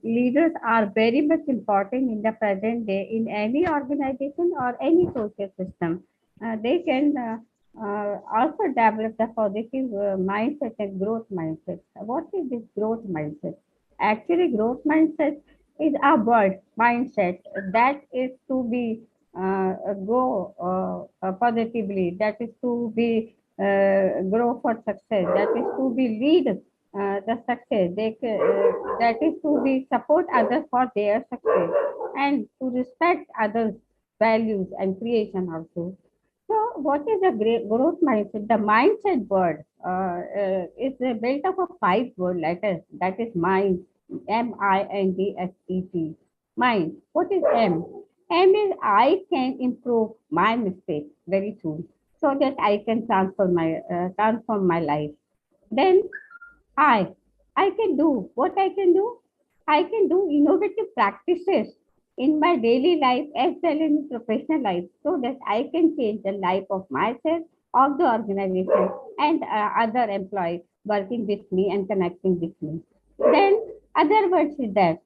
leaders are very much important in the present day in any organization or any social system. They can also develop the positive mindset and growth mindset. What is this growth mindset? Actually, growth mindset is a word mindset that is to be go positively, that is to be grow for success, that is to be lead the success, that is to be support others for their success and to respect others values and creation also. So So, what is the great growth mindset? The mindset word is built of a 5 word letters. That is mind, MINDSET. Mind. What is M? M is I can improve my mistake very soon, so that I can transform my life. Then I. I can do what I can do. I can do innovative practices in my daily life as well in professional life so that I can change the life of myself, of the organization, and other employees working with me and connecting with me. Then other words is that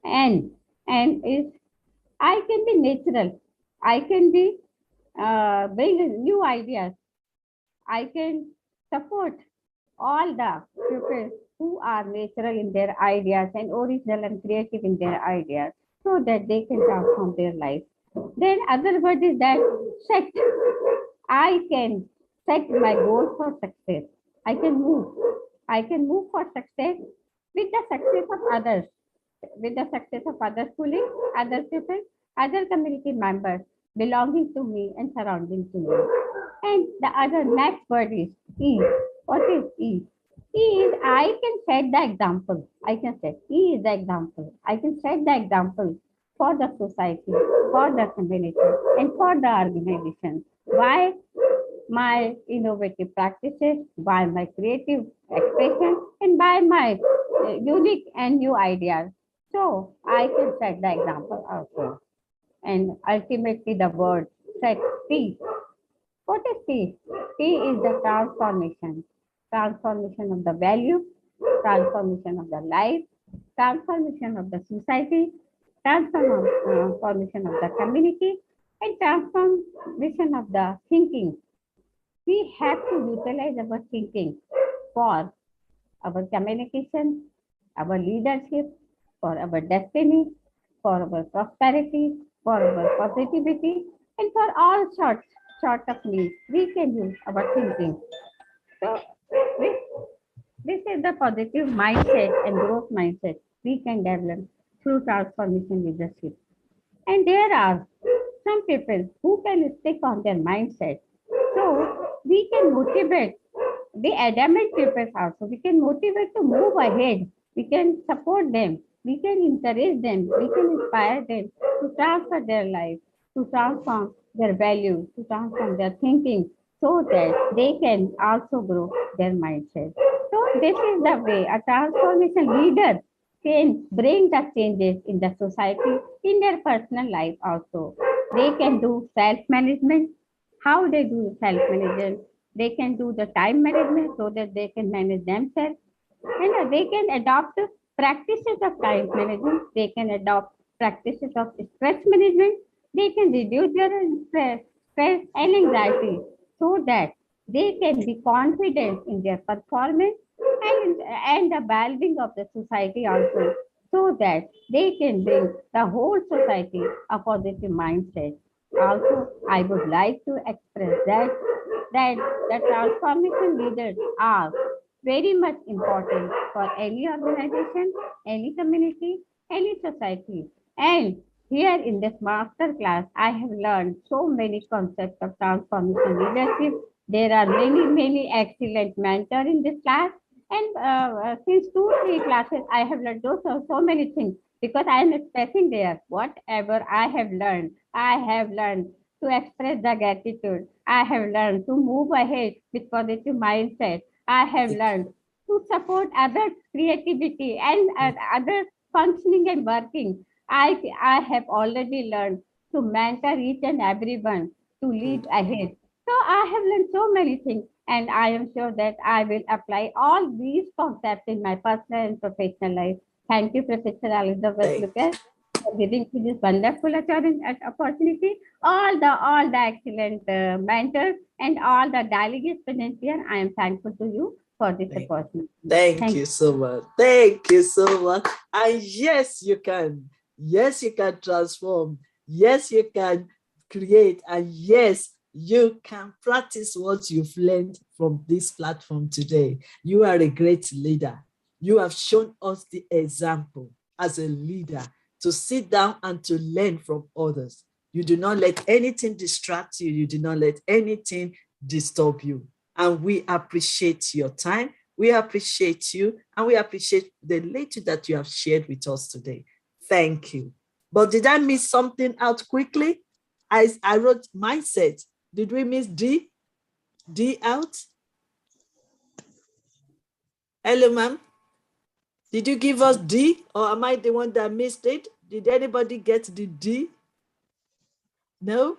and is I can be natural. I can be bring new ideas. I can support all the people who are natural in their ideas and original and creative in their ideas so that they can transform their life. Then other word is that set. I can set my goal for success. I can move. I can move for success with the success of others, with the success of other colleagues, other people, other community members belonging to me and surrounding to me. And the other next word is E. What is E? E is I can set the example. I can set. E is the example. I can set the example for the society, for the community, and for the organization. Why? My innovative practices, by my creative expression, and by my unique and new ideas. So I can set the example also. And ultimately, the word set T. What is T? T is the transformation. Transformation of the value, transformation of the life, transformation of the society, transformation of the community, and transformation of the thinking. We have to utilize our thinking for our communication, our leadership, for our destiny, for our prosperity, for our positivity, and for all sort of needs. We can use our thinking. So this, this is the positive mindset and growth mindset we can develop through transformation leadership. And there are some people who can stick on their mindset. So we can motivate the adamant people also. We can motivate to move ahead. We can support them. We can encourage them. We can inspire them to transfer their life, to transform their values, to transform their thinking so that they can also grow their mindset. So this is the way a transformation leader can bring the changes in the society, in their personal life also. They can do self-management. How they do self-management? They can do the time management so that they can manage themselves. And they can adopt practices of time management. They can adopt practices of stress management. They can reduce their stress and anxiety so that they can be confident in their performance and the well-being of the society also so that they can bring the whole society a positive mindset. Also, I would like to express that the transformation leaders are very much important for any organization, any community, any society. And here in this master class, I have learned so many concepts of transformation leadership. There are many excellent mentors in this class. And since 2, 3 classes, I have learned so many things because I am expressing there whatever I have learned. I have learned to express the gratitude. I have learned to move ahead with positive mindset. I have learned to support other creativity and other functioning and working. I have already learned to mentor each and everyone to lead ahead. So I have learned so many things, and I am sure that I will apply all these concepts in my personal and professional life. Thank you, Professor Elizabeth Lucas, for giving me this wonderful opportunity. All the excellent mentors and all the delegates present here, I am thankful to you for this opportunity. Thank you so much. Thank you so much. And yes, you can. Yes, you can transform. Yes, you can create. And yes, you can practice what you've learned from this platform today. You are a great leader. You have shown us the example as a leader to sit down and to learn from others. You do not let anything distract you. You do not let anything disturb you. And we appreciate your time. We appreciate you, and we appreciate the little that you have shared with us today. Thank you. But did I miss something out quickly? I wrote mindset. Did we miss D? D out? Hello, ma'am. Did you give us D, or am I the one that missed it? Did anybody get the D? No?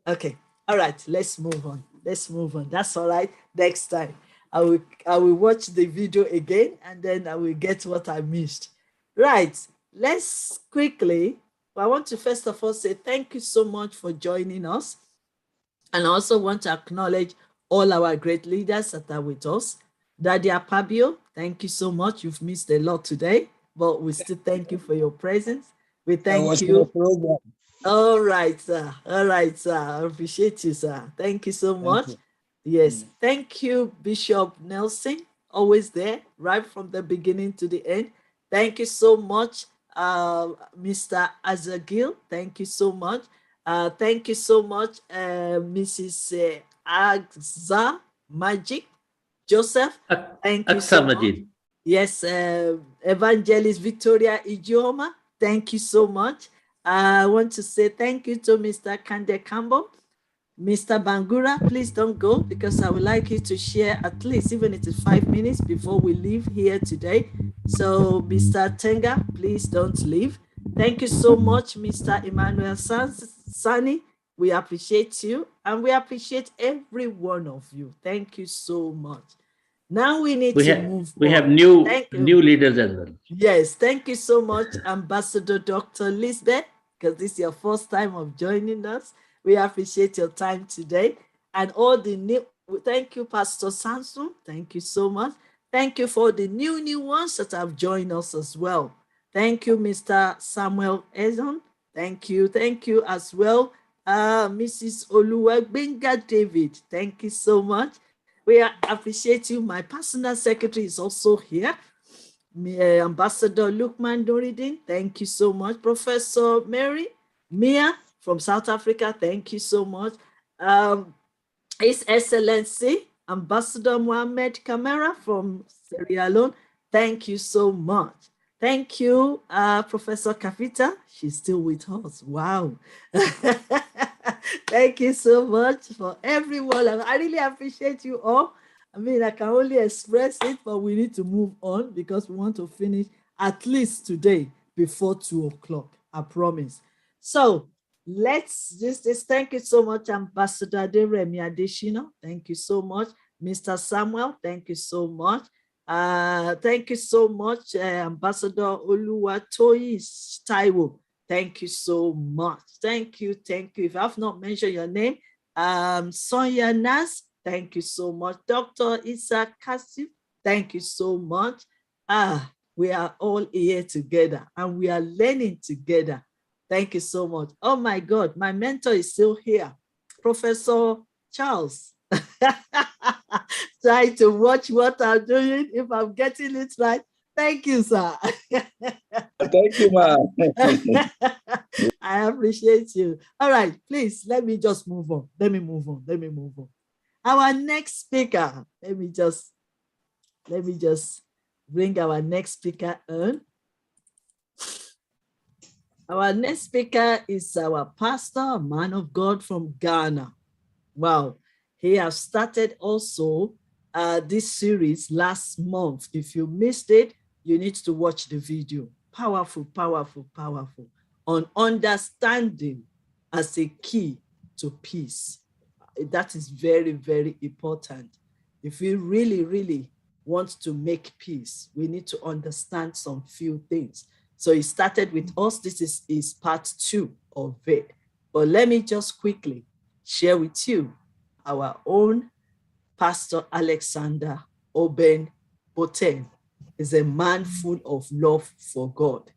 Okay. All right. Let's move on. Let's move on. That's all right. Next time, I will watch the video again, and then I will get what I missed. Right. Let's quickly. I want to first of all say thank you so much for joining us. And I also want to acknowledge all our great leaders that are with us. Daddy Apabio, thank you so much. You've missed a lot today, but we still thank you for your presence. We thank you. All right, sir. All right, sir. I appreciate you, sir. Thank you so much. Yes. Thank you, Bishop Nelson. Always there, right from the beginning to the end. Thank you so much, Mr. Azagil. Thank you so much. Thank you so much, Mrs. Agza Magic Joseph. Thank you so much. Yes, Evangelist Victoria Idioma. Thank you so much. I want to say thank you to Mr. Kande Campbell. Mr. Bangura, please don't go, because I would like you to share at least, even if it's 5 minutes before we leave here today. So Mr. Tenga, please don't leave. Thank you so much, Mr. Emmanuel Sani. We appreciate you, and we appreciate every one of you. Thank you so much. Now we need to move on. We have new leaders as well. Yes, thank you so much, Ambassador Dr. Lisbeth, because this is your first time of joining us. We appreciate your time today. And all the new, thank you, Pastor Samson. Thank you so much. Thank you for the new ones that have joined us as well. Thank you, Mr. Samuel Ezon. Thank you as well. Mrs. Oluwabenga David, thank you so much. We appreciate you. My personal secretary is also here. Ambassador Lukman Doridin, thank you so much. Professor Mary Mia from South Africa, thank you so much. His Excellency Ambassador Mohamed Kamara from Sierra Leone, thank you so much. Thank you, Professor Kafita. She's still with us. Wow. Thank you so much for everyone. I really appreciate you all. I mean, I can only express it, but we need to move on because we want to finish at least today before 2 o'clock. I promise. So let's just thank you so much, Ambassador Deremi Adeshina. Thank you so much. Mr. Samuel, thank you so much. Thank you so much, Ambassador Oluwatoyi Taiwo. Thank you so much. Thank you. If I have not mentioned your name, Sonia Nas, thank you so much. Dr. Isa Kasif, thank you so much. We are all here together and we are learning together. Thank you so much. Oh my God, my mentor is still here, Professor Charles. Try to watch what I'm doing, if I'm getting it right. Thank you, sir. Thank you, ma'am. I appreciate you. All right, please, let me just move on. Let me move on. Our next speaker, let me just bring our next speaker on. Our next speaker is our pastor, a man of God from Ghana. Wow. He has started also this series last month. If you missed it, you need to watch the video. Powerful, powerful, powerful. On understanding as a key to peace. That is very, very important. If we really, really want to make peace, we need to understand some few things. So he started with us. This is part 2 of it. But let me just quickly share with you our own Pastor Alexander Oben Boten is a man full of love for God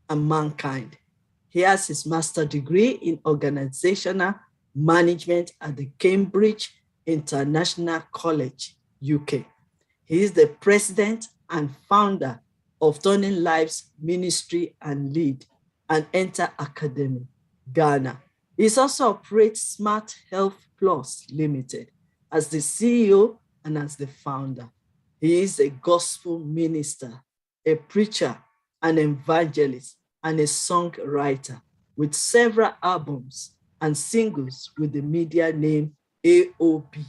and mankind. He has his master's degree in organizational management at the Cambridge International College, UK. He is the president and founder of Turning Lives Ministry and Lead and Enter Academy. Ghana. He also operates Smart Health Plus Limited as the CEO and as the founder. He is a gospel minister, a preacher, an evangelist, and a songwriter with several albums and singles with the media name AOB.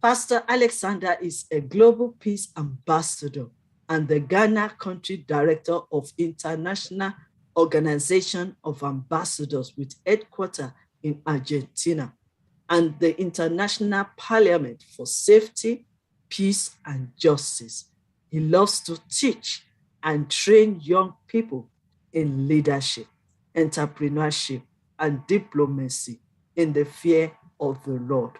Pastor Alexander is a Global Peace Ambassador and the Ghana Country Director of International Organization of Ambassadors with headquarters in Argentina and the International Parliament for Safety, Peace, and Justice. He loves to teach and train young people in leadership, entrepreneurship, and diplomacy in the fear of the Lord.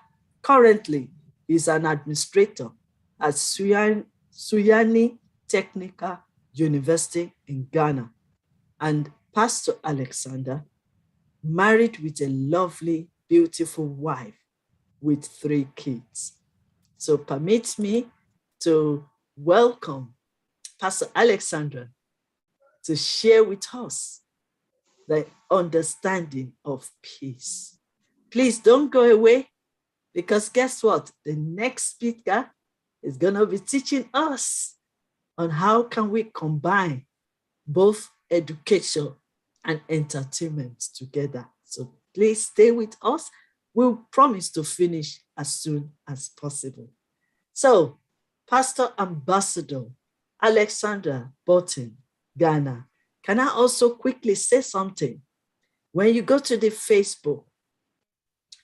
Currently, he's an administrator at Suyani Technical University in Ghana. And Pastor Alexander, married with a lovely, beautiful wife with 3 kids. So permit me to welcome Pastor Alexander to share with us the understanding of peace. Please don't go away, because guess what? The next speaker is going to be teaching us on how can we combine both education and entertainment together. So please stay with us. We'll promise to finish as soon as possible. So, Pastor Ambassador Alexander Burton, Ghana, can I also quickly say something? When you go to the Facebook,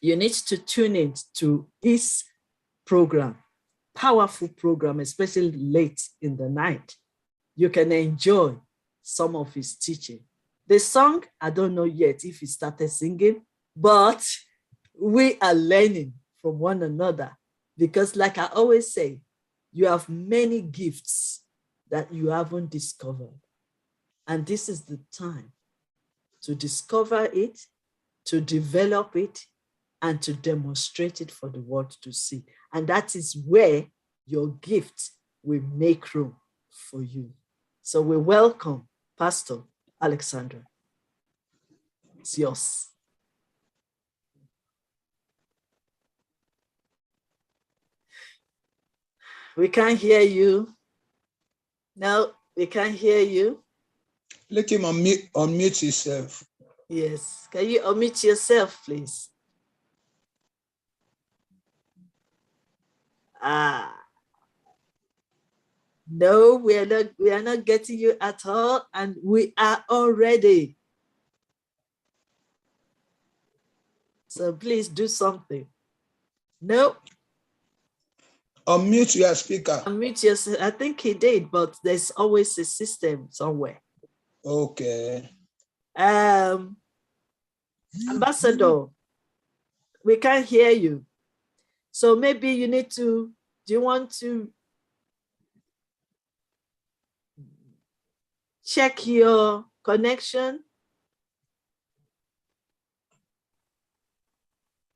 you need to tune in to his program, powerful program, especially late in the night. You can enjoy some of his teaching. The song, I don't know yet if he started singing, but we are learning from one another because, like I always say, you have many gifts that you haven't discovered. And this is the time to discover it, to develop it, and to demonstrate it for the world to see. And that is where your gift will make room for you. So we welcome Pastor Alexander. It's yours. We can't hear you. No, we can't hear you. Let him unmute himself. Yes. Can you unmute yourself, please? No, we are not getting you at all, and we are already. So please do something. No. Unmute your speaker. Unmute yourself. I think he did, but there's always a system somewhere. Okay. Ambassador, we can't hear you. So maybe you need to, do you want to check your connection?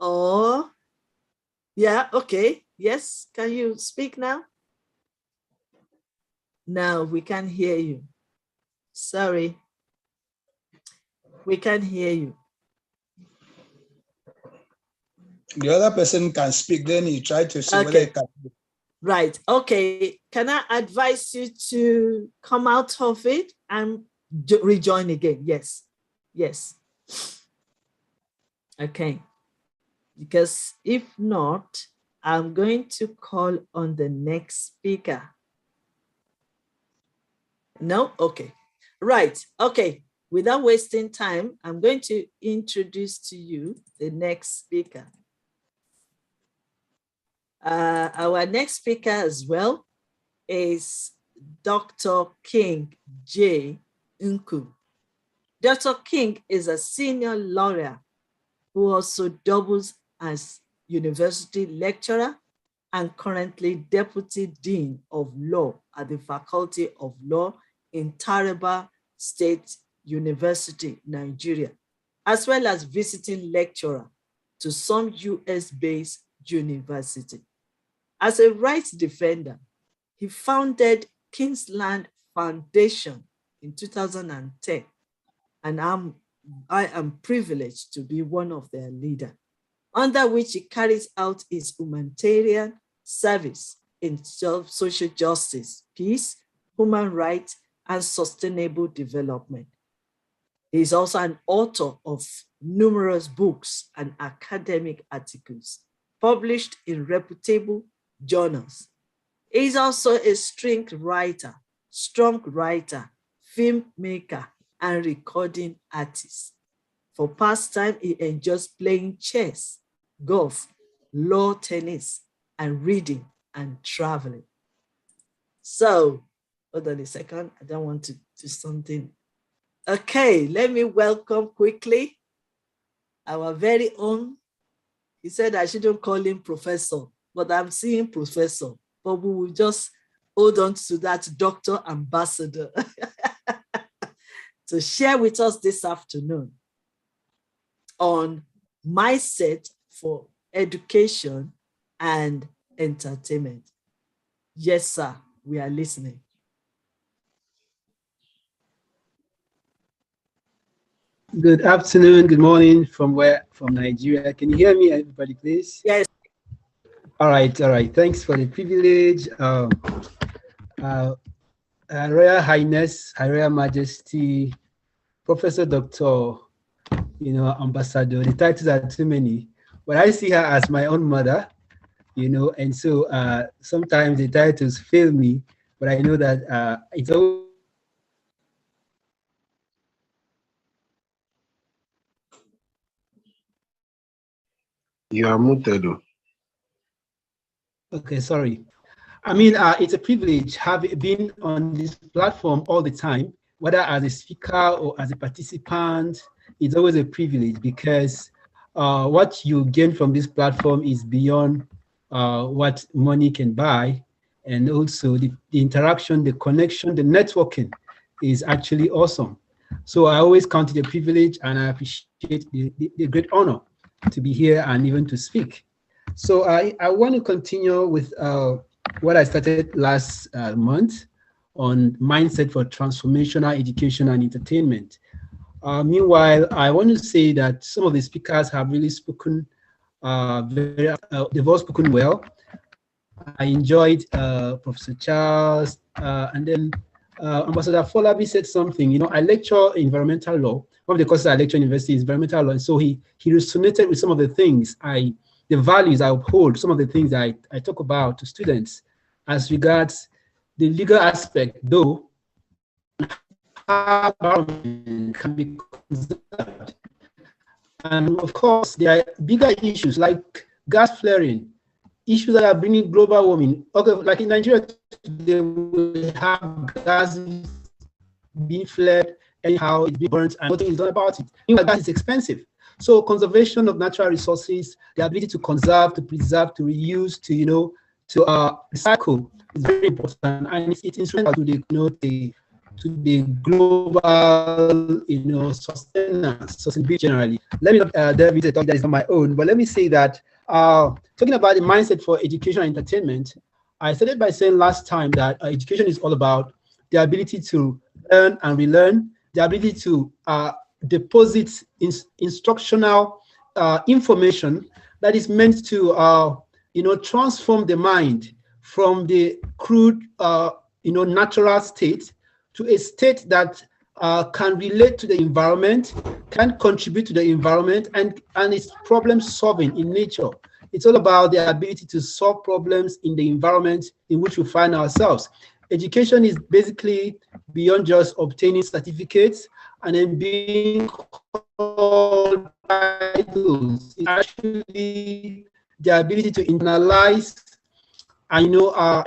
Or, yeah, okay. Yes, can you speak now? No, we can't hear you. Sorry. We can't hear you. The other person can speak, then you try to see whether he can. Right, okay. Can I advise you to come out of it and rejoin again? Yes, yes. Okay, because if not, I'm going to call on the next speaker. No? Okay. Right. Okay. Without wasting time, I'm going to introduce to you the next speaker. Our next speaker as well is Dr. King J. Nku. Dr. King is a senior lawyer who also doubles as university lecturer and currently Deputy Dean of Law at the Faculty of Law in Taraba State University, Nigeria, as well as visiting lecturer to some US-based university. As a rights defender, he founded Kingsland Foundation in 2010, and I'm I am privileged to be one of their leaders, under which it carries out its humanitarian service in social justice, peace, human rights, and sustainable development. He is also an author of numerous books and academic articles published in reputable journals. He is also a strong writer, filmmaker, and recording artist. For pastime, he enjoys playing chess, golf, lawn tennis, and reading and traveling. So, hold on a second. I don't want to do something. Okay, let me welcome quickly our very own. He said I shouldn't call him professor, but I'm seeing professor. But we will just hold on to that Dr. Ambassador to share with us this afternoon on mindset for education and entertainment. Yes, sir, we are listening. Good afternoon, good morning from Nigeria. Can you hear me, everybody, please? Yes. All right. Thanks for the privilege. Royal Highness, Her Royal Majesty, Professor Doctor, Ambassador. The titles are too many, but I see her as my own mother, and so sometimes the titles fail me, but I know that it's always. You are muted. Okay, sorry. I mean, it's a privilege having been on this platform all the time, whether as a speaker or as a participant. It's always a privilege because what you gain from this platform is beyond what money can buy. And also the interaction, the connection, the networking is actually awesome. So I always count it a privilege, and I appreciate the great honor to be here and even to speak. So I want to continue with what I started last month on mindset for transformational education and entertainment. Meanwhile, I want to say that some of the speakers have really spoken they've all spoken well. I enjoyed Professor Charles, and then Ambassador Folabi said something. I lecture environmental law. One of the courses I lecture in university is environmental law, and so he resonated with some of the things the values I uphold, some of the things I talk about to students as regards the legal aspect, though, how environment can be conserved. And of course, there are bigger issues like gas flaring, issues that are bringing global warming. Okay, like in Nigeria, they will have gas being flared anyhow, it's being burnt, and nothing is done about it. Meanwhile, gas is expensive. So conservation of natural resources, the ability to conserve, to preserve, to reuse, to recycle is very important, and it's instrumental to the global, sustainability generally. Let me not delve into a topic that is not my own, but let me say that talking about the mindset for education and entertainment, I started by saying last time that education is all about the ability to learn and relearn, the ability to deposit instructional information that is meant to transform the mind from the crude natural state to a state that can relate to the environment, can contribute to the environment, and it's problem solving in nature. It's all about the ability to solve problems in the environment in which we find ourselves. Education is basically beyond just obtaining certificates and then being called titles. It's actually the ability to internalize and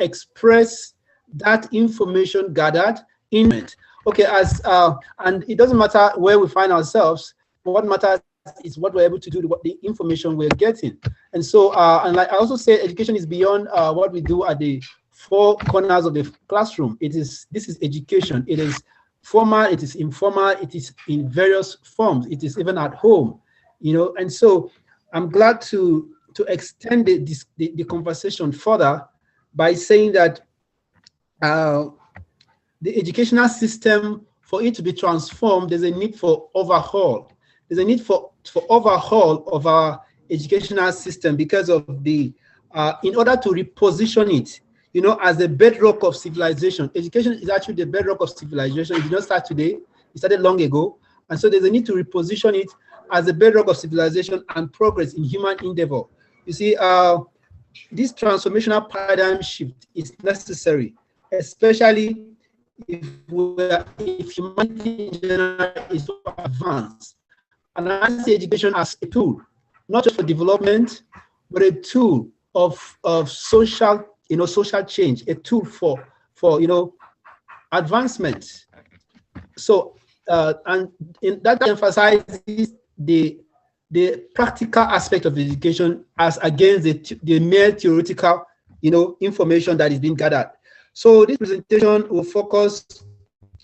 express that information gathered in it. Okay, and it doesn't matter where we find ourselves. What matters is what we're able to do with the information we're getting. And so, and like I also say, education is beyond what we do at the four corners of the classroom. This is education. It is formal, it is informal, it is in various forms. It is even at home, And so, I'm glad to extend the conversation further by saying that the educational system for it to be transformed, there's a need for overhaul. There's a need for overhaul of our educational system because of the, in order to reposition it, you know, as the bedrock of civilization. Education is actually the bedrock of civilization. It did not start today. It started long ago. And so there's a need to reposition it as the bedrock of civilization and progress in human endeavor. You see, this transformational paradigm shift is necessary, especially if humanity in general is so advanced. And I see education as a tool, not just for development, but a tool of social, you know, social change, a tool for you know, advancement. So and that emphasizes the practical aspect of education as against the mere theoretical, you know, information that is being gathered. So this presentation will focus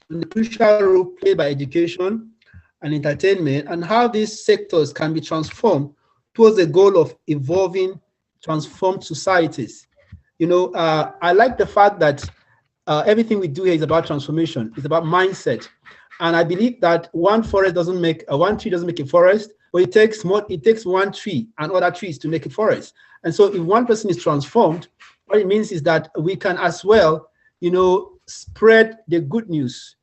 on the crucial role played by education and entertainment and how these sectors can be transformed towards the goal of evolving, transformed societies. You know, I like the fact that everything we do here is about transformation. It's about mindset. And I believe that one tree doesn't make a forest, but it takes one tree and other trees to make a forest. And so if one person is transformed, what it means is that we can as well, you know, spread the good news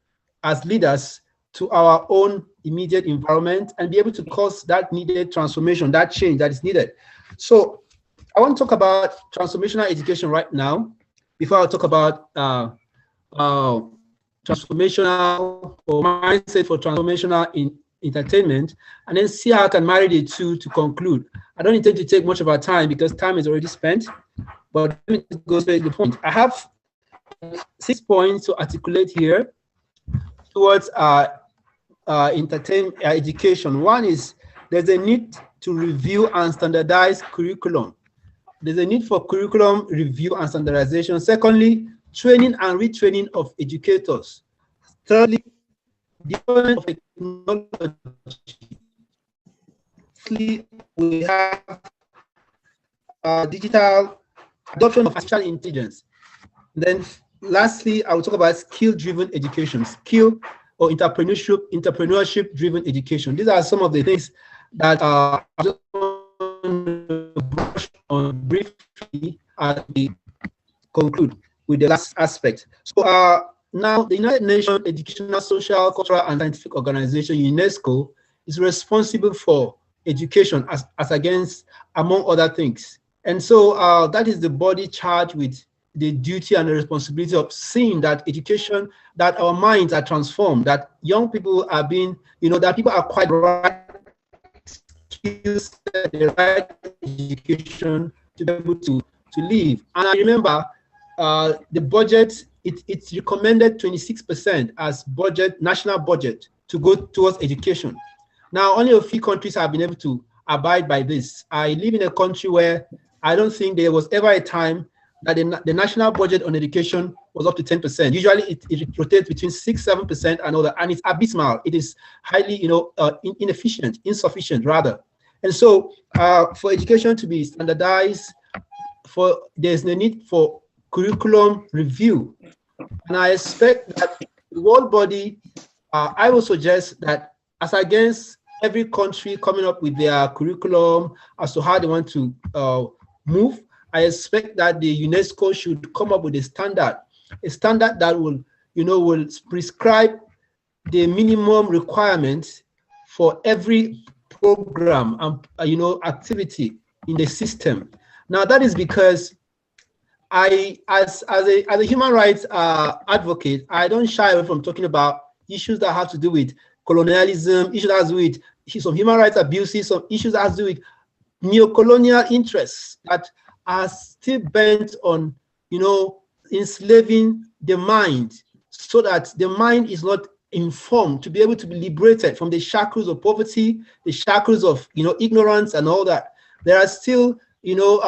as leaders to our own immediate environment and be able to cause that needed transformation, that change that is needed. So I want to talk about transformational education right now before I talk about transformational or mindset for transformational in entertainment, and then see how I can marry the two to conclude. I don't intend to take much of our time because time is already spent, but let me go straight to the point. I have 6 points to articulate here towards education. One is there's a need to review and standardize curriculum. There's a need for curriculum review and standardization. Secondly, training and retraining of educators. Thirdly, deployment of technology. Lastly, we have digital adoption of artificial intelligence. And then lastly, I will talk about skill-driven education, skill or entrepreneurship-driven education. These are some of the things that I just want to brush on briefly as we conclude with the last aspect. So now the United Nations Educational, Social, Cultural, and Scientific Organization, UNESCO, is responsible for education as against, among other things. And so that is the body charged with the duty and the responsibility of seeing that education, that our minds are transformed, that young people are being, you know, that people are quite right skills, the right education to be able to live. And I remember the budget, it's recommended 26% as budget, national budget, to go towards education. Now, only a few countries have been able to abide by this. I live in a country where I don't think there was ever a time that the national budget on education was up to 10%. Usually it rotates between 6-7% and other, and it's abysmal. It is highly, you know, inefficient, insufficient rather. And so for education to be standardized, there's a need for curriculum review. And I expect that the world body, I will suggest that as against every country coming up with their curriculum as to how they want to move, I expect that the UNESCO should come up with a standard that will, you know, will prescribe the minimum requirements for every program and, you know, activity in the system. Now, that is because as a human rights advocate, I don't shy away from talking about issues that have to do with colonialism, issues that have to do with some human rights abuses, some issues that have to do with neo-colonial interests that are still bent on, you know, enslaving the mind so that the mind is not informed to be able to be liberated from the shackles of poverty, the shackles of, you know, ignorance and all that. There are still, you know,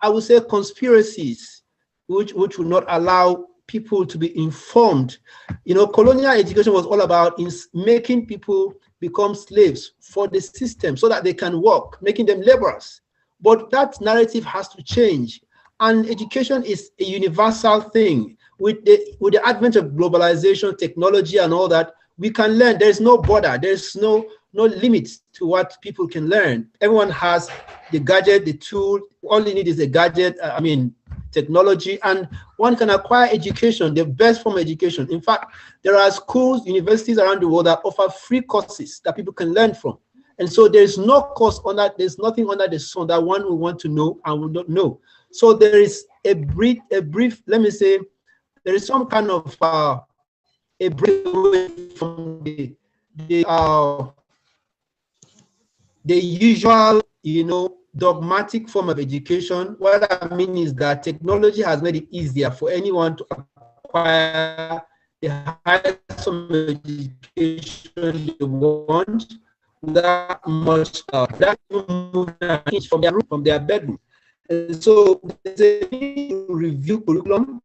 I would say conspiracies which will not allow people to be informed. You know, colonial education was all about making people become slaves for the system so that they can work, making them laborers. But that narrative has to change. And education is a universal thing. with the advent of globalization, technology, and all that, we can learn. There's no border. There's no limits to what people can learn. Everyone has the gadget, the tool. All you need is a gadget. Technology, and one can acquire education, the best form of education. In fact, there are schools, universities around the world that offer free courses that people can learn from. And so there's no course on that. There's nothing under the sun that one will want to know and will not know. So there is a brief. Let me say, there is some kind of a break away from the usual, dogmatic form of education. What I mean is that technology has made it easier for anyone to acquire the highest form of education they want without much, without moving from their bedroom. And so there's a need to review curriculum,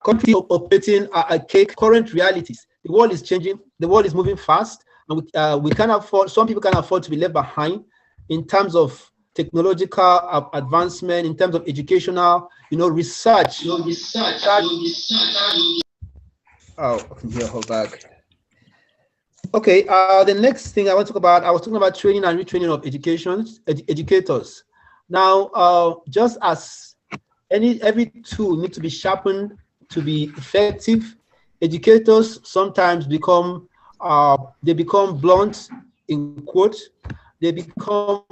countries operating at current realities. The world is changing. The world is moving fast, and we can afford. Some people can afford to be left behind in terms of technological advancement, in terms of educational, research. Oh, here, hold back. Okay. The next thing I want to talk about, I was talking about training and retraining of educators. Now, just as every tool needs to be sharpened to be effective, educators sometimes become blunt, in quotes. They become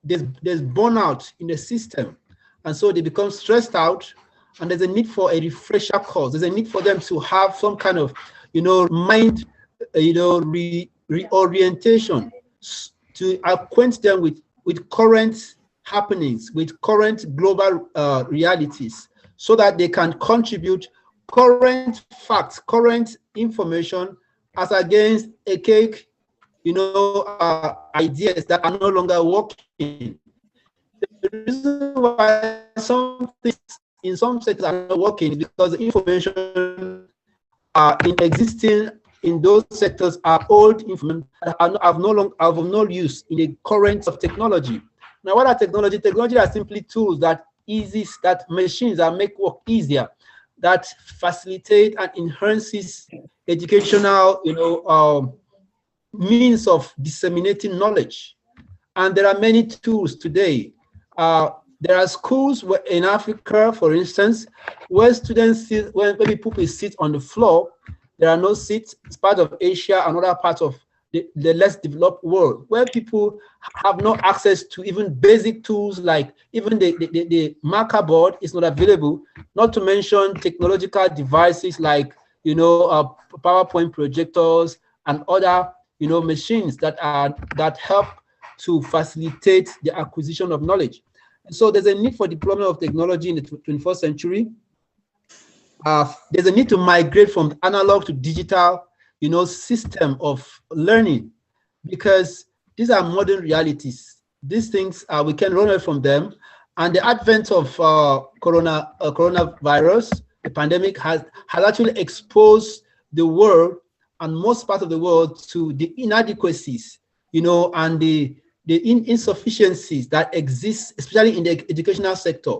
there's burnout in the system, and so they become stressed out, and there's a need for a refresher course. There's a need for them to have some kind of mind reorientation to acquaint them with current happenings, with current global realities, so that they can contribute current facts, current information, as against ideas that are no longer working. The reason why some things in some sectors are not working is because the information existing in those sectors are old information that have no use in the current of technology. Now, what are technology? Technology are simply tools that machines that make work easier, that facilitate and enhances educational, means of disseminating knowledge. And there are many tools today. There are schools in Africa, for instance, where students sit, where maybe people sit on the floor. There are no seats. It's part of Asia and other parts of the less developed world, where people have no access to even basic tools, like even the marker board is not available, not to mention technological devices like PowerPoint projectors and other machines that help to facilitate the acquisition of knowledge. And so there's a need for deployment of technology in the 21st century. There's a need to migrate from analog to digital, system of learning, because these are modern realities. These things, we can run away from them. And the advent of coronavirus, the pandemic, has actually exposed the world and most parts of the world to the inadequacies, and the insufficiencies that exist, especially in the educational sector.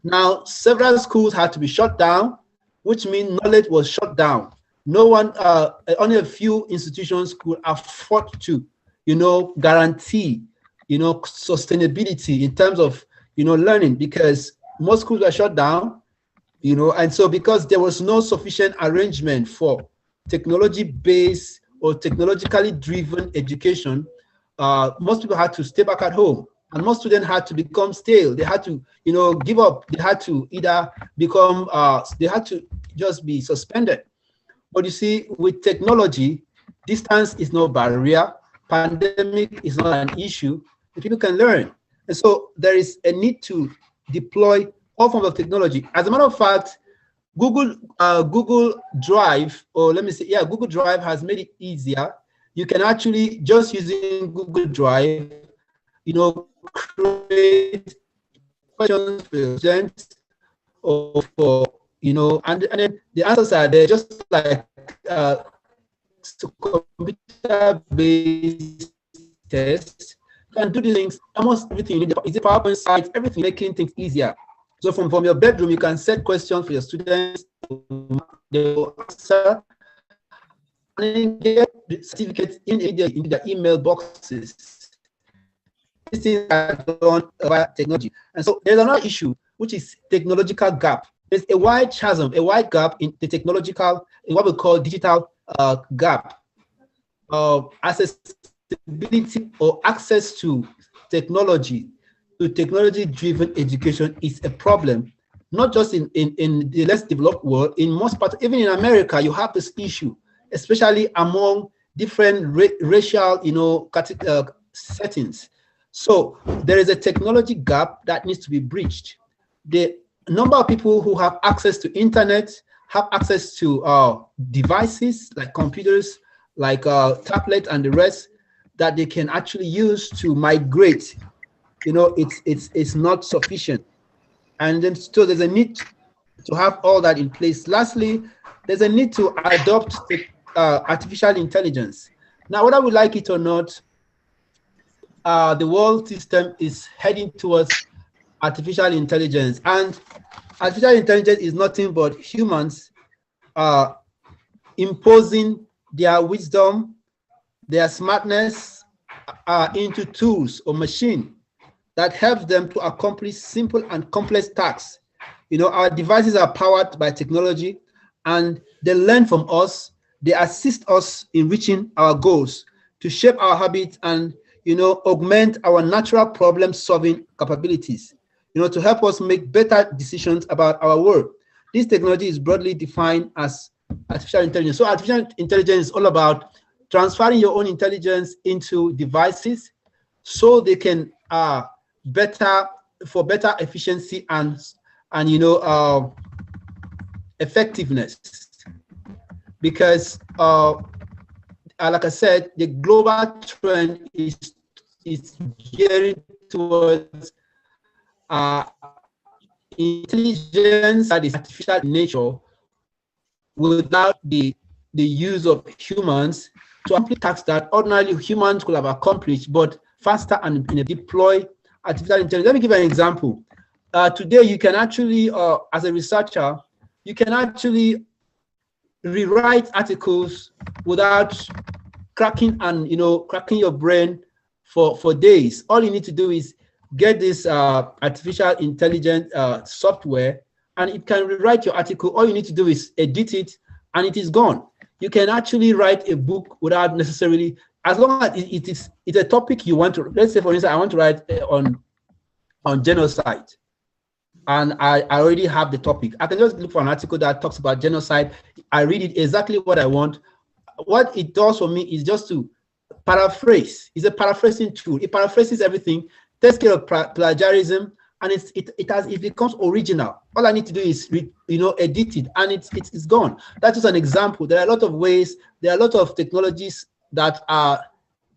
Now, several schools had to be shut down, which means knowledge was shut down. No one, only a few institutions could afford to, guarantee, sustainability in terms of, learning, because most schools were shut down, and so because there was no sufficient arrangement for technology-based or technologically driven education, most people had to stay back at home, and most students had to become stale. They had to, give up. They had to either become, they had to just be suspended. But you see, with technology, distance is no barrier. Pandemic is not an issue. People can learn. And so there is a need to deploy all forms of technology. As a matter of fact, Google Drive, or let me say, Google Drive has made it easier. You can actually, just using Google Drive, create questions, present, or for, and then the answers are there, just like computer-based tests. You can do these things, almost everything. You need the PowerPoint slides, everything, making things easier. So from your bedroom, you can set questions for your students. They will answer and then get the certificates into their email boxes. These things are done via technology. And so there's another issue, which is technological gap. There's a wide chasm, a wide gap in the technological, in what we call digital gap of accessibility or access to technology-driven education is a problem, not just in the less developed world. In most parts, even in America, you have this issue, especially among different racial, settings. So there is a technology gap that needs to be breached. The number of people who have access to internet, have access to devices like computers, like tablet and the rest, that they can actually use to migrate, it's not sufficient. And then still there's a need to have all that in place. Lastly, there's a need to adopt artificial intelligence. Now, whether we like it or not, the world system is heading towards artificial intelligence, and artificial intelligence is nothing but humans imposing their wisdom, their smartness into tools or machine that helps them to accomplish simple and complex tasks. Our devices are powered by technology, and they learn from us. They assist us in reaching our goals, to shape our habits and augment our natural problem-solving capabilities, to help us make better decisions about our work. This technology is broadly defined as artificial intelligence. So artificial intelligence is all about transferring your own intelligence into devices so they can better efficiency and effectiveness. Because like I said, the global trend is gearing towards intelligence that is artificial in nature, without the use of humans to complete tasks that ordinarily humans could have accomplished, but faster and deploy artificial intelligence. Let me give an example. Today, you can actually, as a researcher, you can actually rewrite articles without cracking your brain for days. All you need to do is get this artificial intelligence software, and it can rewrite your article. All you need to do is edit it, and it is gone. You can actually write a book without necessarily, as long as it's a topic you want to. Let's say, for instance, I want to write on genocide, and I already have the topic. I can just look for an article that talks about genocide. I read it exactly what I want. What it does for me is just to paraphrase. It's a paraphrasing tool. It paraphrases everything, takes care of plagiarism, and it becomes original. All I need to do is edit it, and it's gone. That's just an example. There are a lot of ways. There are a lot of technologies that are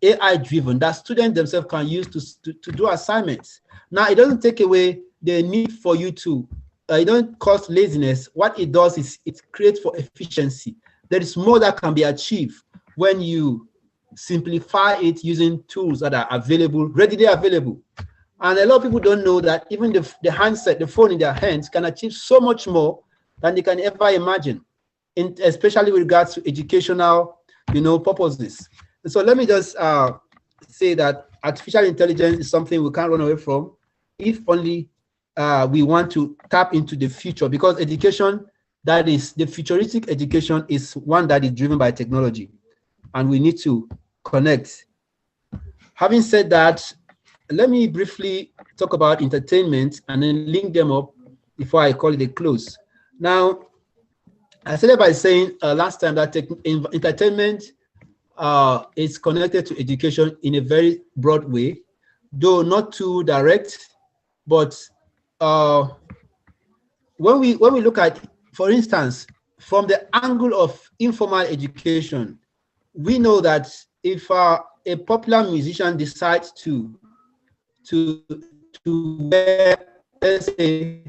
AI driven that students themselves can use to do assignments. Now, it doesn't take away the need for you to. It don't cause laziness. What it does is it creates for efficiency. There is more that can be achieved when you simplify it using tools that are available, readily available. And a lot of people don't know that even the handset, the phone in their hands, can achieve so much more than they can ever imagine, especially with regards to educational, purposes. And so let me just say that artificial intelligence is something we can't run away from, if only we want to tap into the future, because education, that is the futuristic education, is one that is driven by technology, and we need to connect. Having said that, let me briefly talk about entertainment and then link them up before I call it a close. Now, I started by saying last time that entertainment is connected to education in a very broad way, though not too direct. But when we look at, for instance, from the angle of informal education, we know that if a popular musician decides to wear, let's say,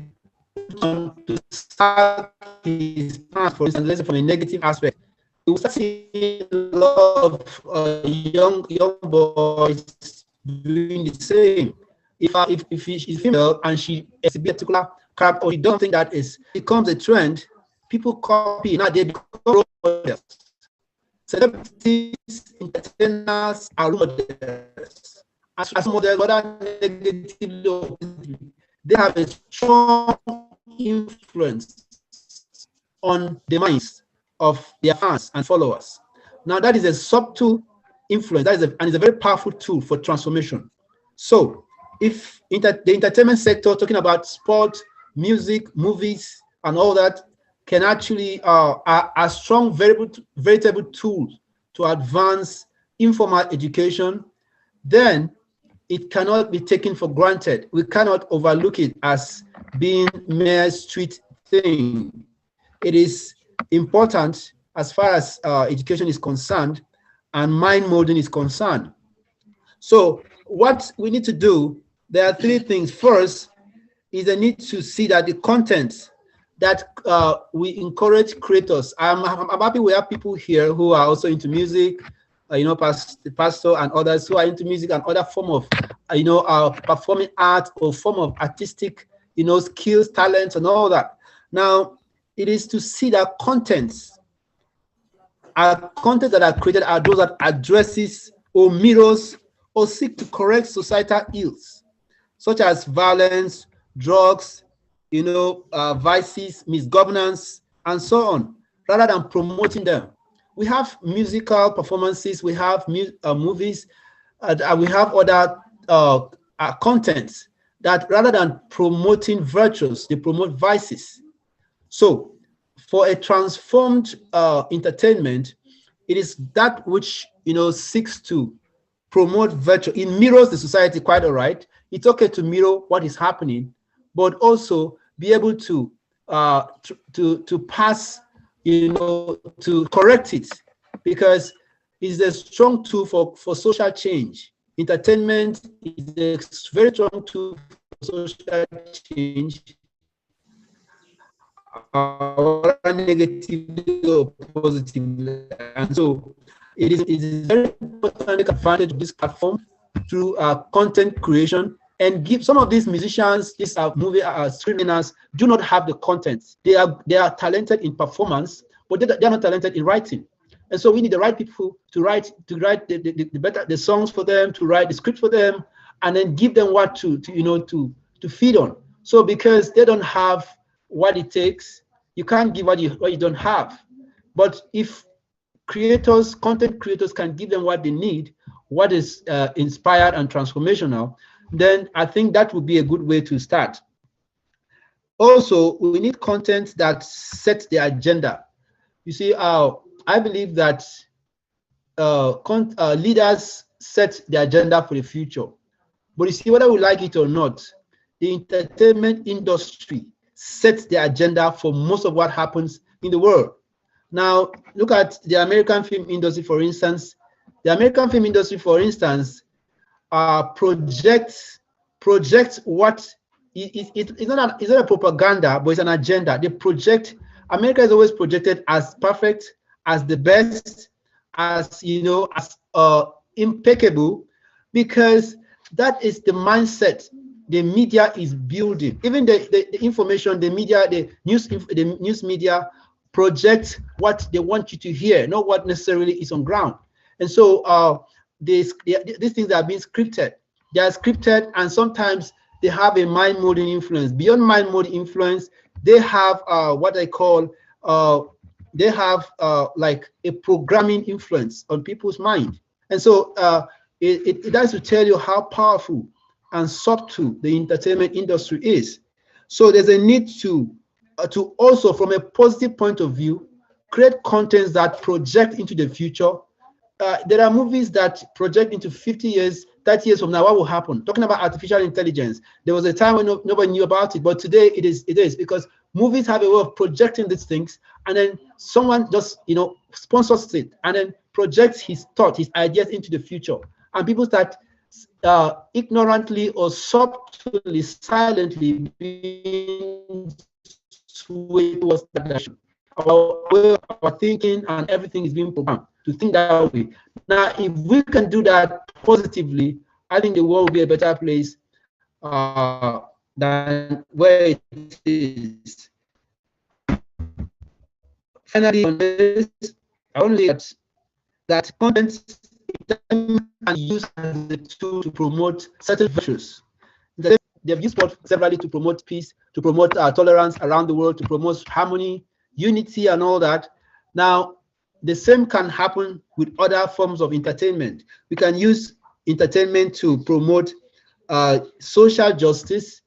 to start his plans, for instance, let's say from a negative aspect, we will start seeing a lot of young boys doing the same. if she's female and she exhibits a particular character or she does something that is becomes a trend, people copy. Now they become role models. Celebrities, entertainers are role models. As models, whether negatively or positively, they have a strong influence on the minds of their fans and followers. Now that is a subtle influence, and it's a very powerful tool for transformation. So if the entertainment sector, talking about sport, music, movies, and all that, can actually are a strong veritable tool to advance informal education, then it cannot be taken for granted. We cannot overlook it as being mere street thing. It is important as far as education is concerned and mind molding is concerned. So what we need to do, there are three things. First is the need to see that the content that we encourage creators. I'm happy we have people here who are also into music, the pastor and others who are into music and other form of, performing art or form of artistic, skills, talents, and all that. Now, it is to see that content that are created are those that addresses or mirrors or seek to correct societal ills, such as violence, drugs, vices, misgovernance, and so on, rather than promoting them. We have musical performances, we have movies, and we have other contents that rather than promoting virtues, they promote vices. So for a transformed entertainment, it is that which seeks to promote virtue. It mirrors the society quite all right. It's okay to mirror what is happening, but also be able to pass, to correct it, because it's a strong tool for social change. Entertainment is a very strong tool for social change, negatively or positively. And so it is very important to take advantage of this platform through content creation, and give some of these musicians, these movie screeners, do not have the content. They are talented in performance, but they are not talented in writing. And so we need the right people to write the songs for them, to write the script for them, and then give them what to feed on. So because they don't have what it takes, you can't give what you don't have. But if content creators can give them what they need, what is inspired and transformational, then I think that would be a good way to start. Also, we need content that sets the agenda. You see, I believe that leaders set the agenda for the future. But you see, whether we like it or not, the entertainment industry sets the agenda for most of what happens in the world. Now, look at the American film industry, for instance. The American film industry, for instance, projects what it's not a propaganda, but it's an agenda. They project. America is always projected as perfect, as the best, as impeccable, because that is the mindset the media is building. Even the information, the media, the news media project what they want you to hear, not what necessarily is on ground. And so these things are being scripted. They are scripted, and sometimes they have a mind molding influence. Beyond mind molding influence, they have what I call like a programming influence on people's mind. And so it does to tell you how powerful and subtle the entertainment industry is. So there's a need to also, from a positive point of view, create contents that project into the future. There are movies that project into 50 years, 30 years from now, what will happen? Talking about artificial intelligence, there was a time when nobody knew about it, but today it is because movies have a way of projecting these things, and then someone just sponsors it and then projects his thought, his ideas into the future, and people start ignorantly or subtly, silently being swayed towards that direction. Our thinking and everything is being programmed to think that way. Now, if we can do that positively, I think the world will be a better place. than where it is. Finally, on this, I want to say that content can be used as a tool to promote certain virtues. They've used sport severally to promote peace, to promote tolerance around the world, to promote harmony, unity, and all that. Now, the same can happen with other forms of entertainment. We can use entertainment to promote social justice.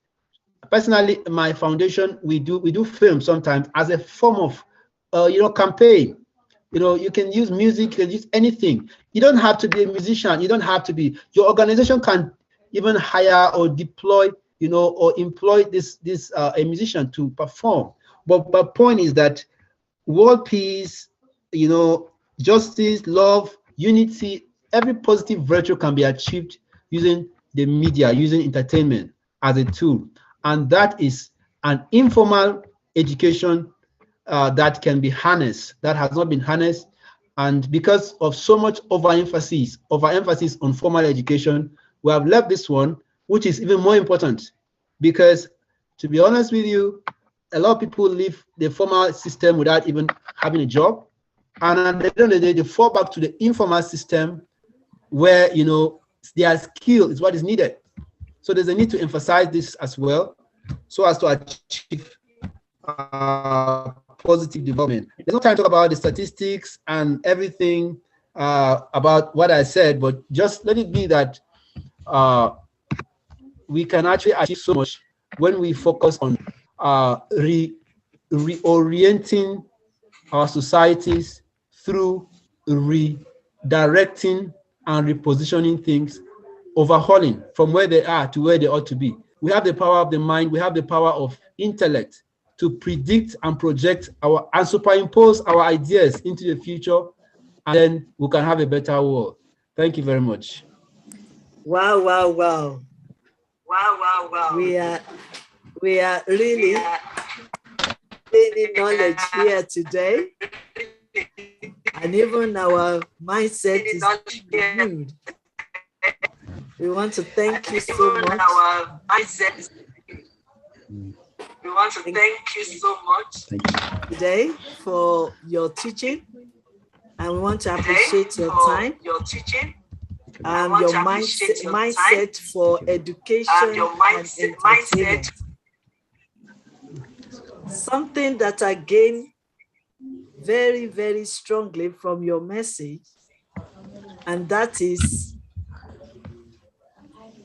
Personally, my foundation, we do film sometimes as a form of campaign. You can use music, you can use anything. You don't have to be a musician. You don't have to be. Your organization can even hire or deploy, or employ this a musician to perform. But point is that world peace, justice, love, unity, every positive virtue can be achieved using the media, using entertainment as a tool, and that is an informal education that can be harnessed, that has not been harnessed. And because of so much overemphasis on formal education, we have left this one, which is even more important. Because to be honest with you, a lot of people leave the formal system without even having a job. And at the end of the day, they fall back to the informal system where, their skill is what is needed. So there's a need to emphasize this as well, so as to achieve positive development. There's no time to talk about the statistics and everything about what I said, but just let it be that we can actually achieve so much when we focus on reorienting our societies through redirecting and repositioning things, overhauling from where they are to where they ought to be. We have the power of the mind, we have the power of intellect to predict and project and superimpose our ideas into the future, and then we can have a better world. Thank you very much. Wow, wow, wow. Wow, wow, wow. We are really gaining knowledge here today. And even our mindset is renewed. We want to thank you so much. Our mindset. We want to thank you so much today for your teaching, and we want to appreciate your time, your teaching, and your mindset for education and entertainment. Something that I gain very, very strongly from your message, and that is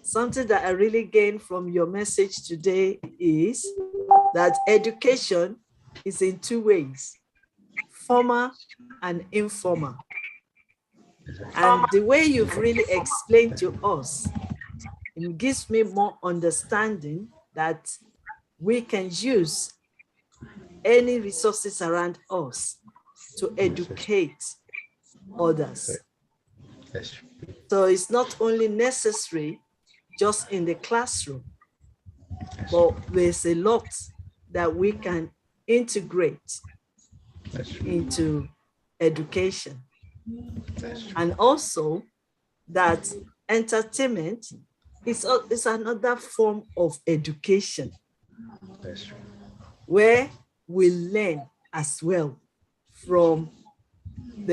something that I really gained from your message today is that education is in two ways, formal and informal. And the way you've really explained to us, it gives me more understanding that we can use any resources around us to educate others. So it's not only necessary just in the classroom, but there's a lot that we can integrate into education. And also that entertainment is another form of education where we learn as well from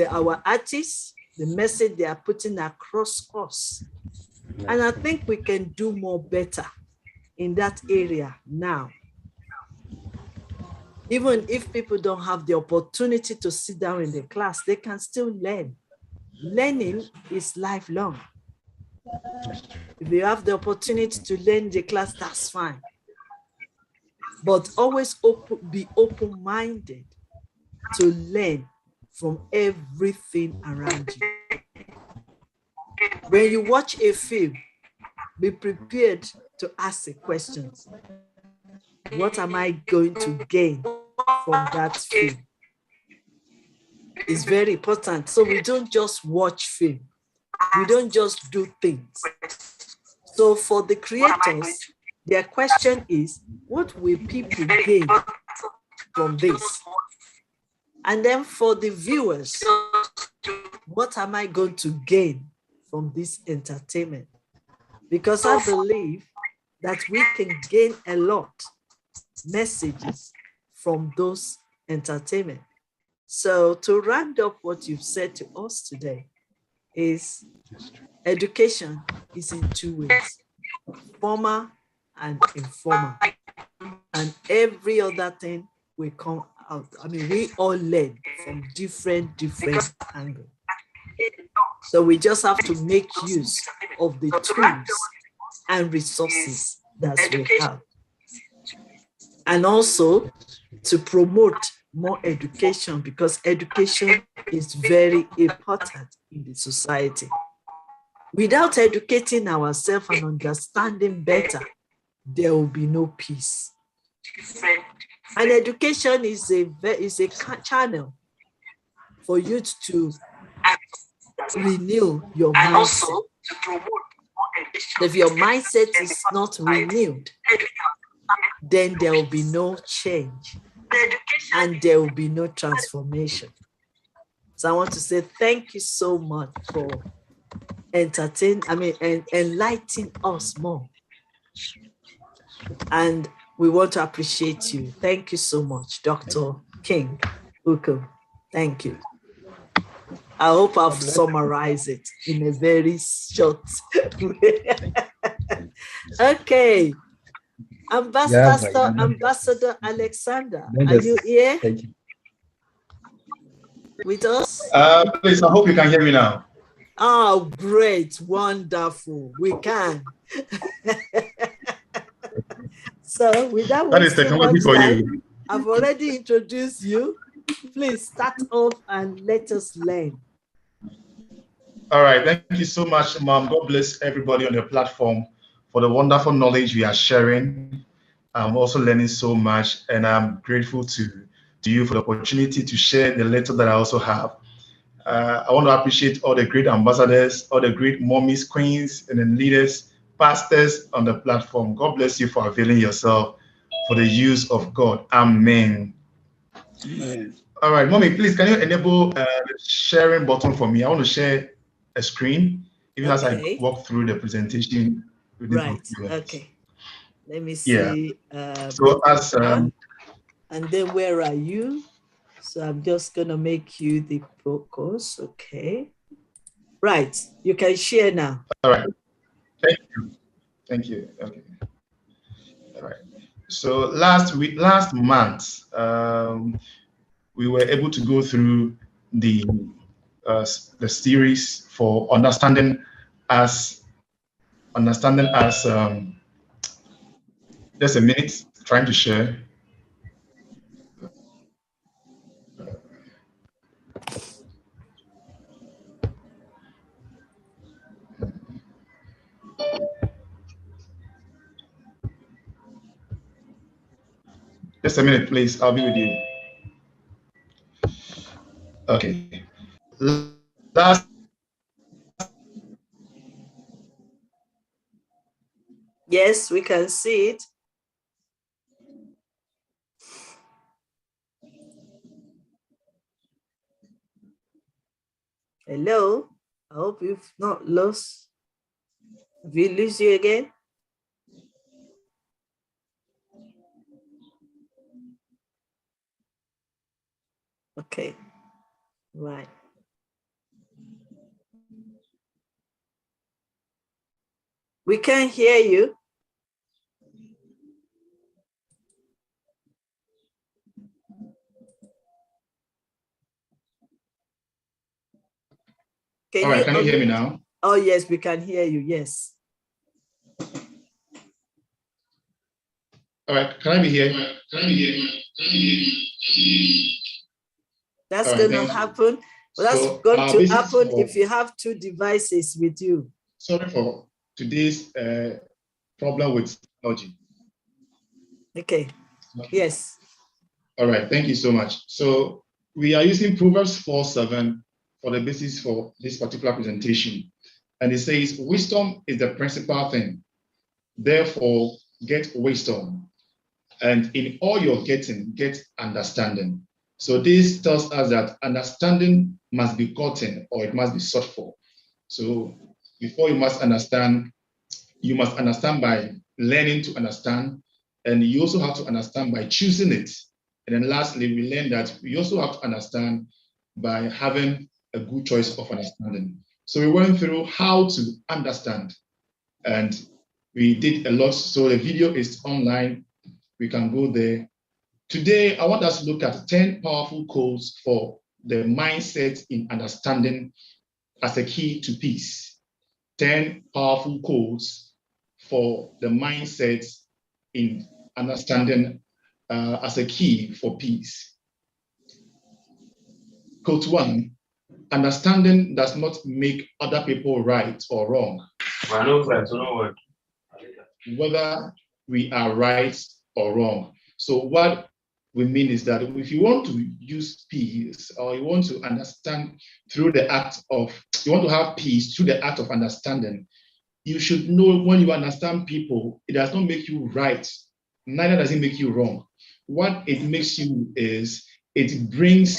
our artists, the message they are putting across us. And I think we can do more better in that area now. Even if people don't have the opportunity to sit down in the class, they can still learn. Learning is lifelong. If you have the opportunity to learn the class, that's fine. But always be open-minded to learn from everything around you. When you watch a film, be prepared to ask the questions. What am I going to gain from that film? It's very important. So we don't just watch film. We don't just do things. So for the creators, their question is, what will people gain from this? And then for the viewers, what am I going to gain from this entertainment? Because I believe that we can gain a lot messages from those entertainment. So to round up what you've said to us today is education is in two ways, formal and informal. And every other thing will come out. I mean, we all learn from different angles. So we just have to make use of the tools and resources that we have. And also to promote more education, because education is very important in the society. Without educating ourselves and understanding better, there will be no peace. And education is a channel for you to renew your mindset. If your mindset is not renewed, then there will be no change and there will be no transformation. So I want to say thank you so much for enlightening us more. And we want to appreciate you. Thank you so much, Dr. King Uko. Thank you. I hope I've summarized it in a very short way. Okay. Ambassador Alexander, are you here? Thank you. With us? Please, I hope you can hear me now. Oh, great. Wonderful. We can. So without that is technology for time, you. I've already introduced you. Please start off and let us learn. All right. Thank you so much, Mom. God bless everybody on the platform for the wonderful knowledge we are sharing. I'm also learning so much, and I'm grateful to you for the opportunity to share the little that I also have. I want to appreciate all the great ambassadors, all the great mommies, queens, and then leaders, pastors on the platform. God bless you for availing yourself for the use of God. Amen. Amen. All right, mommy, please, can you enable the sharing button for me? I want to share a screen, even as I walk through the presentation. Right. Okay. Let me see. Yeah. So as and then where are you? So I'm just gonna make you the focus. Okay. Right. You can share now. All right. Thank you. Thank you. Okay. All right. So last month, we were able to go through the series for understanding as just a minute, trying to share. Just a minute, please. I'll be with you. Okay. Last. Yes, we can see it. Hello. I hope you've not lost. Have we lose you again? Okay. Right. We can't hear you. All right, can you hear me now? Oh, yes, we can hear you. Yes. All right, can I be here? That's going to happen. Well, that's going to happen if you have two devices with you. Sorry for today's problem with technology. Okay. Yes. All right, thank you so much. So we are using Proverbs 4:7 for the basis for this particular presentation. And it says, wisdom is the principal thing. Therefore, get wisdom. And in all you're getting, get understanding. So this tells us that understanding must be gotten or it must be sought for. So before you must understand by learning to understand, and you also have to understand by choosing it. And then lastly, we learned that we also have to understand by having a good choice of understanding. So we went through how to understand, and we did a lot. So the video is online. We can go there. Today, I want us to look at 10 powerful codes for the mindset in understanding as a key to peace. 10 powerful codes for the mindset in understanding as a key for peace. Code 1, understanding does not make other people right or wrong. Whether we are right or wrong. So what we mean is that if you want to use peace, or you want to understand through the act of, you want to have peace through the act of understanding, you should know when you understand people, it does not make you right, neither does it make you wrong. What it makes you is, it brings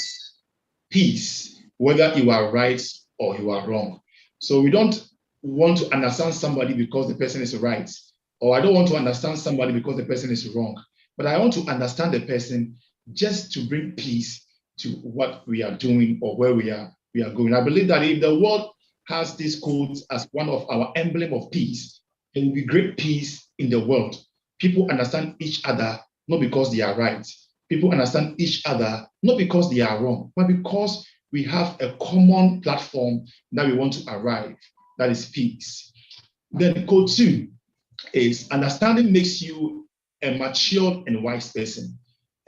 peace, whether you are right or you are wrong. So we don't want to understand somebody because the person is right, or I don't want to understand somebody because the person is wrong, but I want to understand the person just to bring peace to what we are doing or where we are going. I believe that if the world has these codes as one of our emblem of peace, there will be great peace in the world. People understand each other not because they are right. People understand each other not because they are wrong, but because we have a common platform that we want to arrive, that is peace. Then code 2 is understanding makes you a matured and wise person,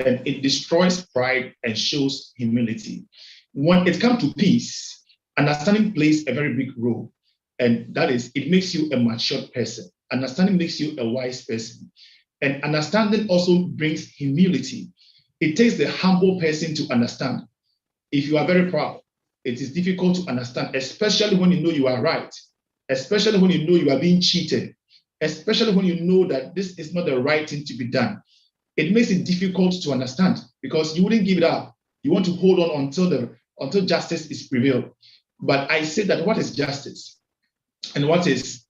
and it destroys pride and shows humility. When it comes to peace, understanding plays a very big role, and that is, it makes you a matured person. Understanding makes you a wise person, and understanding also brings humility. It takes the humble person to understand. If you are very proud, it is difficult to understand, especially when you know you are right, especially when you know you are being cheated, especially when you know that this is not the right thing to be done. It makes it difficult to understand because you wouldn't give it up. You want to hold on until justice is prevailed. But I say that what is justice and what is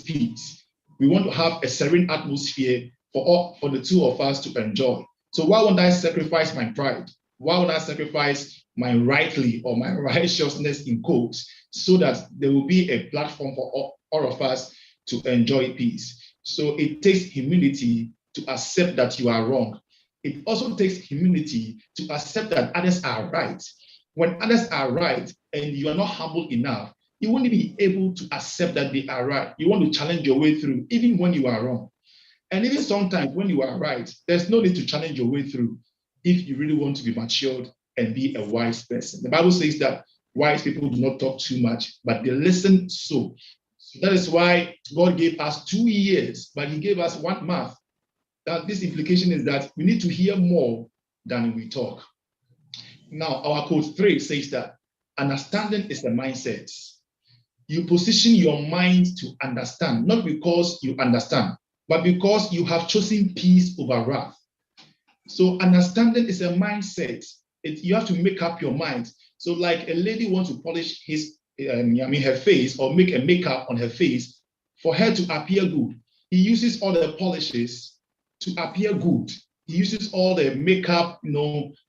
peace? We want to have a serene atmosphere for the two of us to enjoy. So why won't I sacrifice my pride? Why would I sacrifice my rightly or my righteousness in quotes so that there will be a platform for all of us to enjoy peace? So it takes humility to accept that you are wrong. It also takes humility to accept that others are right. When others are right and you are not humble enough, you won't be able to accept that they are right. You want to challenge your way through, even when you are wrong. And even sometimes when you are right, there's no need to challenge your way through if you really want to be matured and be a wise person. The Bible says that wise people do not talk too much, but they listen so. That is why God gave us 2 years, but he gave us 1 month. That this implication is that we need to hear more than we talk. Now, our code 3 says that understanding is the mindset. You position your mind to understand, not because you understand, but because you have chosen peace over wrath. So understanding is a mindset. You have to make up your mind. So like a lady wants to polish her face or make a makeup on her face for her to appear good. He uses all the polishes to appear good. He uses all the makeup,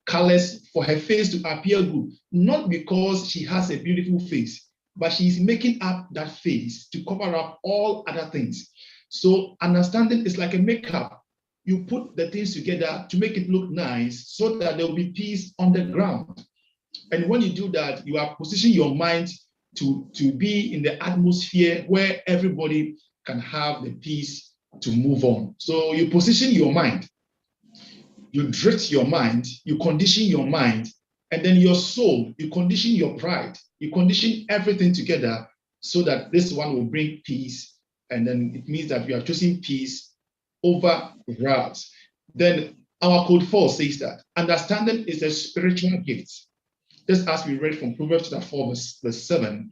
colors for her face to appear good. Not because she has a beautiful face, but she's making up that face to cover up all other things. So understanding is like a makeup. You put the things together to make it look nice so that there will be peace on the ground. And when you do that, you are positioning your mind to be in the atmosphere where everybody can have the peace to move on. So you position your mind, you direct your mind, you condition your mind, and then your soul, you condition your pride, you condition everything together so that this one will bring peace. And then it means that we are choosing peace over wrath. Then our code 4 says that understanding is a spiritual gift. Just as we read from Proverbs chapter 4, verse 7,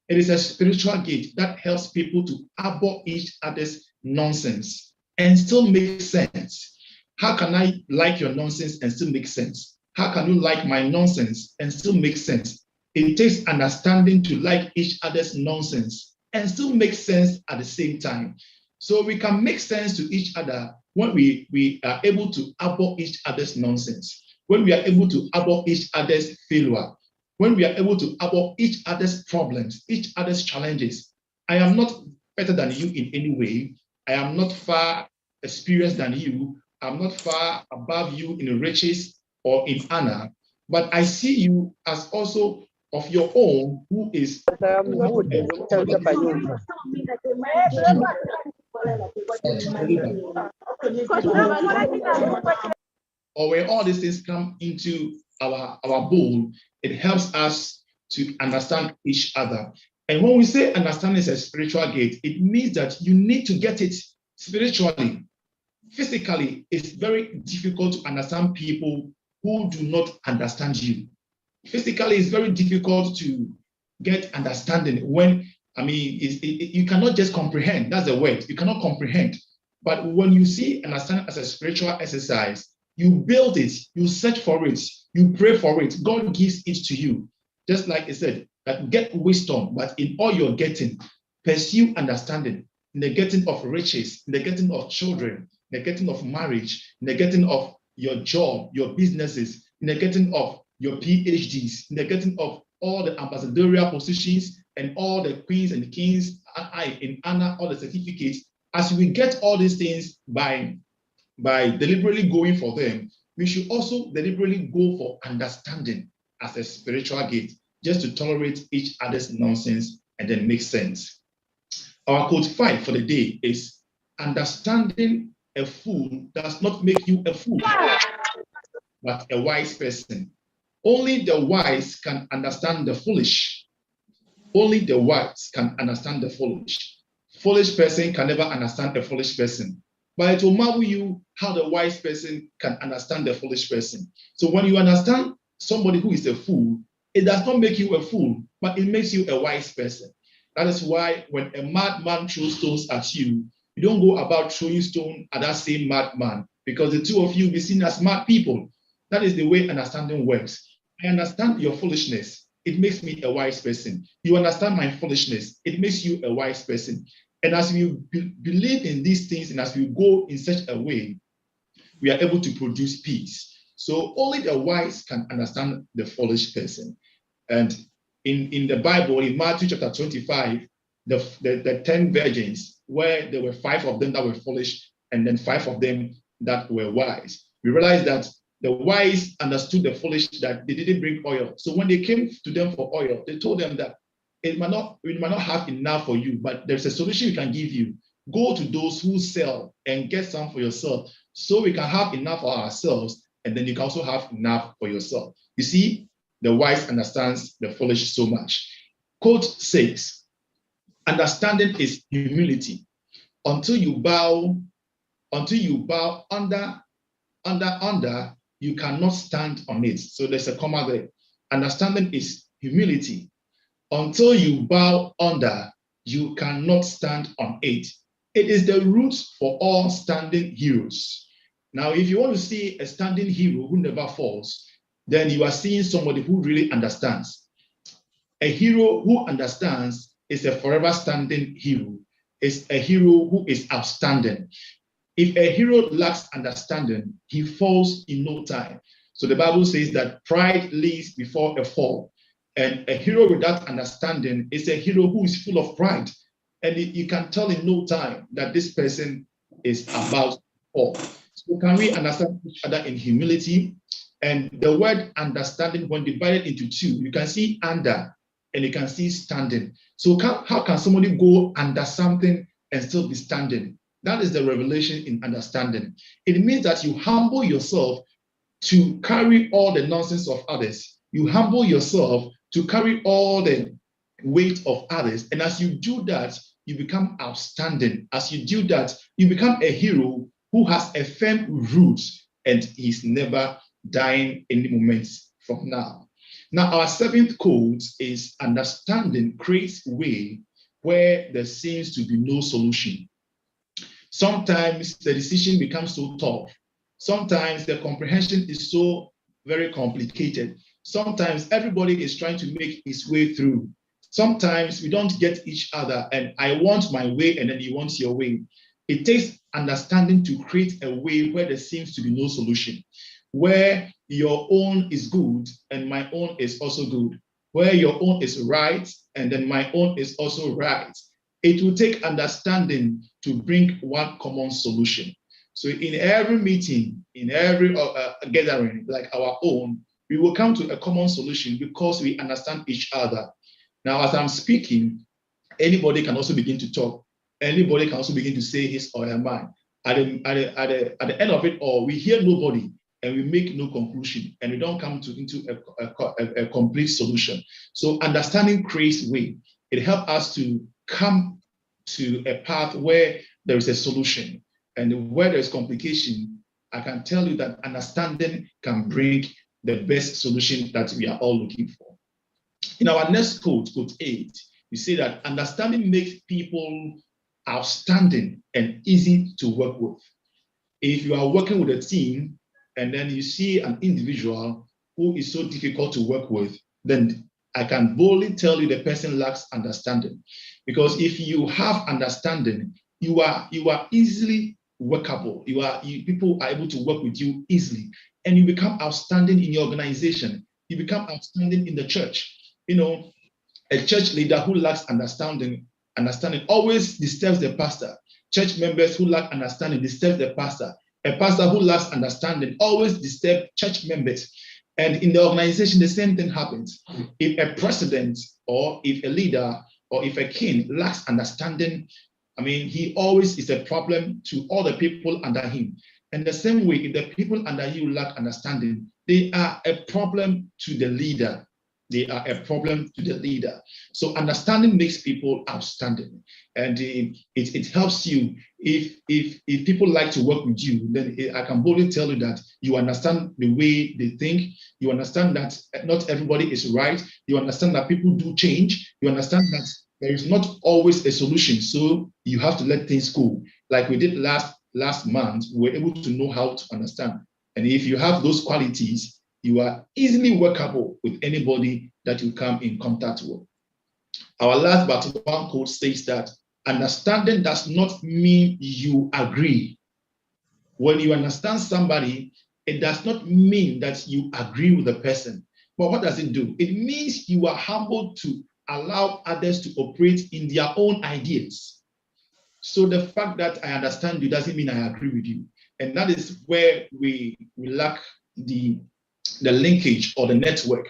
it is a spiritual gift that helps people to abhor each other's nonsense and still make sense. How can I like your nonsense and still make sense? How can you like my nonsense and still make sense? It takes understanding to like each other's nonsense and still make sense at the same time. So we can make sense to each other when we are able to abort each other's nonsense, when we are able to abort each other's failure, when we are able to abort each other's problems, each other's challenges. I am not better than you in any way. I am not far experienced than you. I'm not far above you in riches or in honor, but I see you as also of your own who is or when all these things come into our bowl, it helps us to understand each other. And when we say understanding is a spiritual gate, it means that you need to get it spiritually. Physically, it's very difficult to understand people who do not understand you. Physically, it's very difficult to get understanding when, I mean, you cannot just comprehend. That's the word. You cannot comprehend. But when you see understanding as a spiritual exercise, you build it, you search for it, you pray for it. God gives it to you. Just like I said, that get wisdom, but in all you're getting, pursue understanding in the getting of riches, in the getting of children, in the getting of marriage, in the getting of your job, your businesses, in the getting of your PhDs, in the getting of all the ambassadorial positions and all the queens and kings in honor, all the certificates. As we get all these things by deliberately going for them, we should also deliberately go for understanding as a spiritual gate, just to tolerate each other's nonsense and then make sense. Our code 5 for the day is understanding a fool does not make you a fool, but a wise person. Only the wise can understand the foolish. Only the wise can understand the foolish. Foolish person can never understand a foolish person. But it will marvel you how the wise person can understand the foolish person. So when you understand somebody who is a fool, it does not make you a fool, but it makes you a wise person. That is why when a madman throws stones at you, you don't go about throwing stones at that same madman, because the two of you will be seen as mad people. That is the way understanding works. I understand your foolishness. It makes me a wise person. You understand my foolishness. It makes you a wise person. And as we believe in these things and as we go in such a way, we are able to produce peace. So only the wise can understand the foolish person. And in the Bible, in Matthew chapter 25, the 10 virgins, where there were 5 of them that were foolish and then 5 of them that were wise, we realize that the wise understood the foolish that they didn't bring oil. So when they came to them for oil, they told them that we might not have enough for you, but there's a solution we can give you. Go to those who sell and get some for yourself, so we can have enough for ourselves, and then you can also have enough for yourself. You see, the wise understands the foolish so much. Quote 6, understanding is humility. Until you bow under, you cannot stand on it. So there's a comma there. Understanding is humility. Until you bow under, you cannot stand on it. It is the root for all standing heroes. Now, if you want to see a standing hero who never falls, then you are seeing somebody who really understands. A hero who understands is a forever standing hero. It's a hero who is outstanding. If a hero lacks understanding, he falls in no time. So the Bible says that pride leads before a fall. And a hero without understanding is a hero who is full of pride. And you can tell in no time that this person is about to fall. So can we understand each other in humility? And the word understanding, when divided into 2, you can see under and you can see standing. So how can somebody go under something and still be standing? That is the revelation in understanding. It means that you humble yourself to carry all the nonsense of others. You humble yourself to carry all the weight of others. And as you do that, you become outstanding. As you do that, you become a hero who has a firm root and he's never dying any moment from now. Now, our 7th code is understanding creates way where there seems to be no solution. Sometimes the decision becomes so tough. Sometimes the comprehension is so very complicated. Sometimes everybody is trying to make its way through. Sometimes we don't get each other, and I want my way and then you want your way. It takes understanding to create a way where there seems to be no solution, where your own is good and my own is also good, where your own is right and then my own is also right. It will take understanding to bring one common solution. So in every meeting, in every gathering like our own, we will come to a common solution because we understand each other. Now, as I'm speaking, anybody can also begin to talk. Anybody can also begin to say his or her mind. At the end of it all, we hear nobody and we make no conclusion and we don't come into a complete solution. So understanding creates way. It helps us to come to a path where there is a solution. And where there's complication, I can tell you that understanding can bring the best solution that we are all looking for. In our next quote, quote 8, we say that understanding makes people outstanding and easy to work with. If you are working with a team and then you see an individual who is so difficult to work with, then I can boldly tell you the person lacks understanding. Because if you have understanding, you are easily workable. People are able to work with you easily, and you become outstanding in your organization. You become outstanding in the church. You know, a church leader who lacks understanding always disturbs the pastor. Church members who lack understanding disturb the pastor. A pastor who lacks understanding always disturbs church members. And in the organization, the same thing happens. If a president or if a leader or if a king lacks understanding, I mean, he always is a problem to all the people under him. And the same way, if the people under you lack understanding, they are a problem to the leader. They are a problem to the leader. So understanding makes people outstanding, and it helps you. If people like to work with you, then I can boldly tell you that you understand the way they think. You understand that not everybody is right. You understand that people do change. You understand that there is not always a solution. So you have to let things go. Like we did last month, we were able to know how to understand. And if you have those qualities, you are easily workable with anybody that you come in contact with. Our last but one quote states that understanding does not mean you agree. When you understand somebody, it does not mean that you agree with the person. But what does it do? It means you are humble to allow others to operate in their own ideas. So the fact that I understand you doesn't mean I agree with you. And that is where we lack the linkage or the network.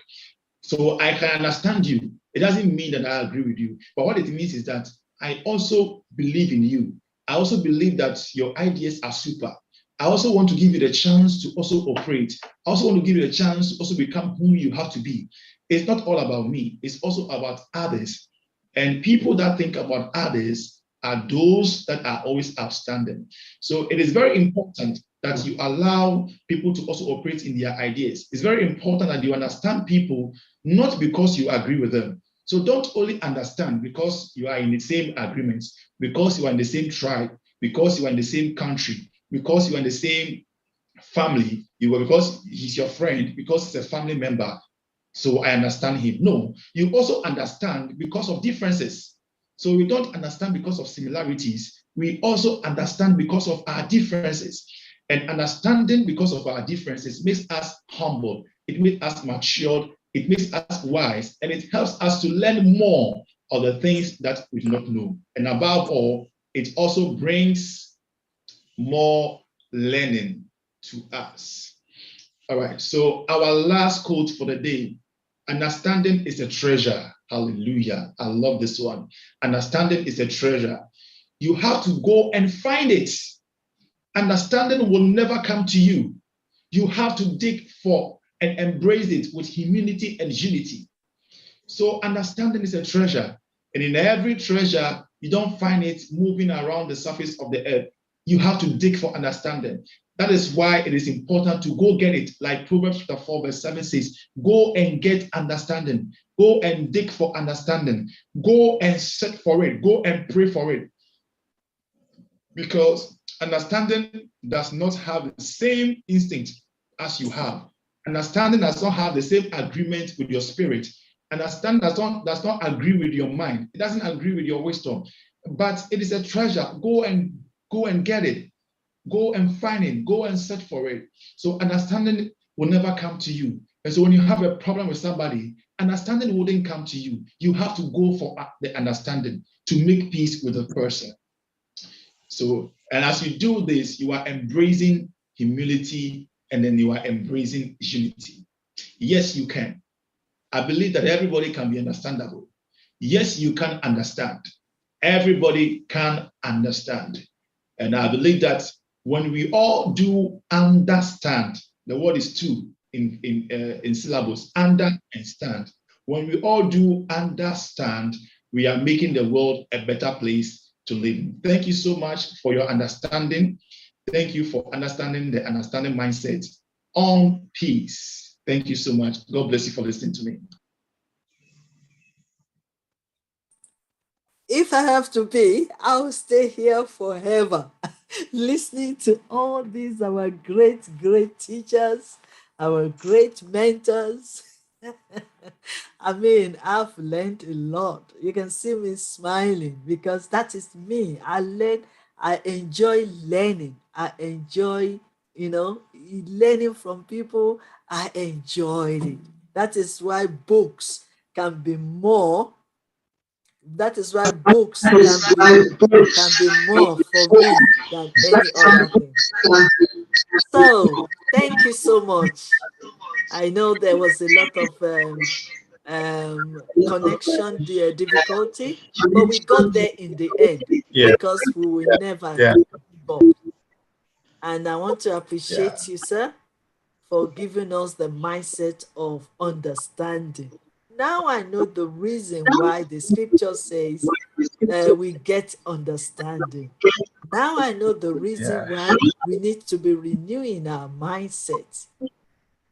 So I can understand you. It doesn't mean that I agree with you. But what it means is that I also believe in you. I also believe that your ideas are super. I also want to give you the chance to also operate. I also want to give you the chance to also become who you have to be. It's not all about me. It's also about others. And people that think about others are those that are always outstanding. So it is very important that you allow people to also operate in their ideas. It's very important that you understand people, not because you agree with them. So don't only understand because you are in the same agreements, because you are in the same tribe, because you are in the same country, because you are in the same family, because he's your friend, because he's a family member. So I understand him. No, you also understand because of differences. So we don't understand because of similarities. We also understand because of our differences. And understanding because of our differences makes us humble. It makes us matured. It makes us wise. And it helps us to learn more of the things that we do not know. And above all, it also brings more learning to us. All right. So our last quote for the day: understanding is a treasure. Hallelujah. I love this one. Understanding is a treasure. You have to go and find it. Understanding will never come to you. You have to dig for and embrace it with humility and unity. So understanding is a treasure. And in every treasure, you don't find it moving around the surface of the earth. You have to dig for understanding. That is why it is important to go get it. Like Proverbs chapter 4, verse 7 says, go and get understanding. Go and dig for understanding. Go and search for it. Go and pray for it. Because understanding does not have the same instinct as you have. Understanding does not have the same agreement with your spirit. Understanding does not agree with your mind. It doesn't agree with your wisdom. But it is a treasure. Go and Go and get it. Go and find it. Go and search for it. So understanding will never come to you. And so when you have a problem with somebody, understanding wouldn't come to you. You have to go for the understanding to make peace with the person. So, and as you do this, you are embracing humility, and then you are embracing unity. Yes, you can. I believe that everybody can be understandable. Yes, you can understand. Everybody can understand. And I believe that when we all do understand, the word is two in syllables, under and stand. When we all do understand, we are making the world a better place to live in. Thank you so much for your understanding. Thank you for understanding the understanding mindset on peace. Thank you so much. God bless you for listening to me. If I have to be, I'll stay here forever, listening to all these, our great, great teachers, our great mentors. I mean, I've learned a lot. You can see me smiling because that is me. I enjoy learning. I enjoy, learning from people. I enjoyed it. That is why books can be more. That is why books can be more for me than any other thing. So thank you so much. I know there was a lot of connection difficulty, but we got there in the end because we will never give up. And I want to appreciate you, sir, for giving us the mindset of understanding. Now I know the reason why the scripture says we get understanding. Now I know the reason why we need to be renewing our mindset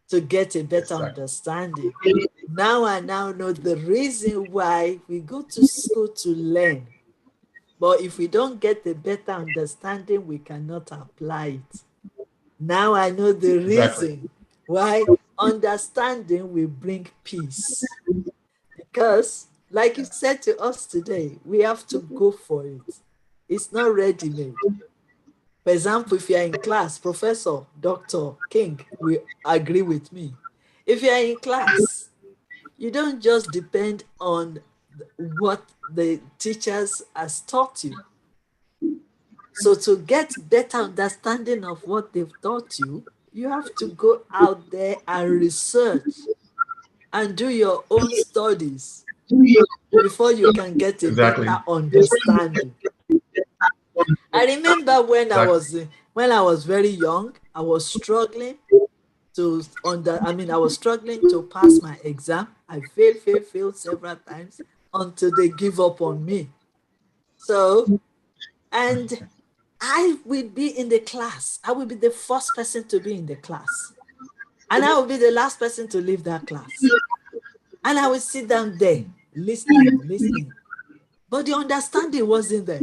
to get a better understanding. Now I know the reason why we go to school to learn. But if we don't get a better understanding, we cannot apply it. Now I know the reason why understanding will bring peace. Because, like you said to us today, we have to go for it. It's not ready-made. For example, if you're in class, Professor, Dr. King will agree with me. If you're in class, you don't just depend on what the teachers has taught you. So to get better understanding of what they've taught you, you have to go out there and research and do your own studies before you can get a better understanding. I remember when I was very young, I was struggling I was struggling to pass my exam. I failed several times until they give up on me. So, and I will be in the class. I will be the first person to be in the class. And I will be the last person to leave that class. And I will sit down there, listening. But the understanding wasn't there.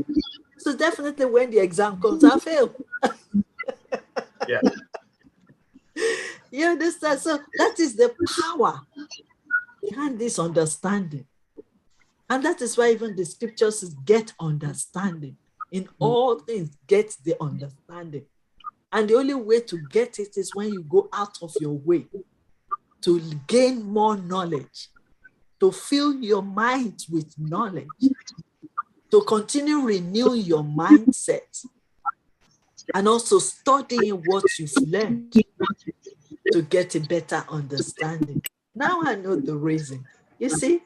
So definitely when the exam comes, I fail. Yeah. You understand? So that is the power behind this understanding. And that is why even the scriptures says, get understanding. In all things, get the understanding. And the only way to get it is when you go out of your way to gain more knowledge, to fill your mind with knowledge, to continue renewing your mindset, and also studying what you've learned to get a better understanding. Now I know the reason. You see,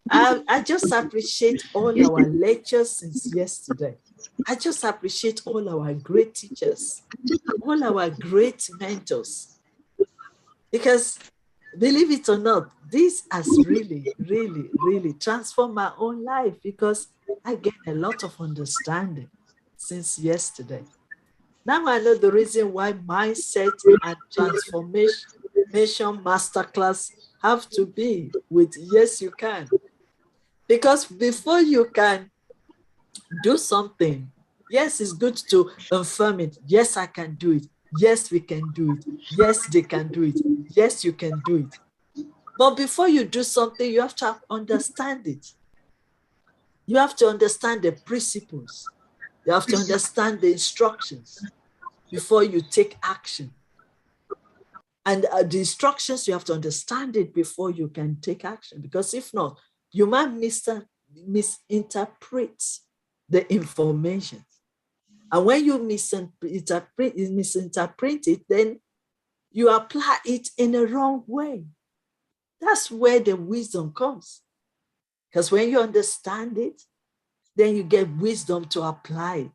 I just appreciate all our lectures since yesterday. I just appreciate all our great teachers, all our great mentors. Because believe it or not, this has really, really, really transformed my own life because I gained a lot of understanding since yesterday. Now I know the reason why mindset and transformation masterclass have to be with Yes You Can. Because before you can do something, yes, it's good to affirm it. Yes, I can do it. Yes, we can do it. Yes, they can do it. Yes, you can do it. But before you do something, you have to understand it. You have to understand the principles, You have to understand the instructions before you take action. And the instructions, you have to understand it before you can take action. Because if not, you might misinterpret the information. And when you misinterpret it, then you apply it in a wrong way. That's where the wisdom comes. Because when you understand it, then you get wisdom to apply it.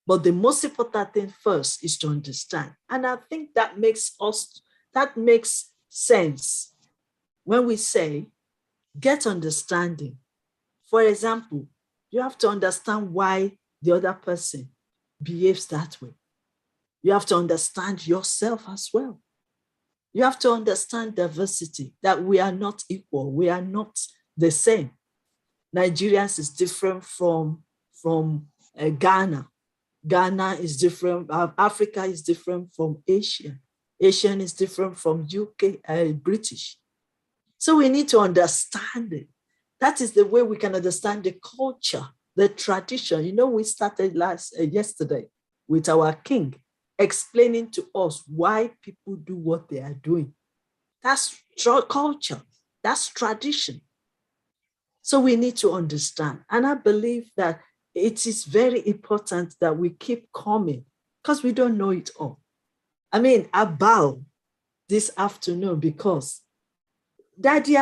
But the most important thing first is to understand. And I think that makes sense when we say, get understanding. For example, you have to understand why the other person behaves that way. You have to understand yourself as well. You have to understand diversity, that we are not equal. We are not the same. Nigerians is different from Ghana. Ghana is different. Africa is different from Asia. Asian is different from UK, British. So we need to understand it. That is the way we can understand the culture, the tradition. You know, we started yesterday with our king explaining to us why people do what they are doing. That's culture. That's tradition. So we need to understand. And I believe that it is very important that we keep coming because we don't know it all. I mean, I bow this afternoon because Daddy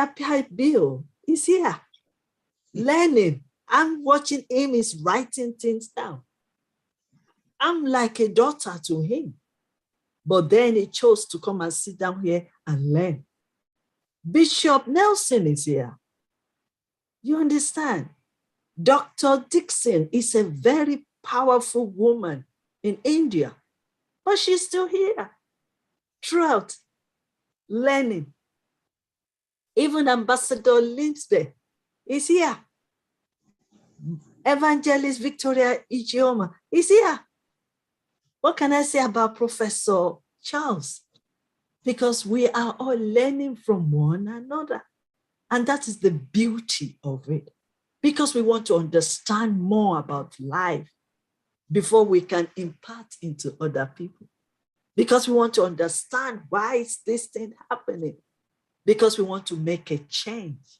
Bill is here learning. I'm watching him, is writing things down. I'm like a daughter to him. But then he chose to come and sit down here and learn. Bishop Nelson is here. You understand? Dr. Dixon is a very powerful woman in India, but she's still here throughout learning. Even Ambassador Linsby is here. Evangelist Victoria Ijeoma is here. What can I say about Professor Charles? Because we are all learning from one another. And that is the beauty of it. Because we want to understand more about life before we can impart into other people. Because we want to understand why is this thing happening. Because we want to make a change.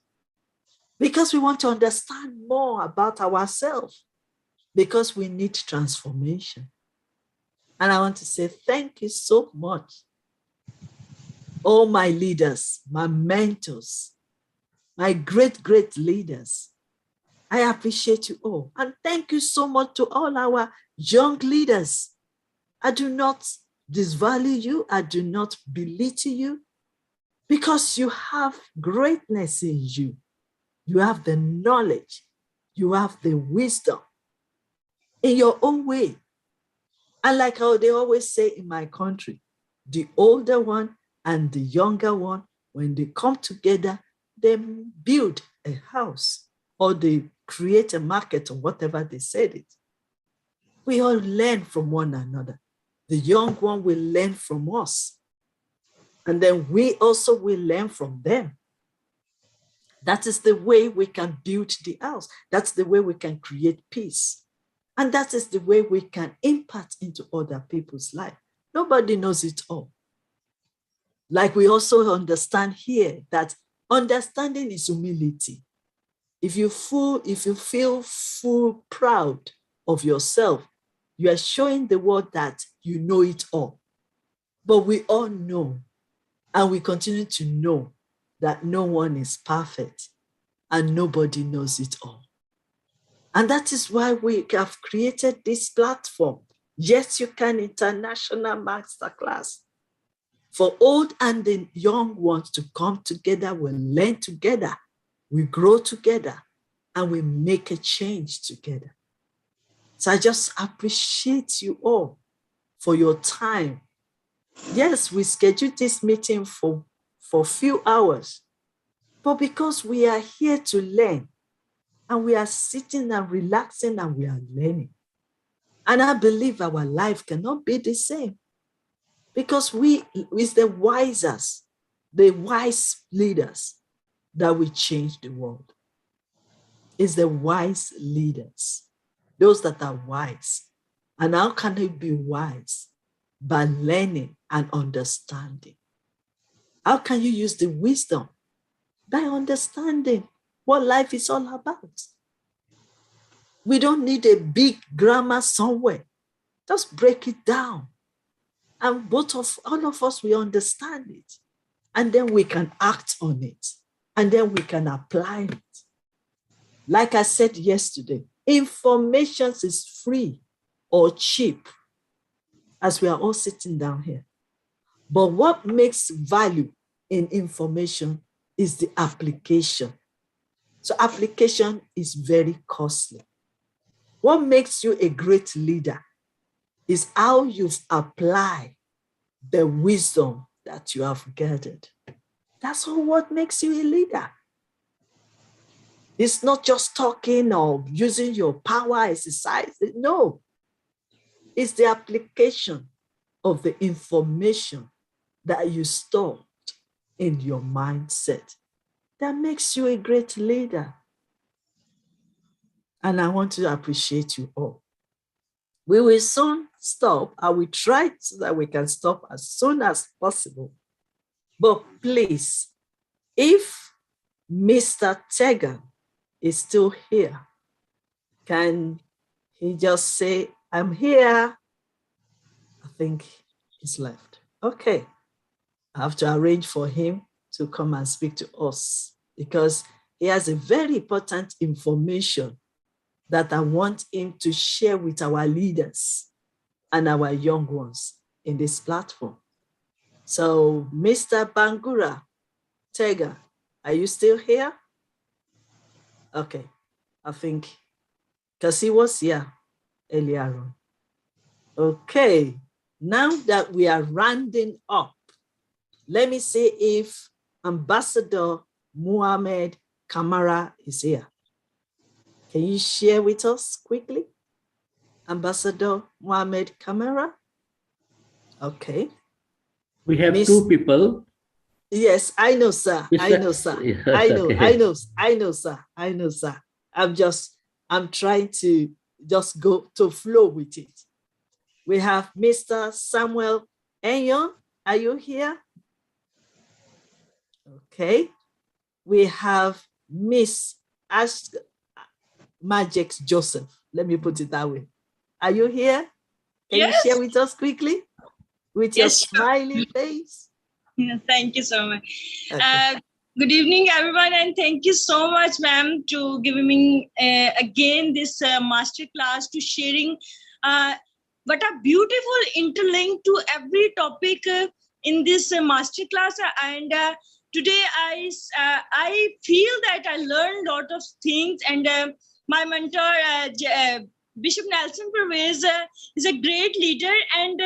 Because we want to understand more about ourselves. Because we need transformation. And I want to say thank you so much. All my leaders, my mentors, my great, great leaders. I appreciate you all. And thank you so much to all our young leaders. I do not disvalue you. I do not belittle you because you have greatness in you. You have the knowledge. You have the wisdom in your own way. And like how they always say in my country, the older one and the younger one, when they come together, they build a house or they create a market or whatever they said it. We all learn from one another. The young one will learn from us. And then we also will learn from them. That is the way we can build the house. That's the way we can create peace. And that is the way we can impact into other people's life. Nobody knows it all. Like we also understand here that understanding is humility. If you feel full proud of yourself, you are showing the world that you know it all. But we all know, and we continue to know that no one is perfect and nobody knows it all. And that is why we have created this platform, Yes You Can International Masterclass, for old and the young ones to come together, we learn together, we grow together, and we make a change together. So I just appreciate you all for your time. Yes, we scheduled this meeting for a few hours, but because we are here to learn, and we are sitting and relaxing and we are learning. And I believe our life cannot be the same because it's the wisest, the wise leaders that will change the world. It's the wise leaders. those that are wise. And how can they be wise? By learning and understanding. How can you use the wisdom? By understanding what life is all about. We don't need a big grammar somewhere. Just break it down. And all of us, we understand it. And then we can act on it. And then we can apply it. Like I said yesterday, information is free or cheap, as we are all sitting down here. But what makes value in information is the application. So application is very costly. What makes you a great leader is how you've applied the wisdom that you have gathered. That's all what makes you a leader. It's not just talking or using your power exercise. No. It's the application of the information that you stored in your mindset that makes you a great leader. And I want to appreciate you all. We will soon stop. I will try so that we can stop as soon as possible. But please, if Mr. Tegan is still here, can he just say, I'm here? I think he's left. Okay. I have to arrange for him to come and speak to us because he has a very important information that I want him to share with our leaders and our young ones in this platform. So, Mr. Bangura Tega, are you still here? Okay, I think, because he was here earlier on. Okay, now that we are rounding up, let me see if Ambassador Muhammad Kamara is here. Can you share with us quickly? Ambassador Muhammad Kamara? Okay. We have two people. Yes, I know, sir. I know, sir. Yes, I know, okay. I know, sir. I know, sir. I'm trying to just go to flow with it. We have Mr. Samuel Enyon. Are you here? Okay. We have Miss Magic Joseph. Let me put it that way. Are you here? Can you share with us quickly? With your smiley face? Thank you so much. Okay. Good evening, everyone, and thank you so much, ma'am, to giving me again this masterclass to sharing what a beautiful interlink to every topic in this masterclass. And today I feel that I learned a lot of things, and my mentor Bishop Nelson Pervez is a great leader and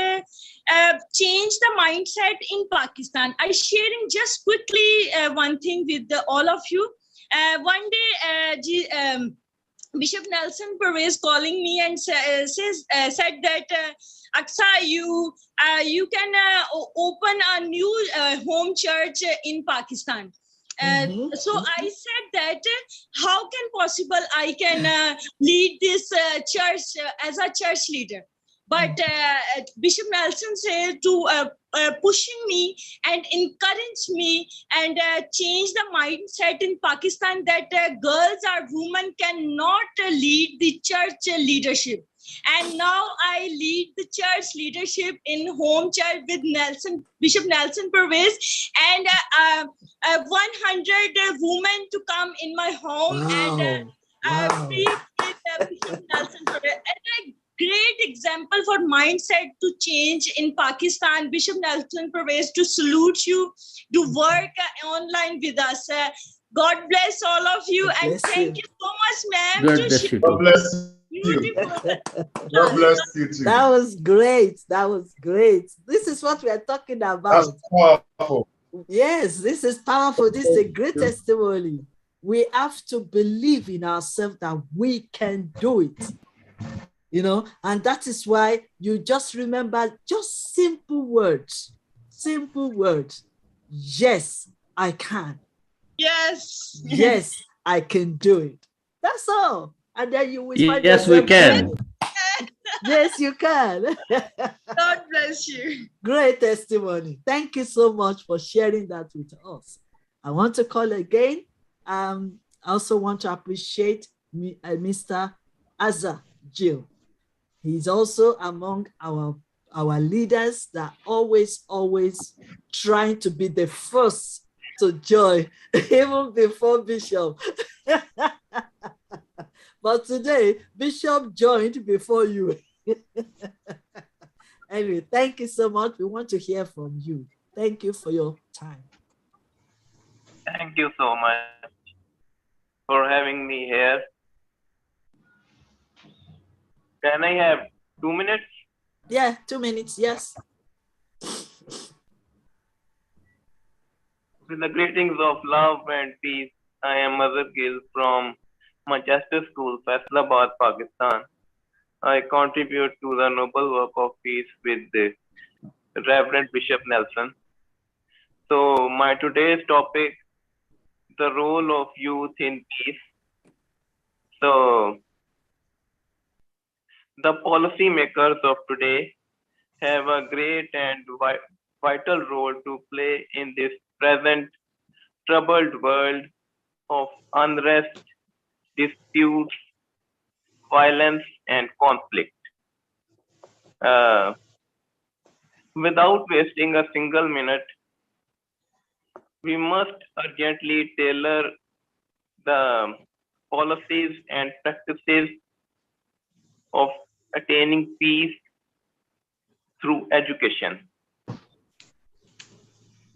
changed the mindset in Pakistan. I sharing just quickly one thing with all of you. One day, Bishop Nelson Pervez calling me and said that Aksa, you can open a new home church in Pakistan. So I said that how can possible I can lead this church as a church leader. But Bishop Nelson said to pushing me and encourage me and change the mindset in Pakistan that girls or women cannot lead the church leadership. And now I lead the church leadership in home church with Bishop Nelson Pervez, and 100 women to come in my home. Wow. And preach with Bishop Nelson Pervez. And great example for mindset to change in Pakistan. Bishop Nelson Pervez, to salute you, to work online with us. God bless all of you, and thank you so much, ma'am. God bless you. God bless you. Beautiful. God bless you too. That was great. That was great. This is what we are talking about. That's powerful. Yes, this is powerful. This is a great testimony. We have to believe in ourselves that we can do it. You know, and that is why you just remember just simple words. Simple words. Yes, I can. Yes. Yes, I can do it. That's all. and then you will find Yes, we yourself can. joining. Yes, you can. God bless you. Great testimony. Thank you so much for sharing that with us. I want to call again. I also want to appreciate Mr. Azza Jill. He's also among our leaders that always trying to be the first to join, even before Bishop. But today, Bishop joined before you. Anyway, thank you so much. We want to hear from you. Thank you for your time. Thank you so much for having me here. Can I have 2 minutes? Yeah, 2 minutes, yes. With the greetings of love and peace, I am Mazhar Gill from Manchester School, Faisalabad, Pakistan. I contribute to the noble work of peace with the Reverend Bishop Nelson. So my today's topic, the role of youth in peace. So the policymakers of today have a great and vital role to play in this present troubled world of unrest, disputes, violence, and conflict. Without wasting a single minute, we must urgently tailor the policies and practices of attaining peace through education.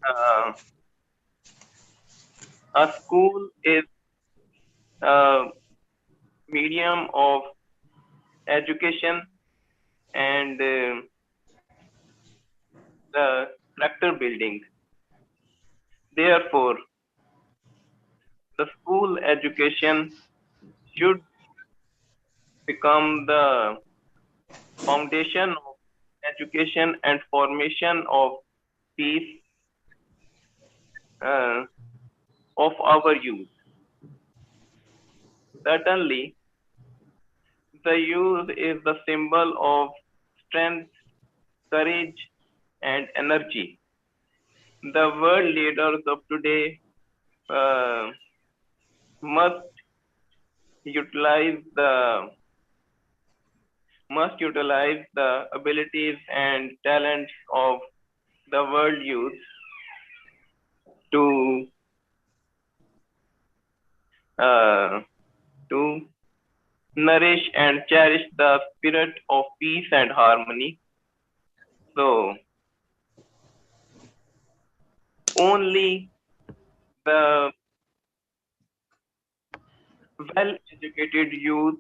Uh, a school is a medium of education and the character building. Therefore, the school education should become the foundation of education and formation of peace of our youth. Certainly, the youth is the symbol of strength, courage, and energy. The world leaders of today uh, must utilize the abilities and talents of the world youth to uh, to nourish and cherish the spirit of peace and harmony. So only the well-educated youth,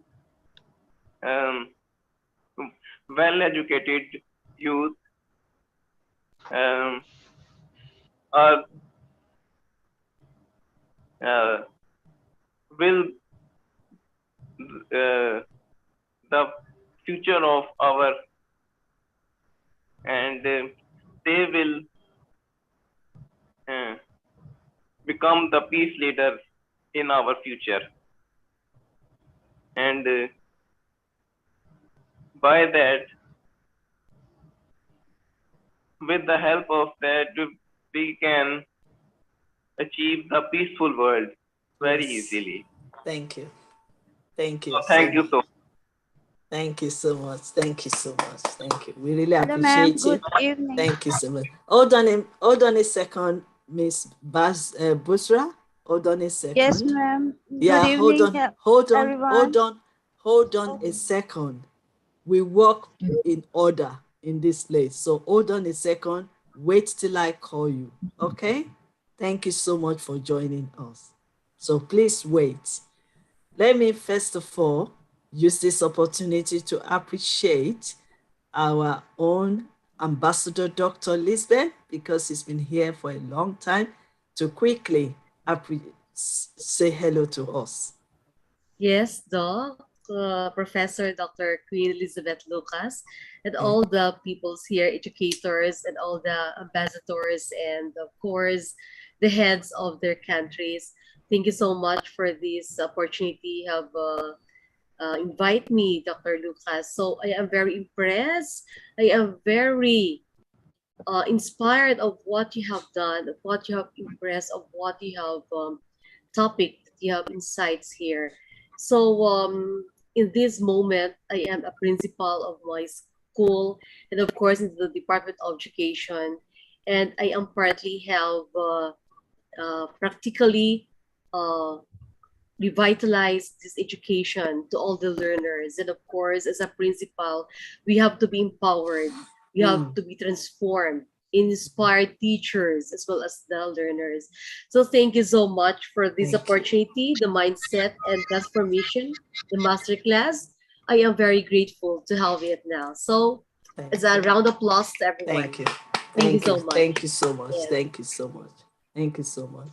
um, well-educated youth um, are will the future of our, and they will uh, become the peace leaders in our future. And by that, with the help of that, we can achieve the peaceful world very easily. Thank you. Thank you. So thank you so much. Thank you so much. Thank you so much. Thank you. We really Hello, ma'am. appreciate you. Good evening. Thank you so much. Hold on a second, Miss Busra. Hold on a second. Yes, ma'am. Yeah, Good evening, everyone. hold on a second. We work in order in this place. So hold on a second. Wait till I call you. Okay? Thank you so much for joining us. So please wait. Let me first of all use this opportunity to appreciate our own Ambassador Dr. Lisbeth, because he's been here for a long time, to quickly say hello to us. Yes, Doc, Professor Dr. Queen Elizabeth Lucas, and all the peoples here, educators, and all the ambassadors, and of course, the heads of their countries. Thank you so much for this opportunity of invite me, Dr. Lucas. So I am very impressed. I am very inspired of what you have done, of what you have impressed, of what you have topic, that you have insights here. So in this moment, I am a principal of my school, and of course in the Department of Education, and I am partly have practically uh, revitalize this education to all the learners. And of course, as a principal, we have to be empowered, we have to be transformed, inspired teachers as well as the learners. So thank you so much for this opportunity, the mindset and transformation, the masterclass. I am very grateful to have it now. So it's a round of applause to everyone. Thank you. Thank you so much. Thank you so much. Yes. Thank you so much. Thank you so much.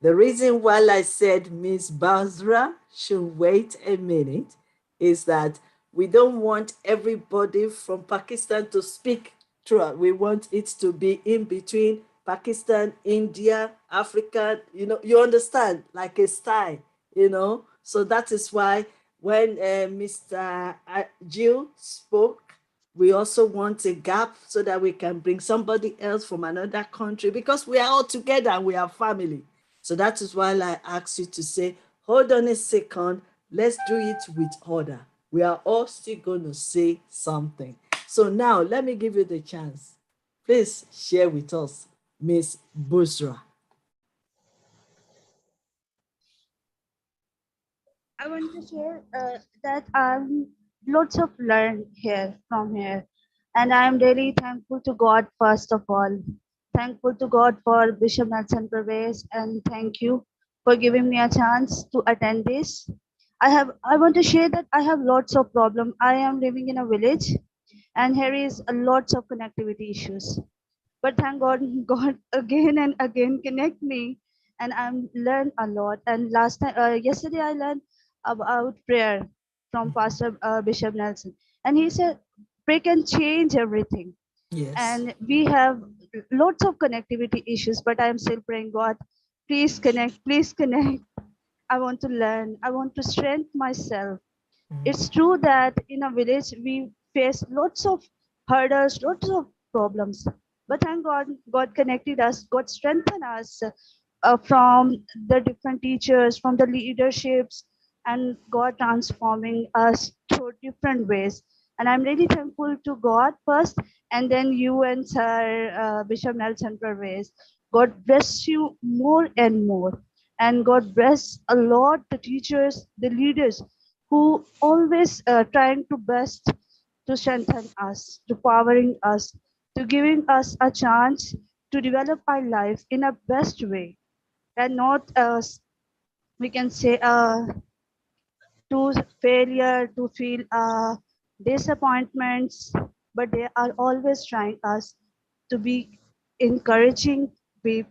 The reason why I said Miss Basra should wait a minute is that we don't want everybody from Pakistan to speak throughout. We want it to be in between Pakistan, India, Africa, you understand, like a style, So that is why when Mr. Jill spoke, we also want a gap so that we can bring somebody else from another country, because we are all together and we are family. So that is why I asked you to say, hold on a second, let's do it with order. We are all still going to say something. So now let me give you the chance. Please share with us, Miss Busra. I want to share that lots of learn here from here, and I am really thankful to God first of all. Thankful to God for Bishop Nelson Pravesh, and thank you for giving me a chance to attend this. I want to share that I have lots of problem. I am living in a village, and here is a lots of connectivity issues. But thank God, God again and again connect me, and I'm learn a lot. And yesterday I learned about prayer from Pastor Bishop Nelson, and he said prayer can change everything. Yes. And we have lots of connectivity issues, but I am still praying, God, please connect, please connect. I want to learn. I want to strengthen myself. It's true that in a village we face lots of hurdles, lots of problems. But thank God, God connected us, God strengthened us from the different teachers, from the leaderships, and God transforming us through different ways. And I'm really thankful to God first, and then you and Sir Bishop Nelson Pervez. God bless you more and more. And God bless a lot the teachers, the leaders who always trying to best to strengthen us, to powering us, to giving us a chance to develop our life in a best way, and not we can say to failure, to feel disappointments, but they are always trying us to be encouraging, be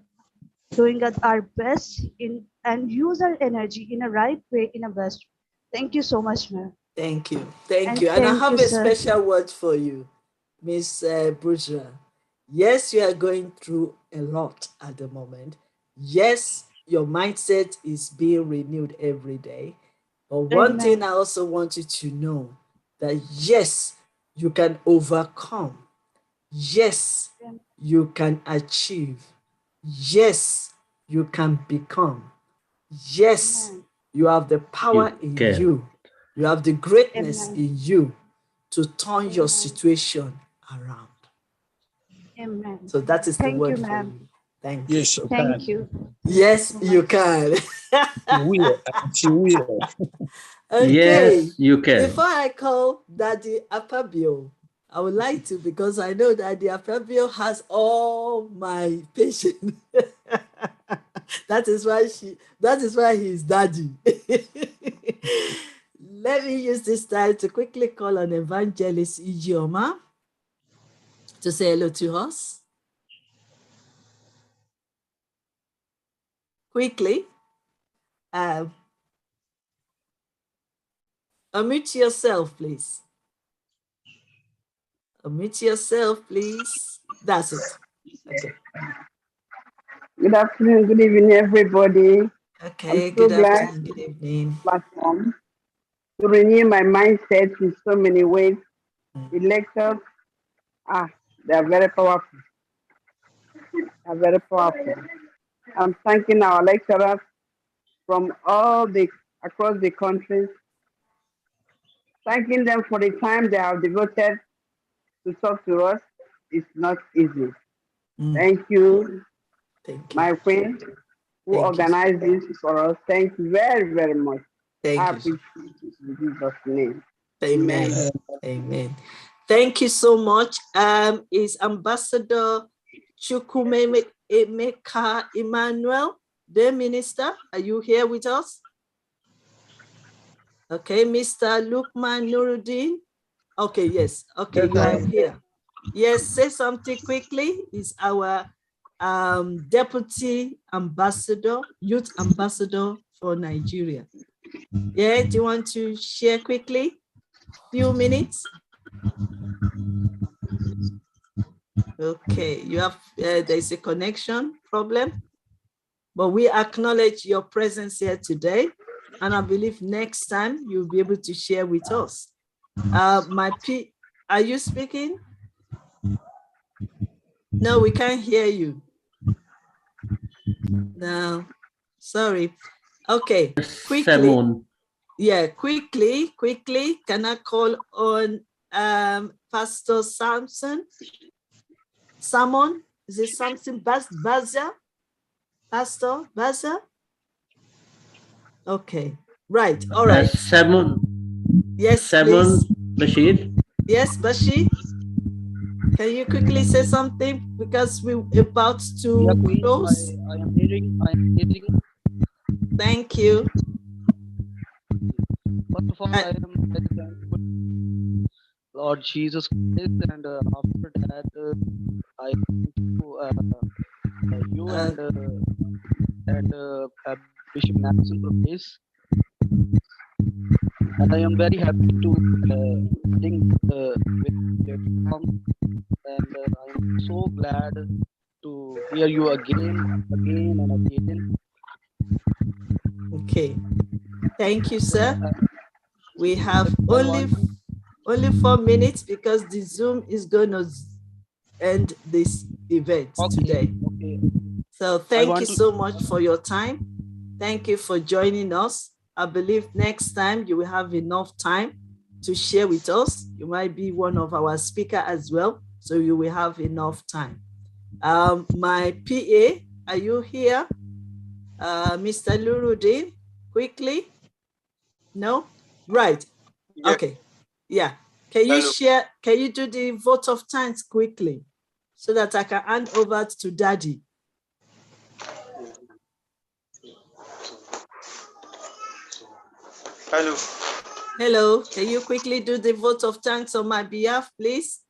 doing our best in and use our energy in a right way, in a best. Thank you so much, ma'am. Thank you. Thank And you. And I thank have you, a sir. special word for you, Miss Busra. Yes, you are going through a lot at the moment. Yes, your mindset is being renewed every day. But one thing I also want you to know, that yes, you can overcome. Yes, you can achieve. Yes, you can become. Yes, you have the power in can. you. You have the greatness Amen. in you to turn your situation around. Amen. So that is the Thank you, word for ma'am. you. Thank you. Yes, you Thank can. you. Yes, you can. You will. And she will. Okay. Yes, you can. Before I call Daddy Apabio, I would like to, because I know Daddy Apabio has all my patience. That is why he's daddy. Let me use this time to quickly call on Evangelist Ijeoma to say hello to us. Quickly. Unmute yourself, please. Unmute yourself, please. That's it. Okay. Good afternoon, good evening, everybody. Okay, I'm so good glad afternoon, good evening. platform. to renew my mindset in so many ways. The lectures, they are very powerful. Are very powerful. I'm thanking our lecturers from all the across the country, thanking them for the time they have devoted to talk to us. It's not easy. Thank you, my friend, who organized this for us. Thank you very, very much. I appreciate it in Jesus' name. Amen. Amen. Thank you so much. Is Ambassador Chukwumeka Emmanuel, the minister? Are you here with us? Okay, Mr. Lukman Nuruddin. Okay, yes. Okay, you are here. Yes, say something quickly. Is our deputy ambassador, youth ambassador for Nigeria. Yeah, do you want to share quickly? Few minutes. Okay, you have there's a connection problem, but we acknowledge your presence here today, and I believe next time you'll be able to share with us. Are you speaking? No, we can't hear you. No, sorry. Okay, quickly. Simon. Yeah, quickly. Can I call on Pastor Samson? Samon? Is it something? Baza? Pastor Baza? Okay, right. All right. Simon. Yes, Simon please. Bashir. Yes, Bashir. Can you quickly say something because we're about to close? I am hearing. Thank you. First of all, I am very thankful, Lord Jesus Christ, and after that, I thank you and Bishop Nancy for this. And I am very happy to think with platform, and I am so glad to hear you again and again. Okay, thank you, sir. We have only 4 minutes because the Zoom is going to end this event today. So thank you so much for your time. Thank you for joining us. I believe next time you will have enough time to share with us. You might be one of our speakers as well, so you will have enough time. My PA, are you here? Mr. Lurudin, quickly? No? Right. Yeah. Okay. Yeah. Can you share, can you do the vote of thanks quickly so that I can hand over to Daddy? Hello. Hello. Can you quickly do the vote of thanks on my behalf, please?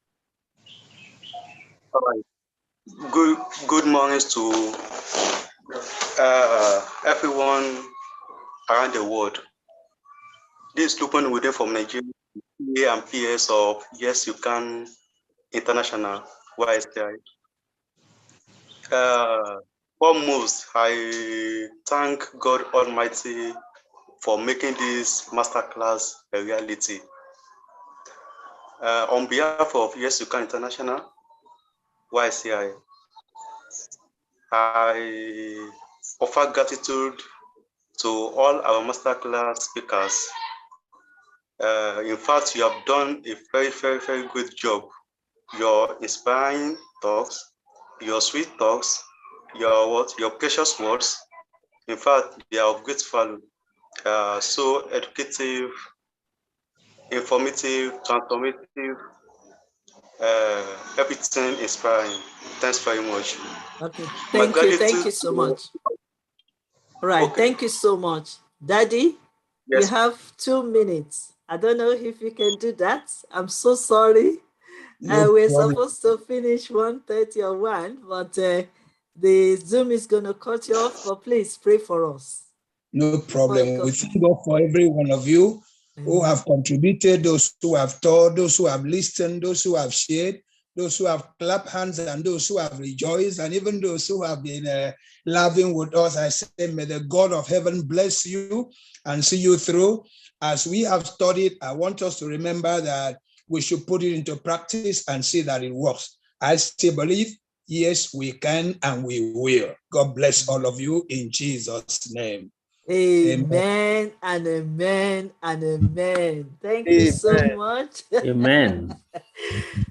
All right. Good morning to everyone around the world. This is Lupin Within from Nigeria, PA and PS of Yes You Can International, YYCI. Foremost, I thank God Almighty for making this masterclass a reality. On behalf of Yes You Can International, YYCI, I offer gratitude to all our masterclass speakers. In fact, you have done a very, very, very good job. Your inspiring talks, your sweet talks, your precious words. In fact, they are of great value. So educative, informative, transformative, everything inspiring. Thanks very much. Okay, thank you so much. All right, okay. Thank you so much. Daddy, yes. You have 2 minutes. I don't know if you can do that. I'm so sorry. We're supposed to finish 1:30 or 1, but the Zoom is going to cut you off, but please pray for us. No problem. We thank God for every one of you who have contributed, those who have taught, those who have listened, those who have shared. those who have clapped hands and those who have rejoiced, and even those who have been laughing with us. I say, may the God of heaven bless you and see you through. As we have studied, I want us to remember that we should put it into practice and see that it works. I still believe, yes, we can and we will. God bless all of you in Jesus' name. Amen and amen and amen. Thank you so much. Amen.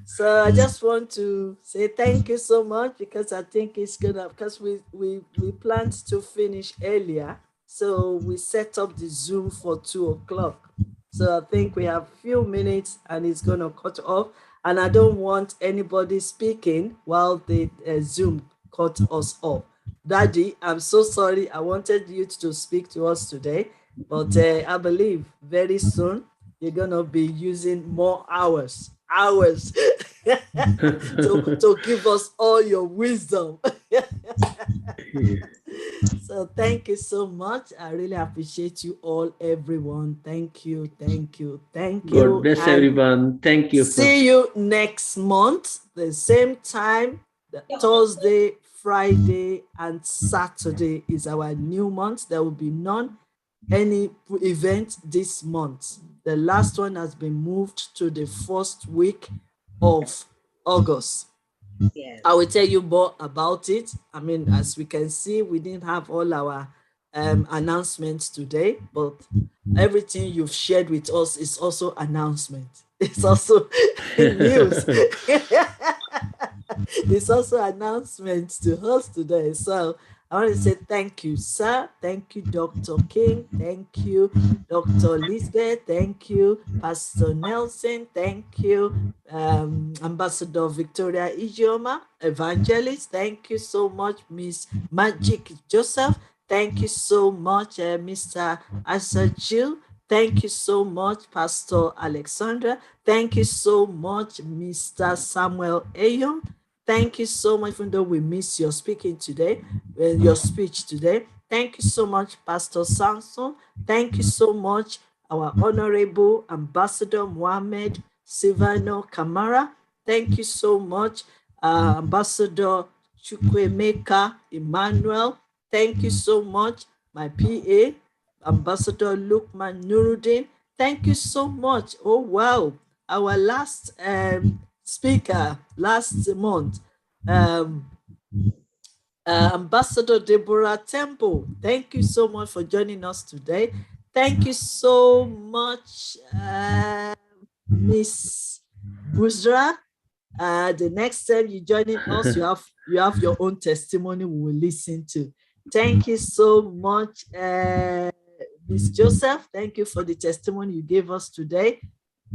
So I just want to say thank you so much, because I think it's gonna, because we planned to finish earlier, so we set up the Zoom for 2 o'clock. So I think we have few minutes and it's gonna cut off, and I don't want anybody speaking while the Zoom cut us off. Daddy, I'm so sorry. I wanted you to speak to us today, but I believe very soon you're gonna be using more hours to give us all your wisdom. So thank you so much. I really appreciate you all, everyone. Thank you, thank you, thank you. God bless And everyone. Thank you. see you next month, the same time. Thursday, Friday, and Saturday is our new month. There will be any event this month. The last one has been moved to the first week of August. Yes. I will tell you more about it. I mean, as we can see, we didn't have all our announcements today, but everything you've shared with us is also announcement. It's also news. It's also announcements to us today. So I want to say thank you, sir. Thank you, Dr. King. Thank you, Dr. Lisbeth. Thank you, Pastor Nelson. Thank you, Ambassador Victoria Ijeoma, Evangelist. Thank you so much, Miss Magic Joseph. Thank you so much, Mr. Asa Jill. Thank you so much, Pastor Alexandra. Thank you so much, Mr. Samuel Ayon. Thank you so much, even though we miss your speaking today, your speech today. Thank you so much, Pastor Samson. Thank you so much, our Honorable Ambassador Mohammed Silvano Kamara. Thank you so much, Ambassador Chukwemeka Emmanuel. Thank you so much, my PA, Ambassador Lukman Nuruddin. Thank you so much. Oh, wow. Our last speaker last month, Ambassador Deborah Temple. Thank you so much for joining us today. Thank you so much, Miss Buzra. The next time you're joining us, you have your own testimony we will listen to. Thank you so much, Miss Joseph. Thank you for the testimony you gave us today.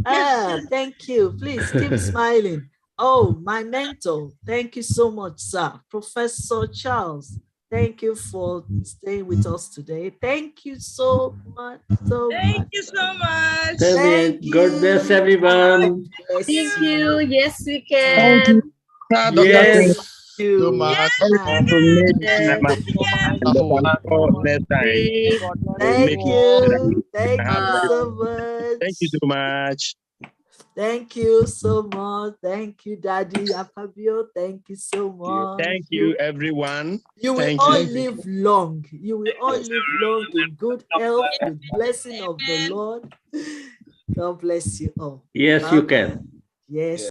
Thank you. Please keep smiling. Oh, my mentor. Thank you so much, sir. Professor Charles. Thank you for staying with us today. Thank you so much. Thank you so much. Thank you. God bless everyone. Yes. Thank you. Yes, we Thank you, can. Dr. Yes. King. So much. Next time. Thank you. Thank you so much. Thank you so much. Thank you so much. Thank you, Daddy Fabio. Thank you so much. Thank you, everyone. You will Thank all you. live long. You will all live long in good health with blessing of the Lord. God bless you all. Yes, you can. Yes.